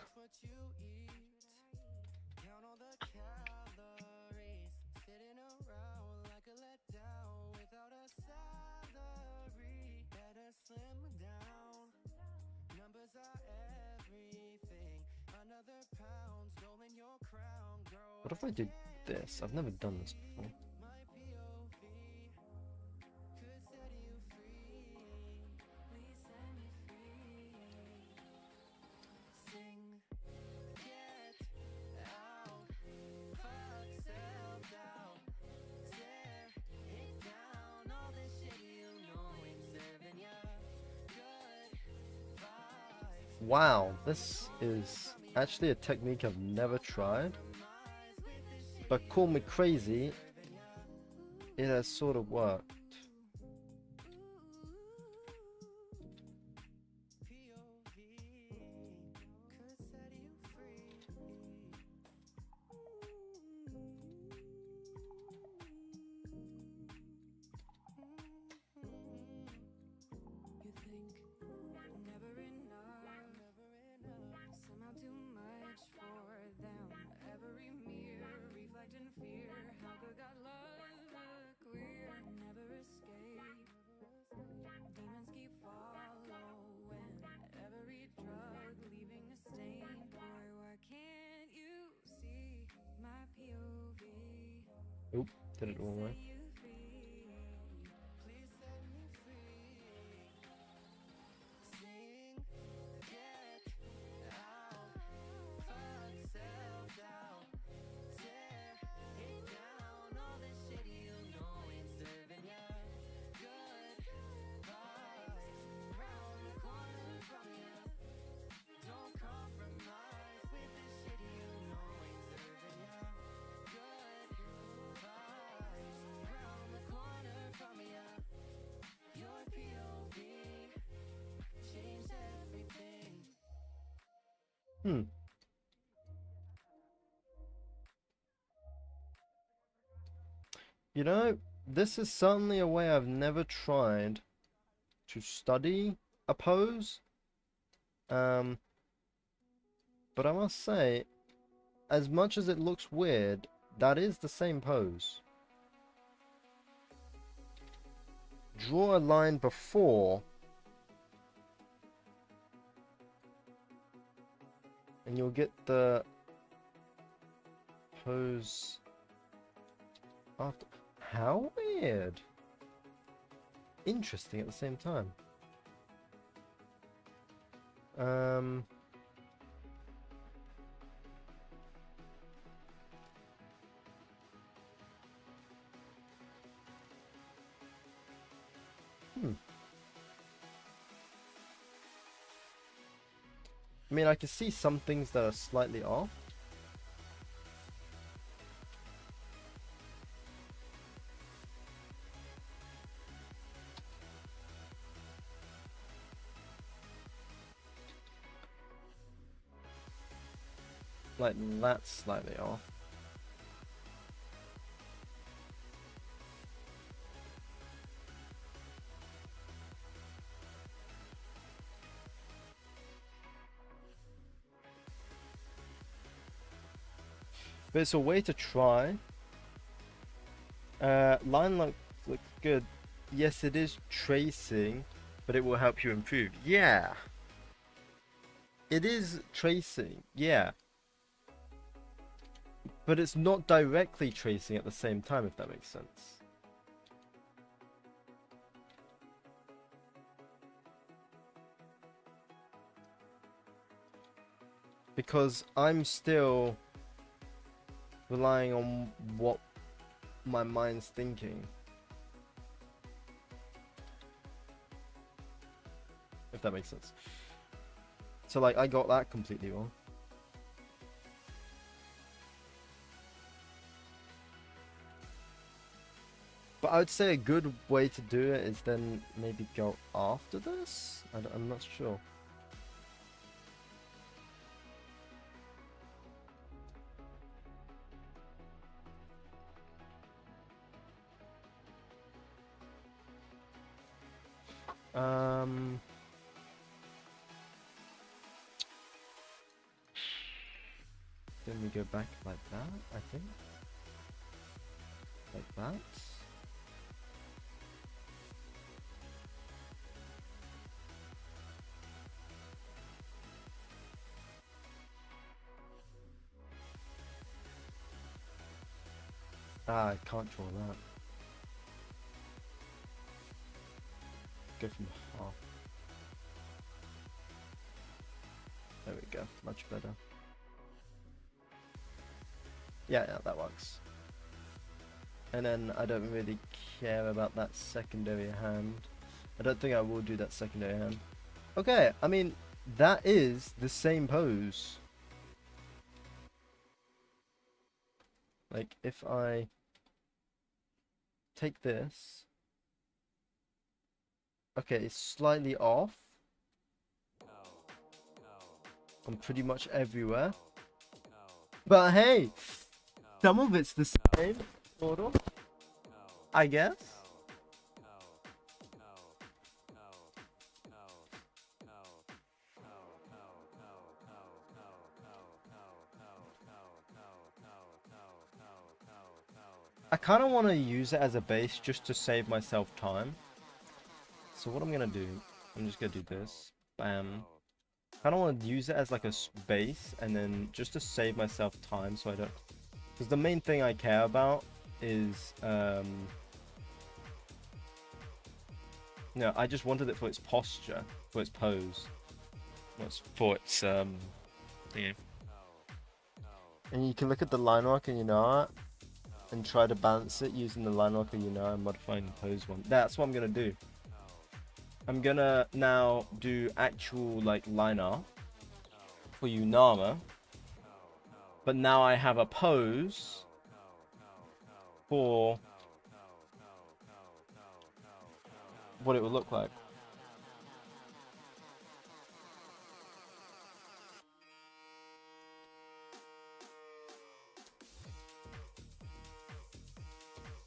What if I did this? I've never done this before. Wow, this is actually a technique I've never tried. But call me crazy, it has sort of worked. Oop, did it the wrong way. You know, this is certainly a way I've never tried to study a pose. But I must say, as much as it looks weird, that is the same pose. Draw a line before, and you'll get the pose after. How weird. Interesting at the same time. I mean, I can see some things that are slightly off. Like, that's slightly off. But it's a way to try. Line looks good. Yes, it is tracing, but it will help you improve. Yeah. It is tracing, yeah. But it's not directly tracing at the same time, if that makes sense. Because I'm still relying on what my mind's thinking. If that makes sense. So like, I got that completely wrong. But I would say a good way to do it is then maybe go after this? I'm not sure. Then we go back like that, I think. Like that. Ah, I can't draw that. Go from half. There we go, much better. Yeah, that works. And then I don't really care about that secondary hand. I don't think I will do that secondary hand. Okay, I mean, that is the same pose. Like, if I take this. Okay, it's slightly off. I'm pretty much everywhere. But hey, some of it's the same, sort of, I guess. I kind of want to use it as a base just to save myself time. So what I'm going to do, I'm just going to do this. Bam. I don't want to use it as like a base and then just to save myself time so I don't... Because the main thing I care about is... No, I just wanted it for its posture, for its pose. For its... thingy. And you can look at the line work and you know it. And try to balance it using the line work you know and modifying the pose one. That's what I'm going to do. I'm gonna now do actual like line art for Unama, but now I have a pose for what it would look like.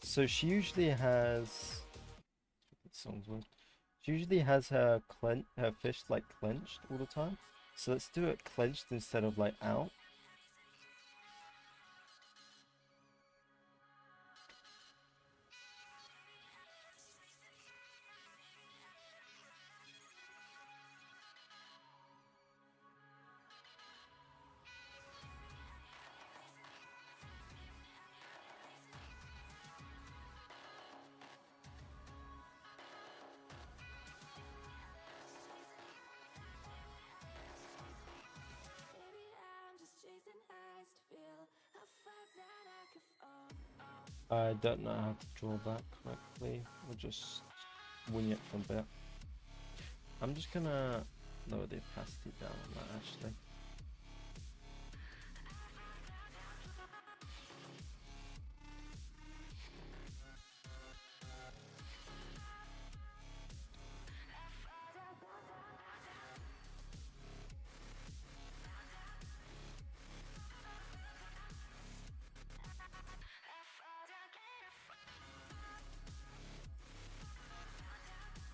So she usually has... Songs weird. She usually has her fish like clenched all the time. So let's do it clenched instead of like out. Baby, I'm just chasing highs to feel how far that I could fall. I don't know how to draw that correctly. We'll just wing it for a bit. I'm just gonna lower the opacity down on that actually.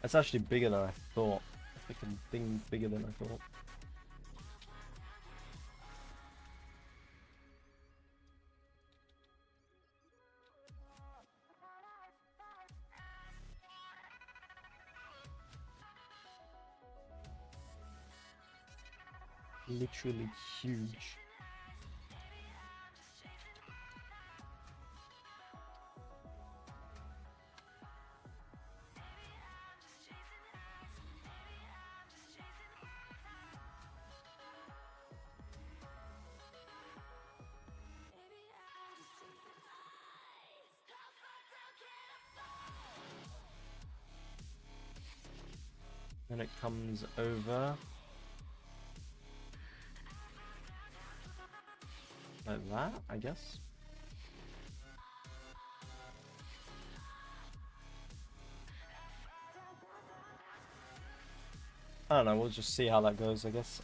It's actually bigger than I thought. I think a thing bigger than I thought. Literally huge. Baby, I'm just chasing highs. How far down can I fall? Then it comes over like that, I guess. I don't know, we'll just see how that goes, I guess.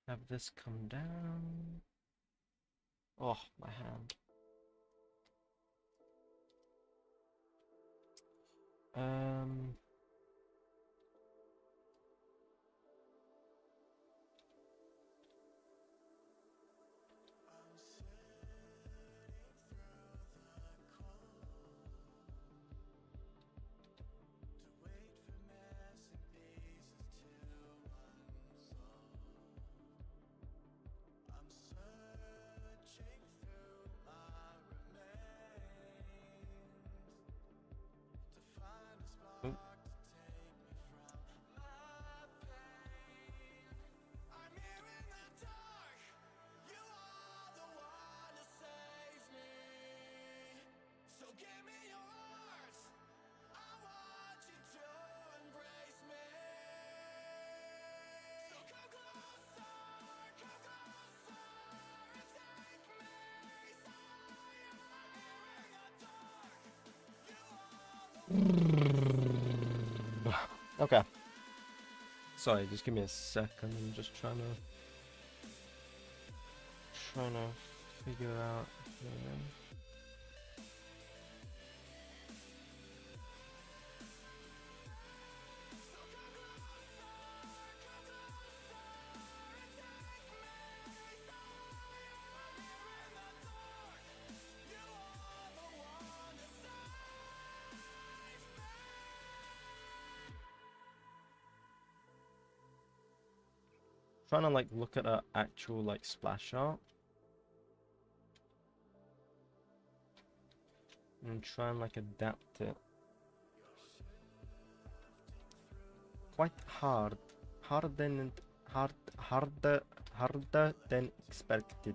Have this come down. Oh, my hand. Oh. Okay. Sorry, just give me a second. I'm just trying to figure out here. Trying to like look at an actual like splash art and try and like adapt it. Quite hard, harder than expected.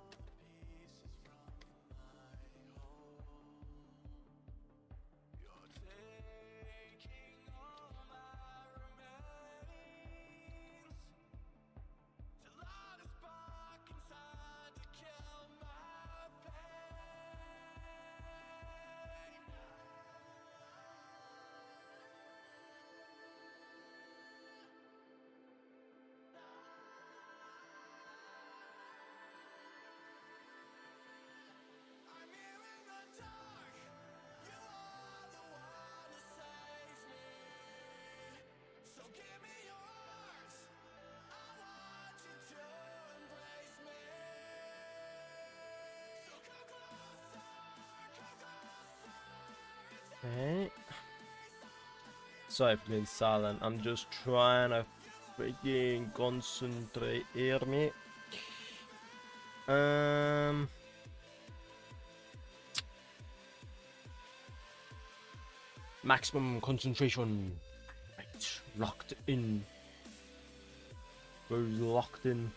Okay. Sorry for being silent. I'm just trying to freaking concentrate here, mate. Maximum concentration. Right, locked in. Who's locked in?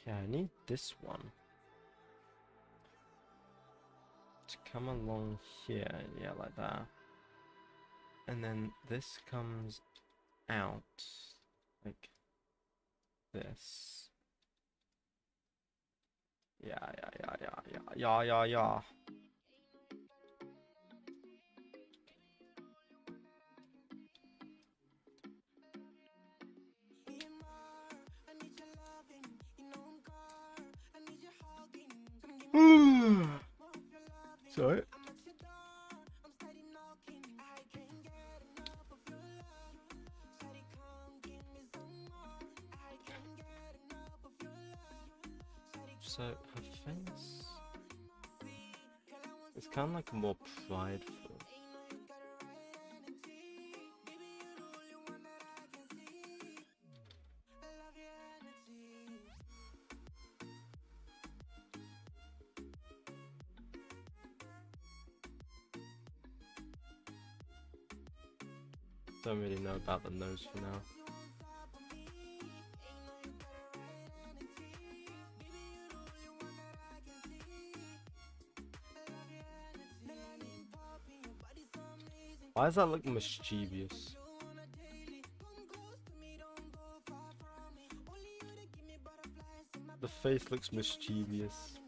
Okay, I need this one to come along here, yeah, like that. And then this comes out like this. Yeah. Sorry. So her face, it's kind of like more prideful. Don't really know about the nose for now. Why does that look mischievous? The face looks mischievous.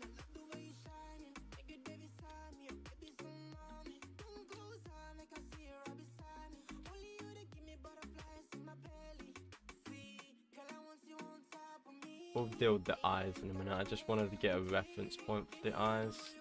We'll deal with the eyes in a minute. I just wanted to get a reference point for the eyes.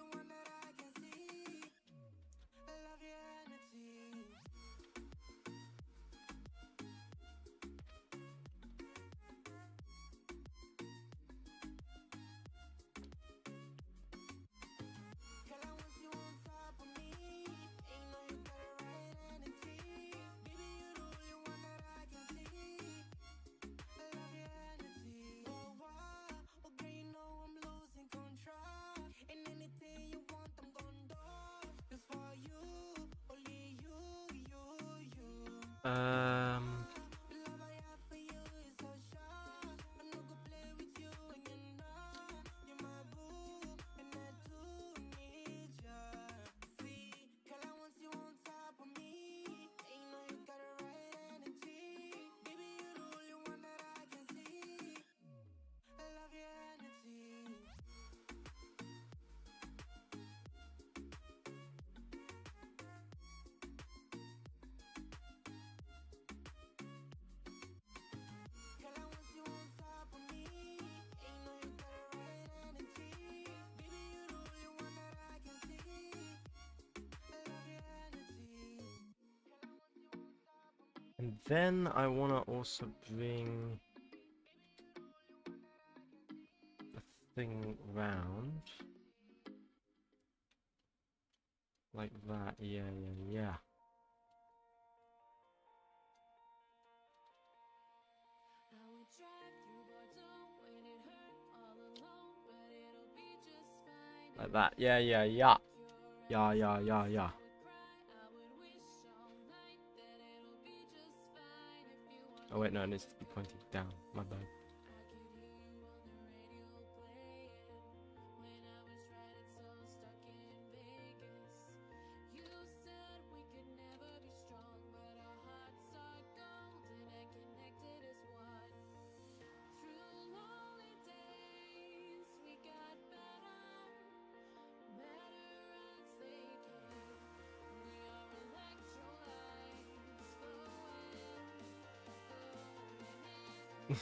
And then I want to also bring the thing round. Like that, yeah. Like that, yeah. Yeah. Oh wait, no, it needs to be pointing down, my bad.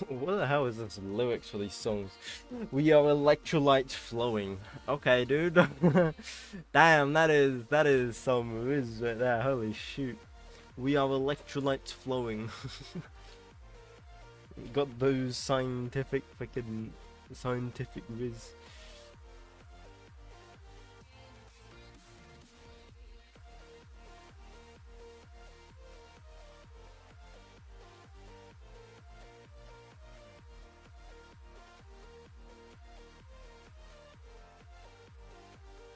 What the hell is this lyrics for these songs? We are electrolytes flowing. Okay, dude. Damn, that is some riz right there. Holy shoot. We are electrolytes flowing. Got those scientific freaking scientific riz.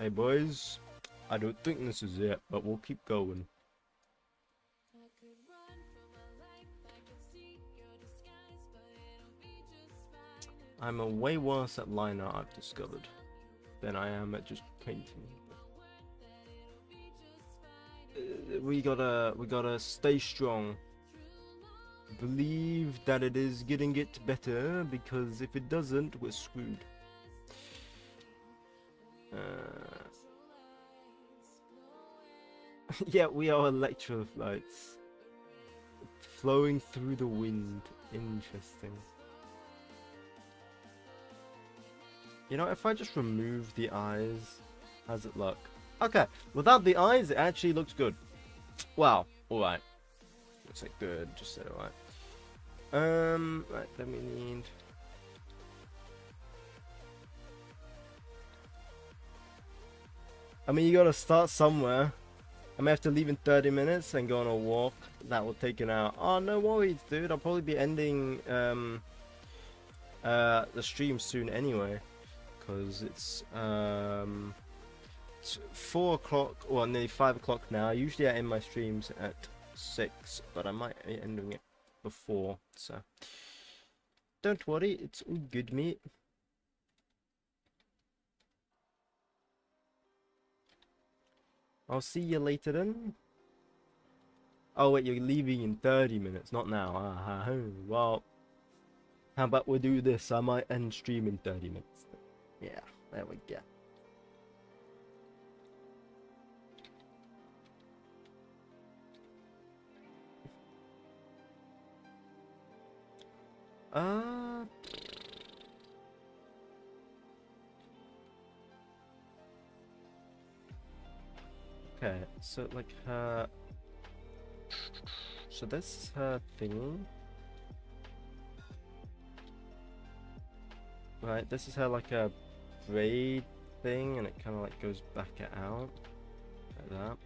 Hey boys, I don't think this is it, but we'll keep going. I'm a way worse at line art, I've discovered, than I am at just painting. We gotta stay strong. Believe that it is getting it better, because if it doesn't, we're screwed. Yeah, we are electrolytes flowing through the wind. Interesting. You know, if I just remove the eyes, how's it look? Okay, without the eyes, it actually looks good. Wow, alright. Looks like good, just said alright. Right, then we need... I mean, you gotta start somewhere. I may have to leave in 30 minutes and go on a walk. That will take an hour. Oh, no worries, dude. I'll probably be ending the stream soon anyway. Because it's 4 o'clock, or nearly 5 o'clock now. Usually I end my streams at 6, but I might be ending it before. So don't worry, it's all good, mate. I'll see you later then. Oh wait, you're leaving in 30 minutes, not now. Well, how about we do this? I might end stream in 30 minutes. Yeah, there we go. Okay, so like her... So this is her thing. Right, this is her like a braid thing, and it kind of like goes back out like that.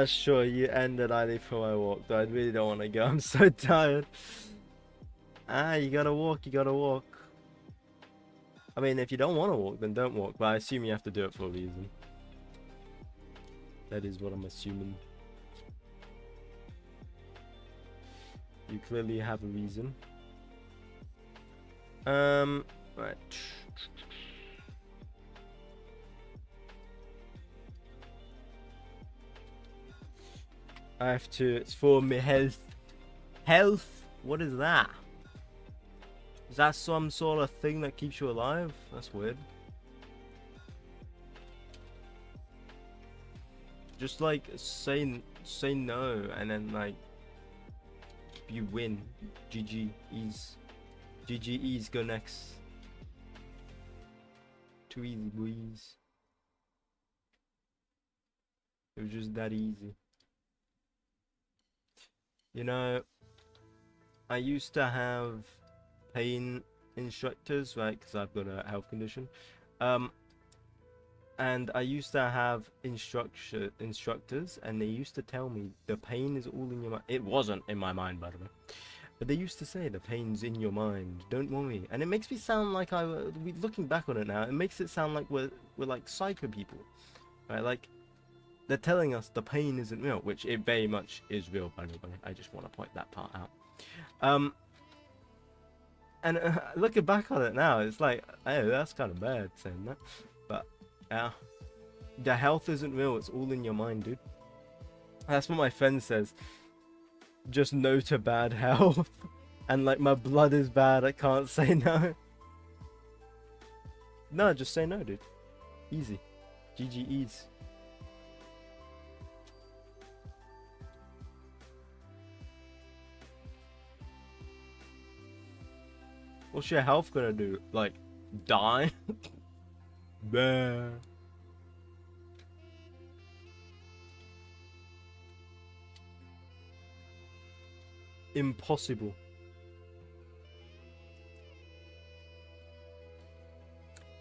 Sure, you ended. I leave for my walk, though I really don't want to go. I'm so tired. You gotta walk, you gotta walk. I mean, if you don't want to walk, then don't walk, but I assume you have to do it for a reason. That is what I'm assuming. You clearly have a reason. Right. I have to, it's for my health. Health? What is that? Is that some sort of thing that keeps you alive? That's weird. Just like say no and then like you win. GG ease. GG ease, go next. Too easy, boys. It was just that easy. You know, I used to have pain instructors, right? Because I've got a health condition. And I used to have instructors, and they used to tell me the pain is all in your mind. It wasn't in my mind, by the way. But they used to say the pain's in your mind. Don't worry. And it makes me sound like looking back on it now, it makes it sound like we're like psycho people, right? Like they're telling us the pain isn't real, which it very much is real, by the way. I just want to point that part out. And looking back on it now, it's like, hey, that's kind of bad saying that. But yeah, the health isn't real. It's all in your mind, dude. That's what my friend says. Just no to bad health. And like my blood is bad, I can't say no. No, just say no, dude. Easy. GG ease. What's your health gonna do? Like, die? Bah. Impossible.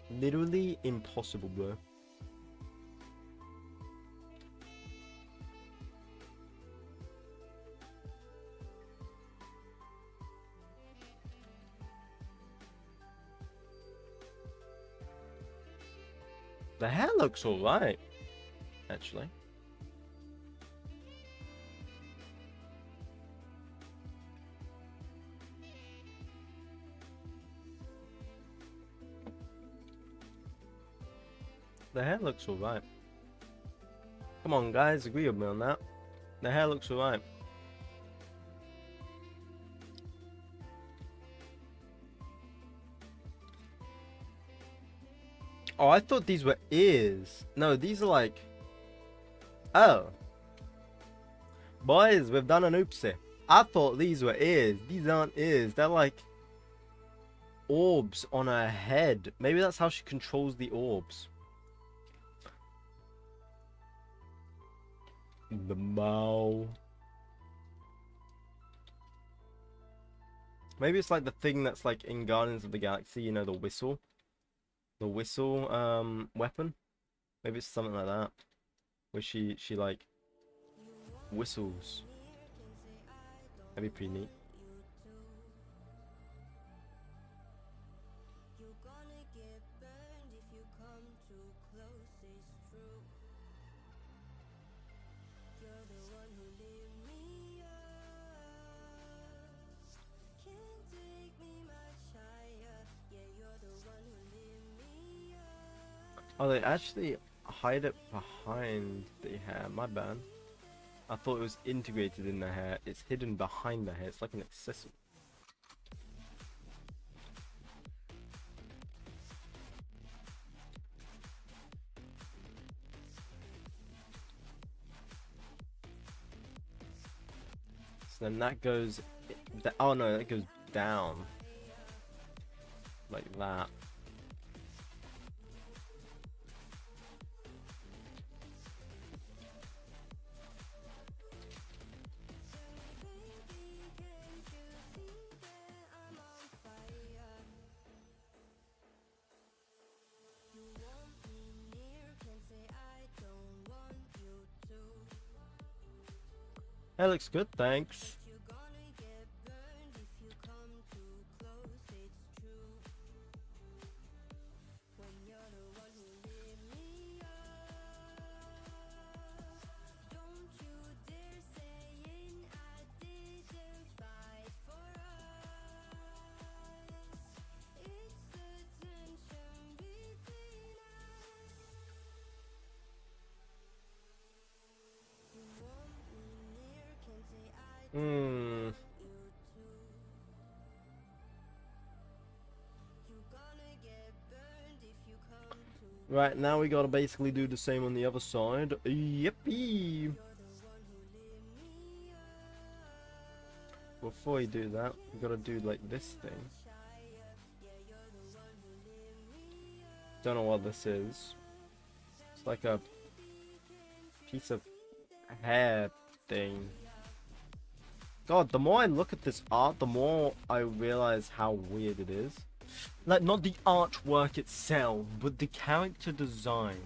Literally impossible, bro. The hair looks alright, actually. The hair looks alright. Come on, guys, agree with me on that. The hair looks alright. Oh, I thought these were ears. No, these are like... Oh. Boys, we've done an oopsie. I thought these were ears. These aren't ears. They're like... orbs on her head. Maybe that's how she controls the orbs. The mouth. Maybe it's like the thing that's like in Guardians of the Galaxy, you know, the whistle. The whistle weapon. Maybe it's something like that. Where she like whistles. That'd be pretty neat. Oh, they actually hide it behind the hair. My bad. I thought it was integrated in the hair. It's hidden behind the hair. It's like an accessory. So then that goes... Oh no, that goes down. Like that. That looks good, thanks. Right, now we gotta basically do the same on the other side. Yippee! Before we do that, we gotta do like this thing. Don't know what this is. It's like a piece of hair thing. God, the more I look at this art, the more I realize how weird it is. Like, not the artwork itself, but the character design.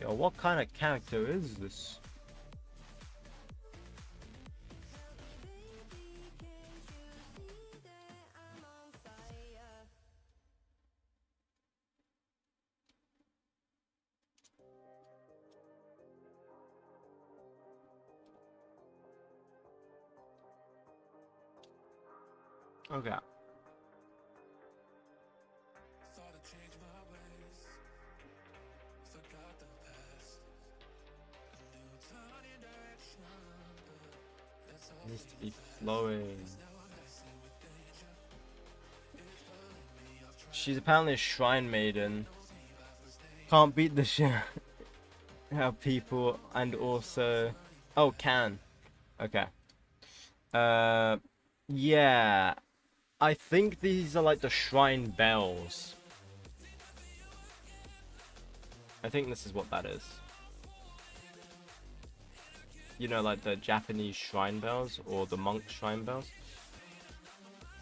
Yo, what kind of character is this? Okay. Needs to be flowing. She's apparently a shrine maiden. Can't beat the shit out of people, and also, oh, can. Okay. Yeah. I think these are like the shrine bells. I think this is what that is. You know, like the Japanese shrine bells or the monk shrine bells.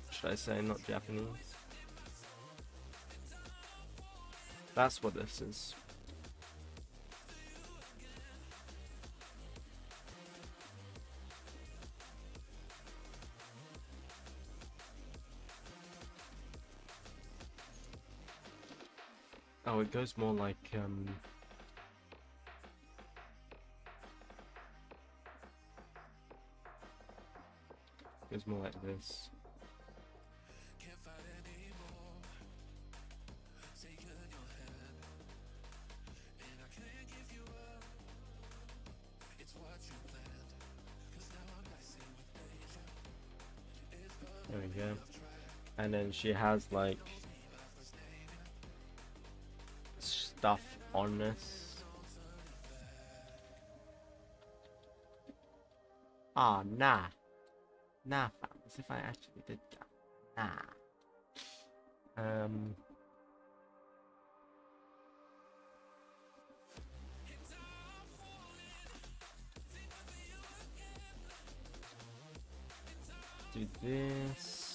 Should I say not Japanese? That's what this is. Oh, it goes more like goes more like this. There we go. And then she has like stuff on this. Ah, nah. Nah, fam. As if I actually did that. Nah. Do this.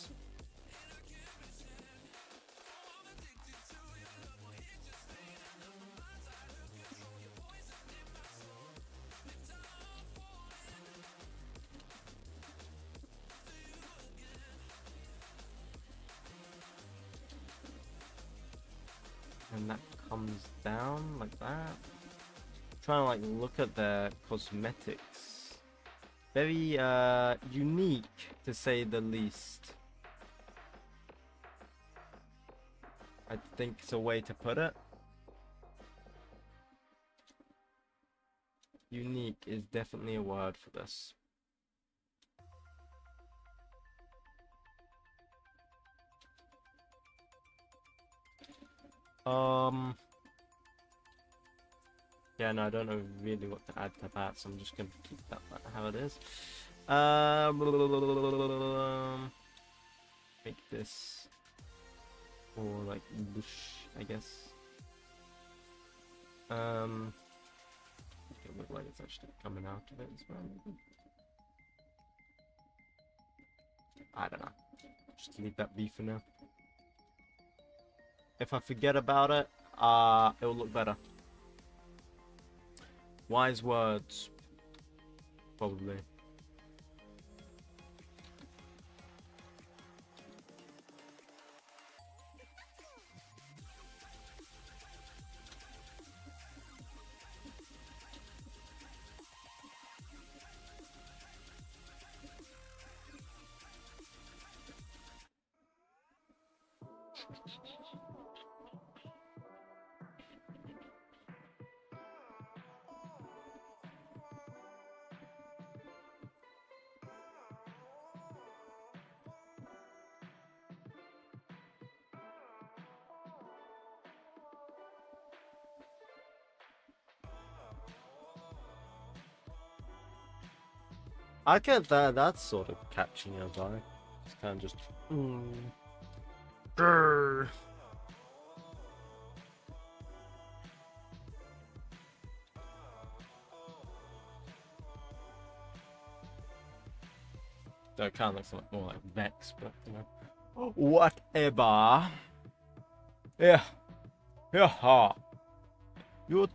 And that comes down like that. Trying to like look at their cosmetics. Very unique to say the least. I think it's a way to put it. Unique is definitely a word for this. Yeah, no, I don't know really what to add to that, so I'm just gonna keep that how it is. Make this more like bush, I guess. It look like it's actually coming out of it as well. Maybe. I don't know. Just leave that be for now. If I forget about it, it will look better. Wise words, probably. I get that. That's sort of catching your eye. It's kind of just. Grrr. That kind of looks like more like Vex, but you know, whatever. Yeah, yeah. You.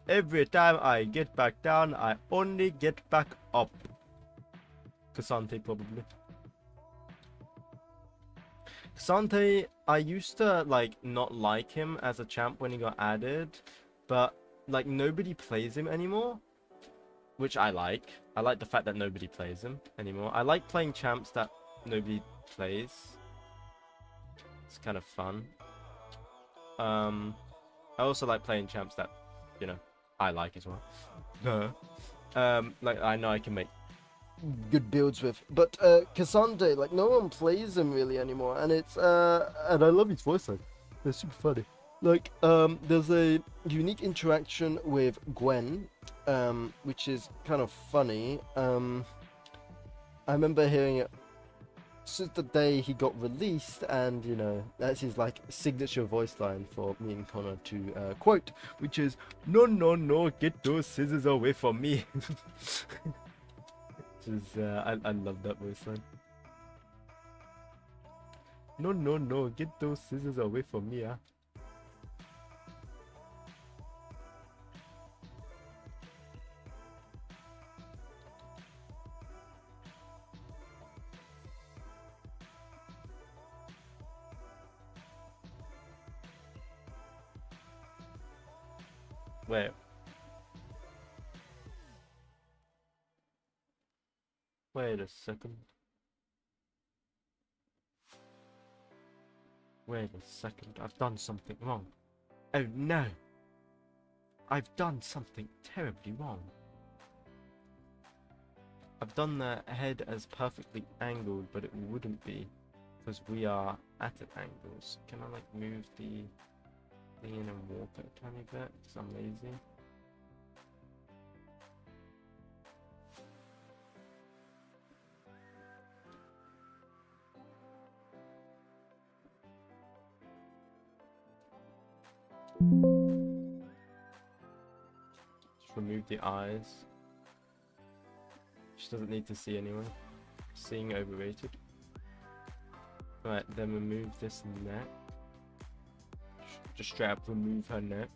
Every time I get back down, I only get back up. Ksante probably. Ksante, I used to like not like him as a champ when he got added, but like nobody plays him anymore, which I like. I like the fact that nobody plays him anymore. I like playing champs that nobody plays. It's kind of fun. I also like playing champs that, you know, I like as well. Like I know I can make good builds with. But Cassandre, like no one plays him really anymore, and it's and I love his voice line. They're super funny. Like there's a unique interaction with Gwen, which is kind of funny. I remember hearing it since the day he got released, and you know that's his like signature voice line for me and Connor to quote, which is "No, no, no, get those scissors away from me." Which is I love that voice line. No, no, no, get those scissors away from me, ah. Wait. Wait a second. Wait a second. I've done something wrong. Oh no! I've done something terribly wrong. I've done the head as perfectly angled, but it wouldn't be because we are at angles. Can I like move the thing in and warp it a tiny bit? Because I'm lazy. Just remove the eyes. She doesn't need to see anyway. Seeing overrated. Right, then remove this neck. Just straight up remove her neck.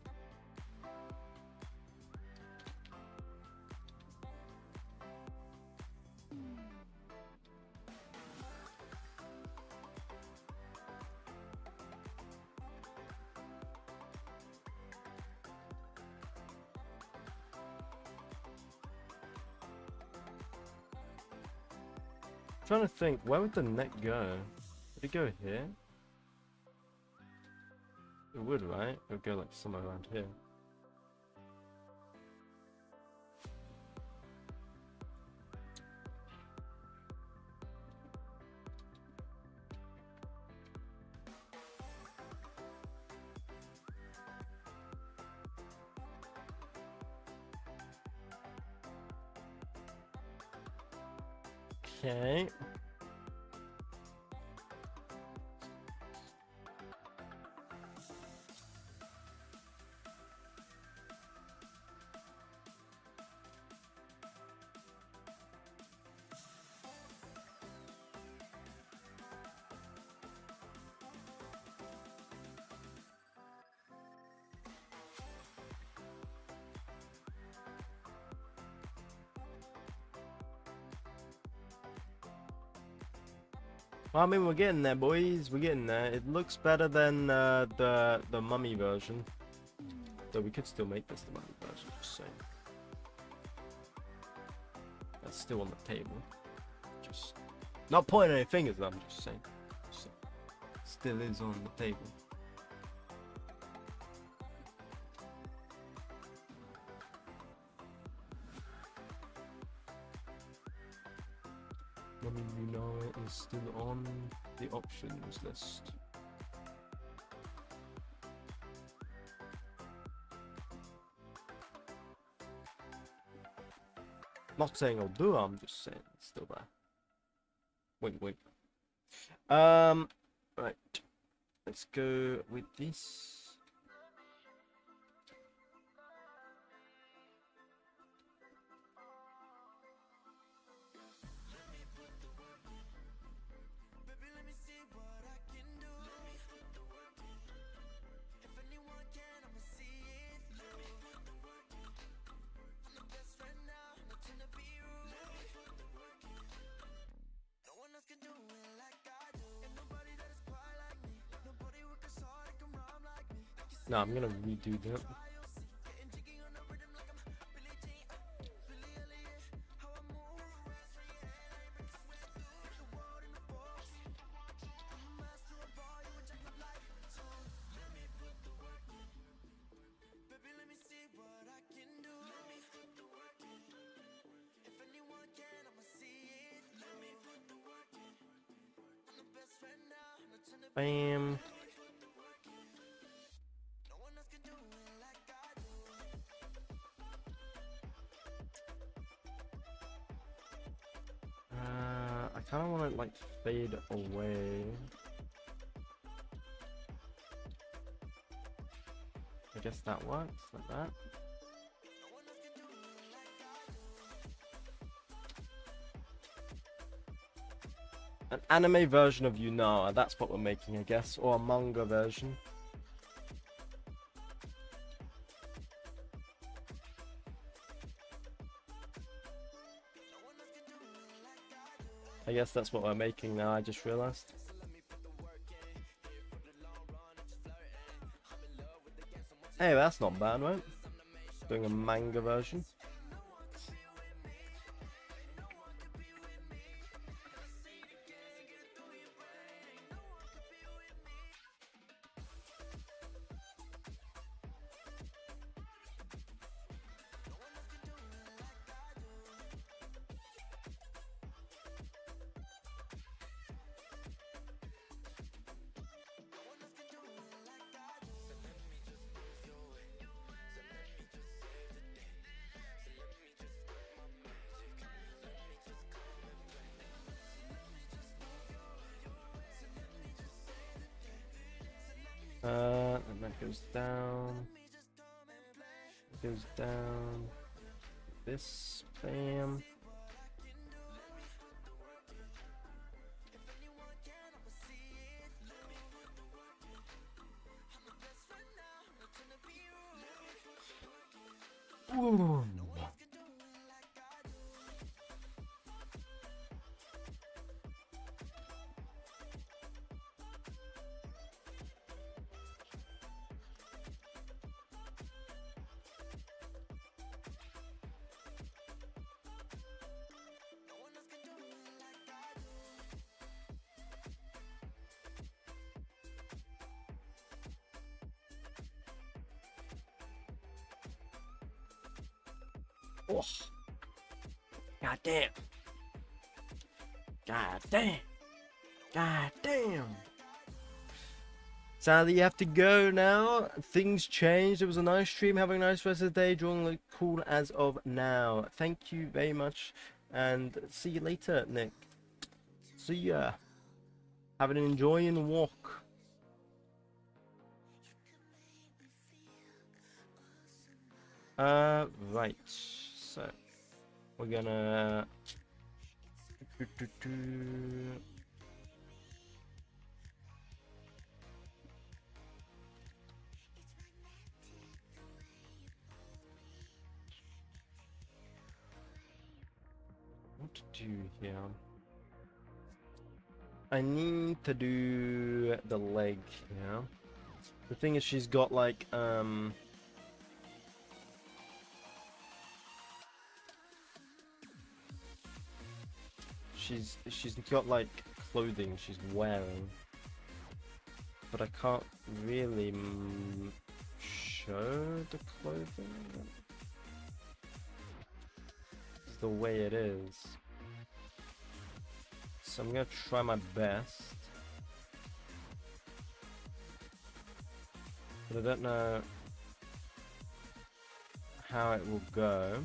Trying to think, where would the neck go? Would it go here? It would, right? It would go like somewhere around here. Okay. Well, I mean, we're getting there, boys. We're getting there. It looks better than the mummy version. Though we could still make this the mummy version, just saying. That's still on the table. Just not pointing any fingers, I'm just saying. Still is on the table. Mummy Lunara is still on the options list. Not saying I'll do it, I'm just saying it's still there. Wink, wink. Right. Let's go with this. No, I'm gonna redo that. If anyone can, I'ma see Bam. I kind of want to like fade away. I guess that works like that. An anime version of Yunara, that's what we're making, I guess, or a manga version. I guess that's what we're making now, I just realized. Hey, that's not bad, right? Doing a manga version. And that goes down. It goes down. This, bam. Ooh. Oh. God damn. God damn. God damn. Sadly, you have to go now. Things changed. It was a nice stream. Having a nice rest of the day. Drawing look cool as of now. Thank you very much. And see you later, Nick. See ya. Have an enjoying walk. Right. So we're gonna what to do here? I need to do the leg, yeah. The thing is, she's got like she's got like clothing she's wearing, but I can't really show the clothing. It's the way it is. So I'm gonna try my best, but I don't know how it will go.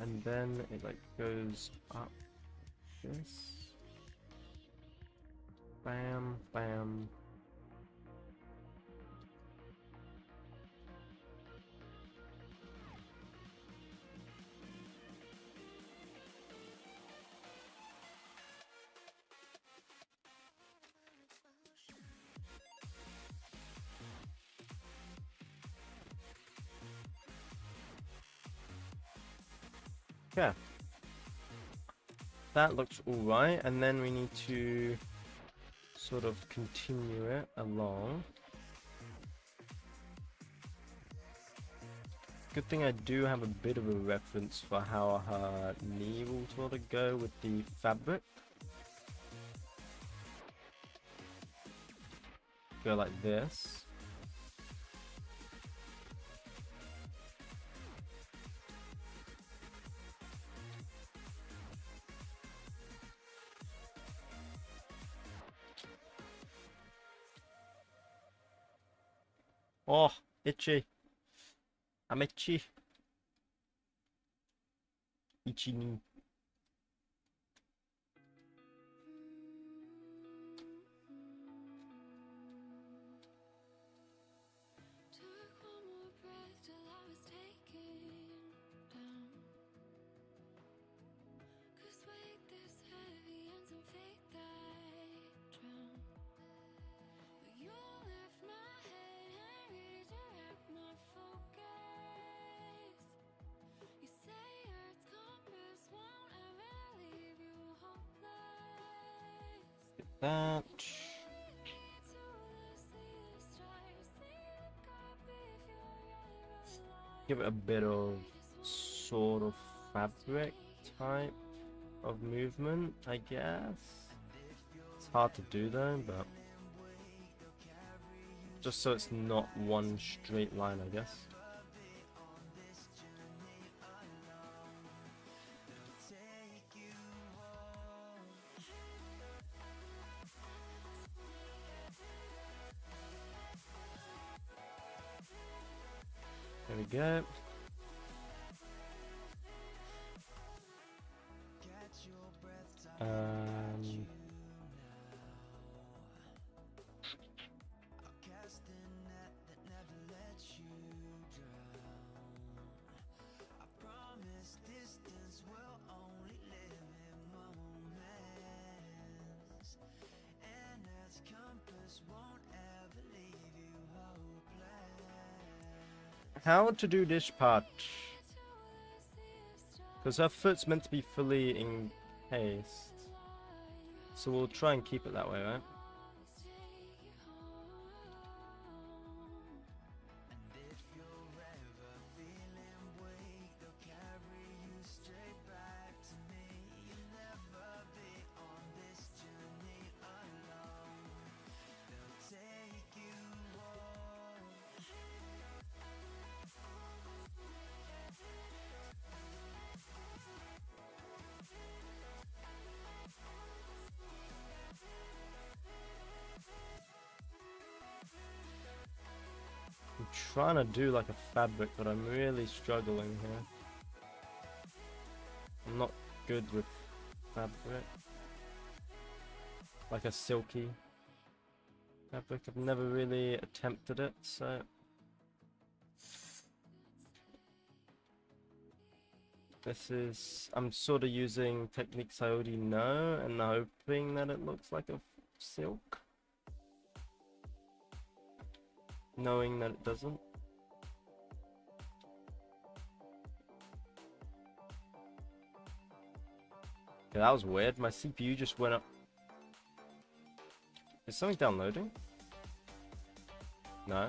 And then it like goes up this. Bam, bam. Yeah, that looks alright, and then we need to sort of continue it along. good thing I do have a bit of a reference for how her knee will sort of go with the fabric. Go like this. Oh, itchy. I'm itchy. Itchy knee. Took one more breath till I was taken down. 'Cause weight this heavy and some faith that drown. But you lift my head and redirect my focus. You say Earth's compass won't ever leave you hopeless. Get that. Give it a bit of sort of fabric type of movement, I guess. It's hard to do though, but just so it's not one straight line, I guess. There we go. How to do this part? Because her foot's meant to be fully encased. So we'll try and keep it that way, right? I'm trying to do like a fabric, but I'm really struggling here. I'm not good with fabric. Like a silky fabric. I've never really attempted it, so... This is... I'm sort of using techniques I already know and hoping that it looks like a silk. Knowing that it doesn't. Okay, that was weird. My CPU just went up. Is something downloading? No.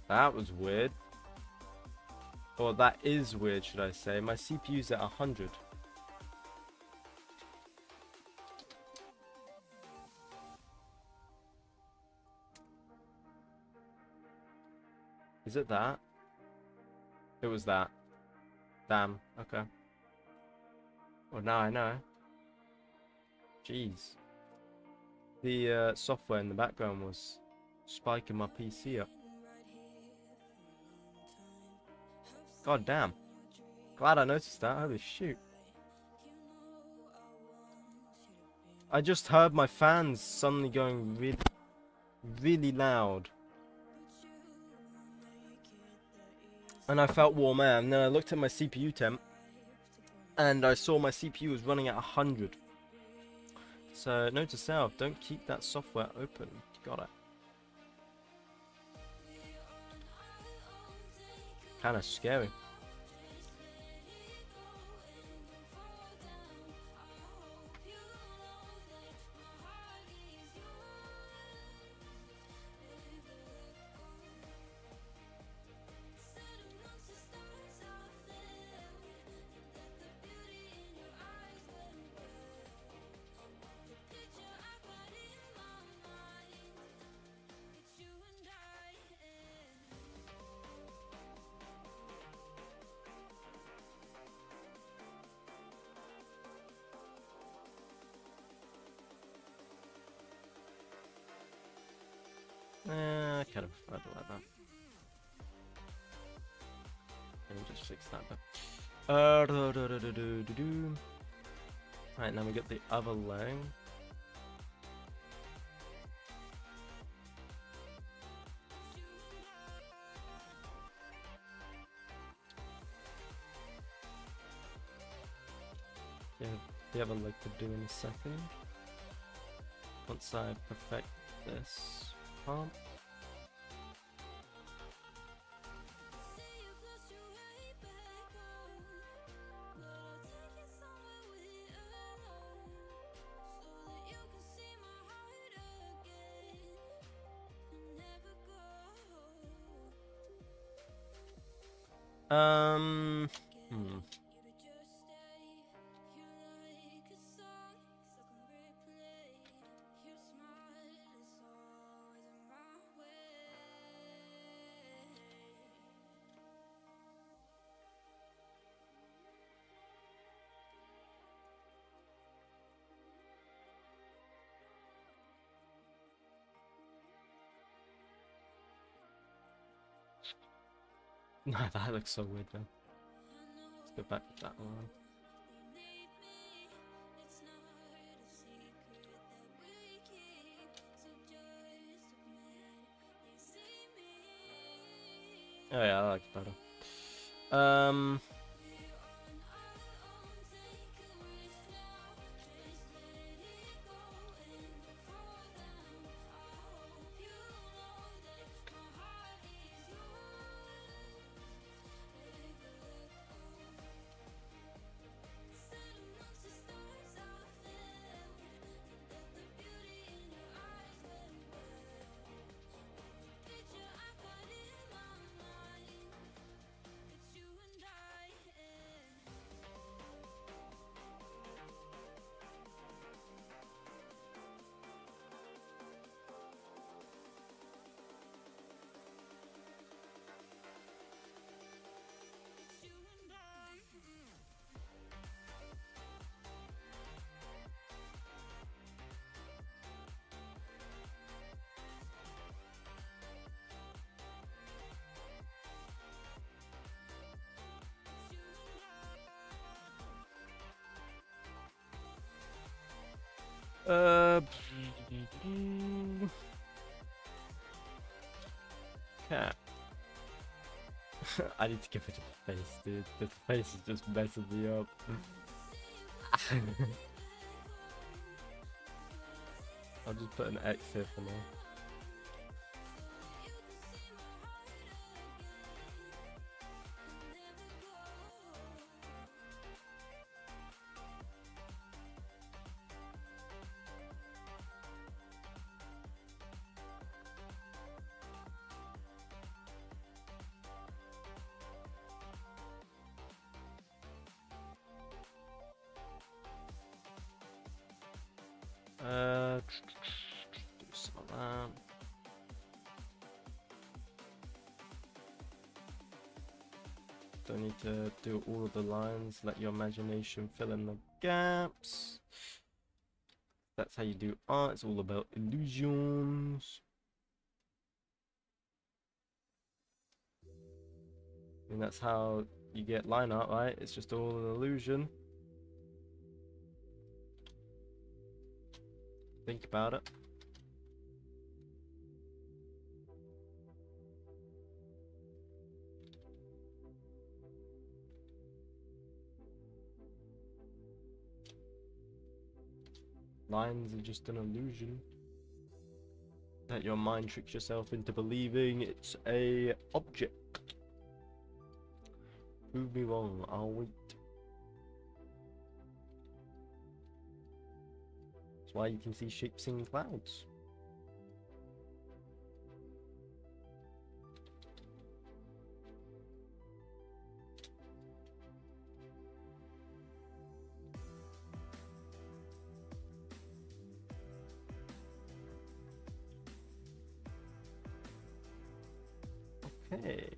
That was weird. Or that is weird, should I say. My CPU's at 100. Is it that? It was that. Damn. Okay. Well, now I know. Jeez. The software in the background was spiking my PC up. God damn. Glad I noticed that. Holy shoot. I just heard my fans suddenly going really, really loud. And I felt warm air, and then I looked at my CPU temp, and I saw my CPU was running at 100. So, note to self, don't keep that software open. Got it. Kinda scary. I kind of prefer it like that. Let me just fix that bit. Right, now we get the other leg. Yeah, the other leg to do in a second. Once I perfect this pump. Hmm. No, that looks so weird now. Let's go back to that one. Oh yeah, I like it better. Cat. I need to give it a face, dude. This face is just messing me up. I'll just put an X here for now. Do some of that. Don't need to do all of the lines. Let your imagination fill in the gaps. That's how you do art. It's all about illusions. I mean, that's how you get line art, right? It's just all an illusion. Think about it. Lines are just an illusion that your mind tricks yourself into believing it's a object. Prove me wrong, I'll wait. That's why you can see shapes in clouds. Okay.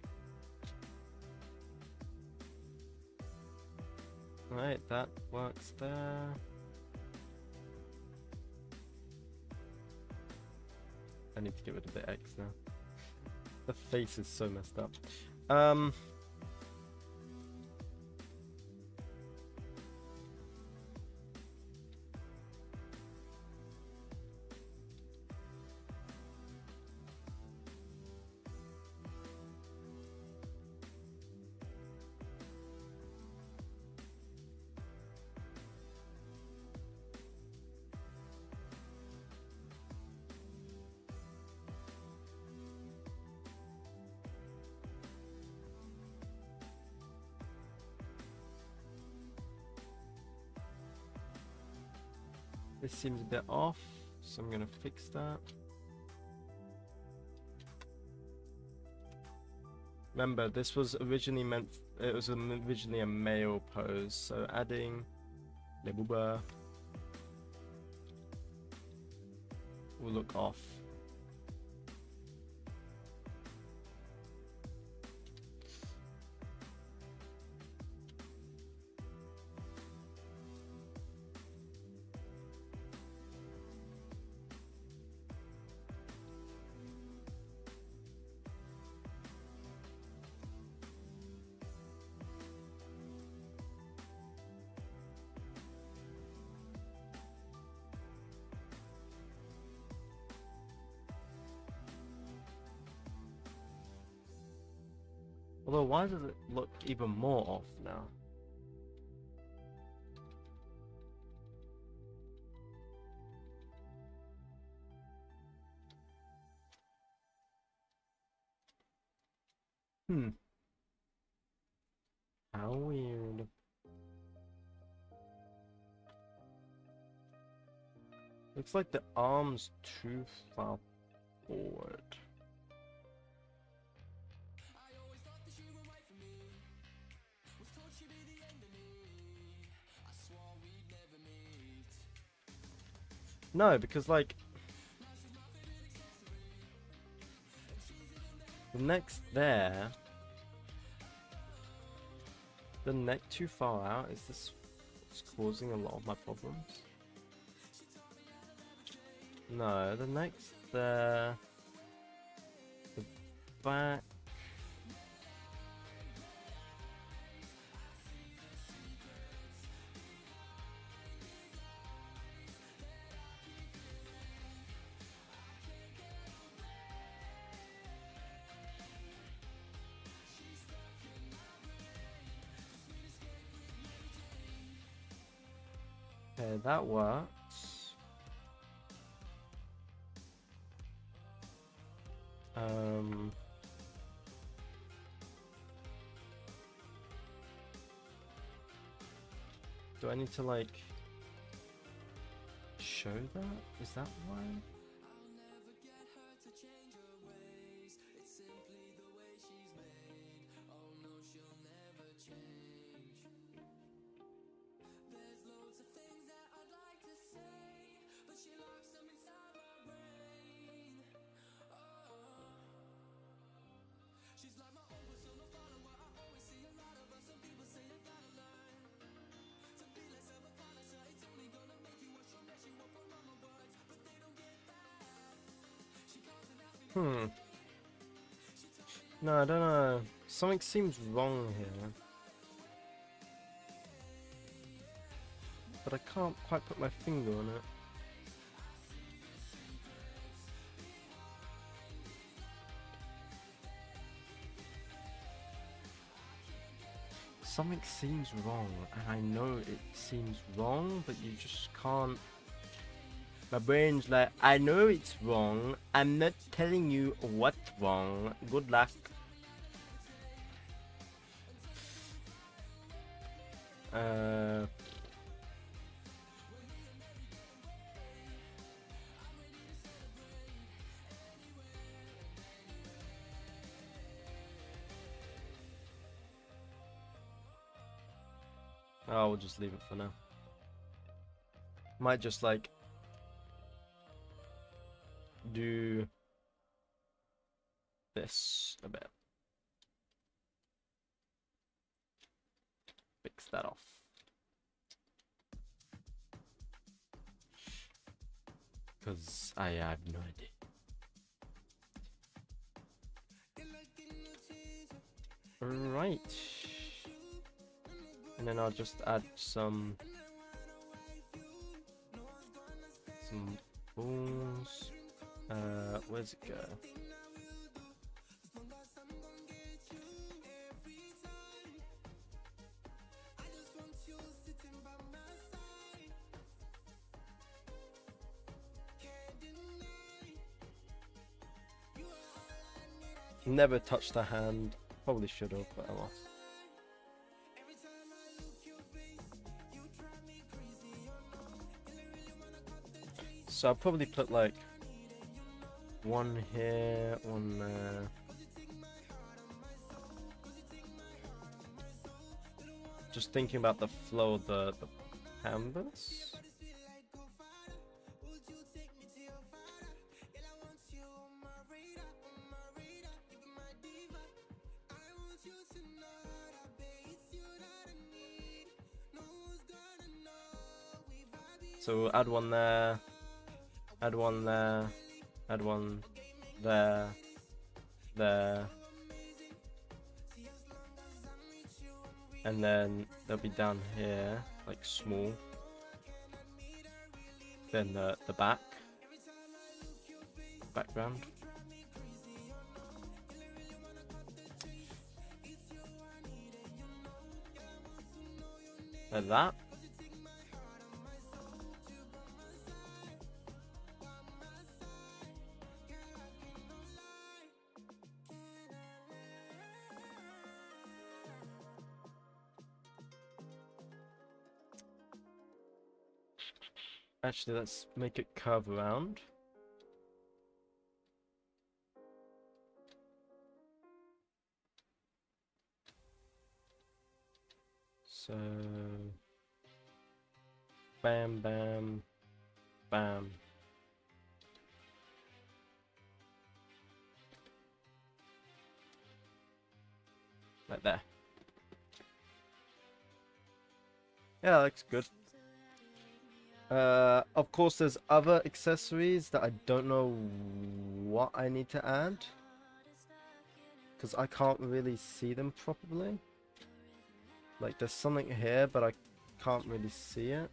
Right, that works there. I need to get rid of the X now. The face is so messed up. This seems a bit off, so I'm gonna fix that. Remember, this was originally meant. It was originally a male pose, so adding le booba will look off. Although, why does it look even more off now? How weird. Looks like the arm's too far forward. No, because like the neck's there. The neck too far out. Is this what's causing a lot of my problems? No, the neck's there. The back. Okay, that works. Do I need to like show that? Is that why? No, I don't know. Something seems wrong here. But I can't quite put my finger on it. Something seems wrong, and I know it seems wrong, but you just can't. My brain's like, I know it's wrong. I'm not telling you what's wrong. Good luck. Oh, we'll just leave it for now. Might just like do this a bit. Fix that off. Because I have no idea. Right. And then I'll just add some balls. Where's it go? Never touched the hand. Probably should have, but I lost. So I'll probably put like one here, one there. Just thinking about the flow of the canvas. So add one there, add one there, add one there, there, and then they'll be down here, like small. Then the background. Like that. Actually, let's make it curve around. So, bam, bam, bam. Like that. Yeah, that looks good. Of course, there's other accessories that I don't know what I need to add, because I can't really see them properly. Like, there's something here, but I can't really see it.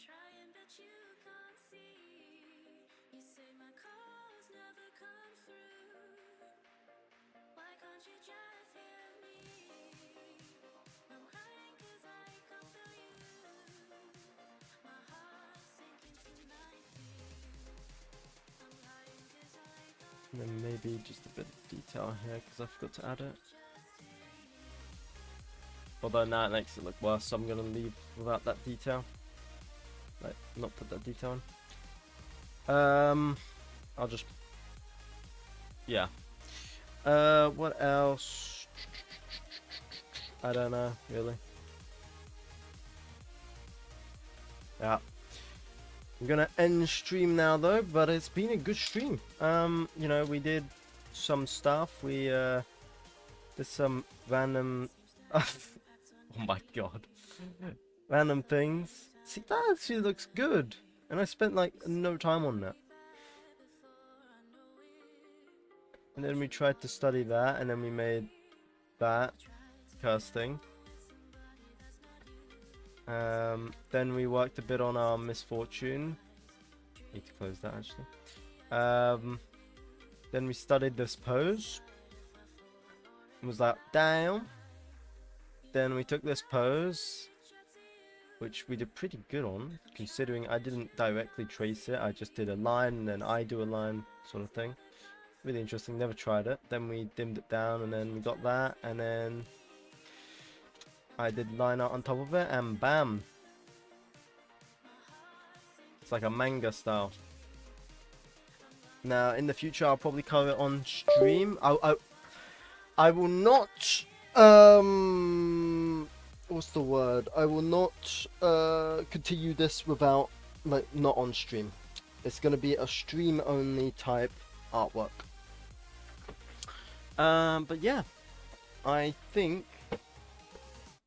Trying, but you can't see. You say my calls never come through. Why can't you just hear me? I'm crying 'cause I can't feel you. My heart's sinking to my feet. I'm lying 'cause I can't. And then maybe just a bit of detail here, because I forgot to add it. Although now it makes it look worse, so I'm gonna leave without that detail. Like, not put that detail on. I'll just, yeah. What else? I don't know, really. Yeah. I'm gonna end stream now though, but it's been a good stream. You know, we did some stuff. We did some random oh my god. Random things. See, that actually looks good. And I spent like no time on that. And then we tried to study that, and then we made that casting. Then we worked a bit on our misfortune. Need to close that actually. Then we studied this pose. It was like down. Then we took this pose, which we did pretty good on, considering I didn't directly trace it. I just did a line and then I do a line sort of thing. Really interesting, never tried it. Then we dimmed it down and then we got that, and then I did line art on top of it, and bam! It's like a manga style. Now in the future I'll probably cover it on stream. I will not what's the word? I will not continue this without, like, not on stream. It's gonna be a stream only type artwork. But yeah, I think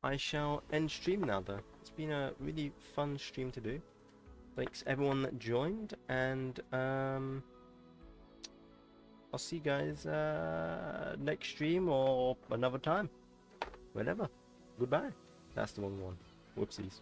I shall end stream now though. It's been a really fun stream to do. Thanks everyone that joined, and I'll see you guys next stream or another time. Whenever. Goodbye. That's the wrong one. Whoopsies.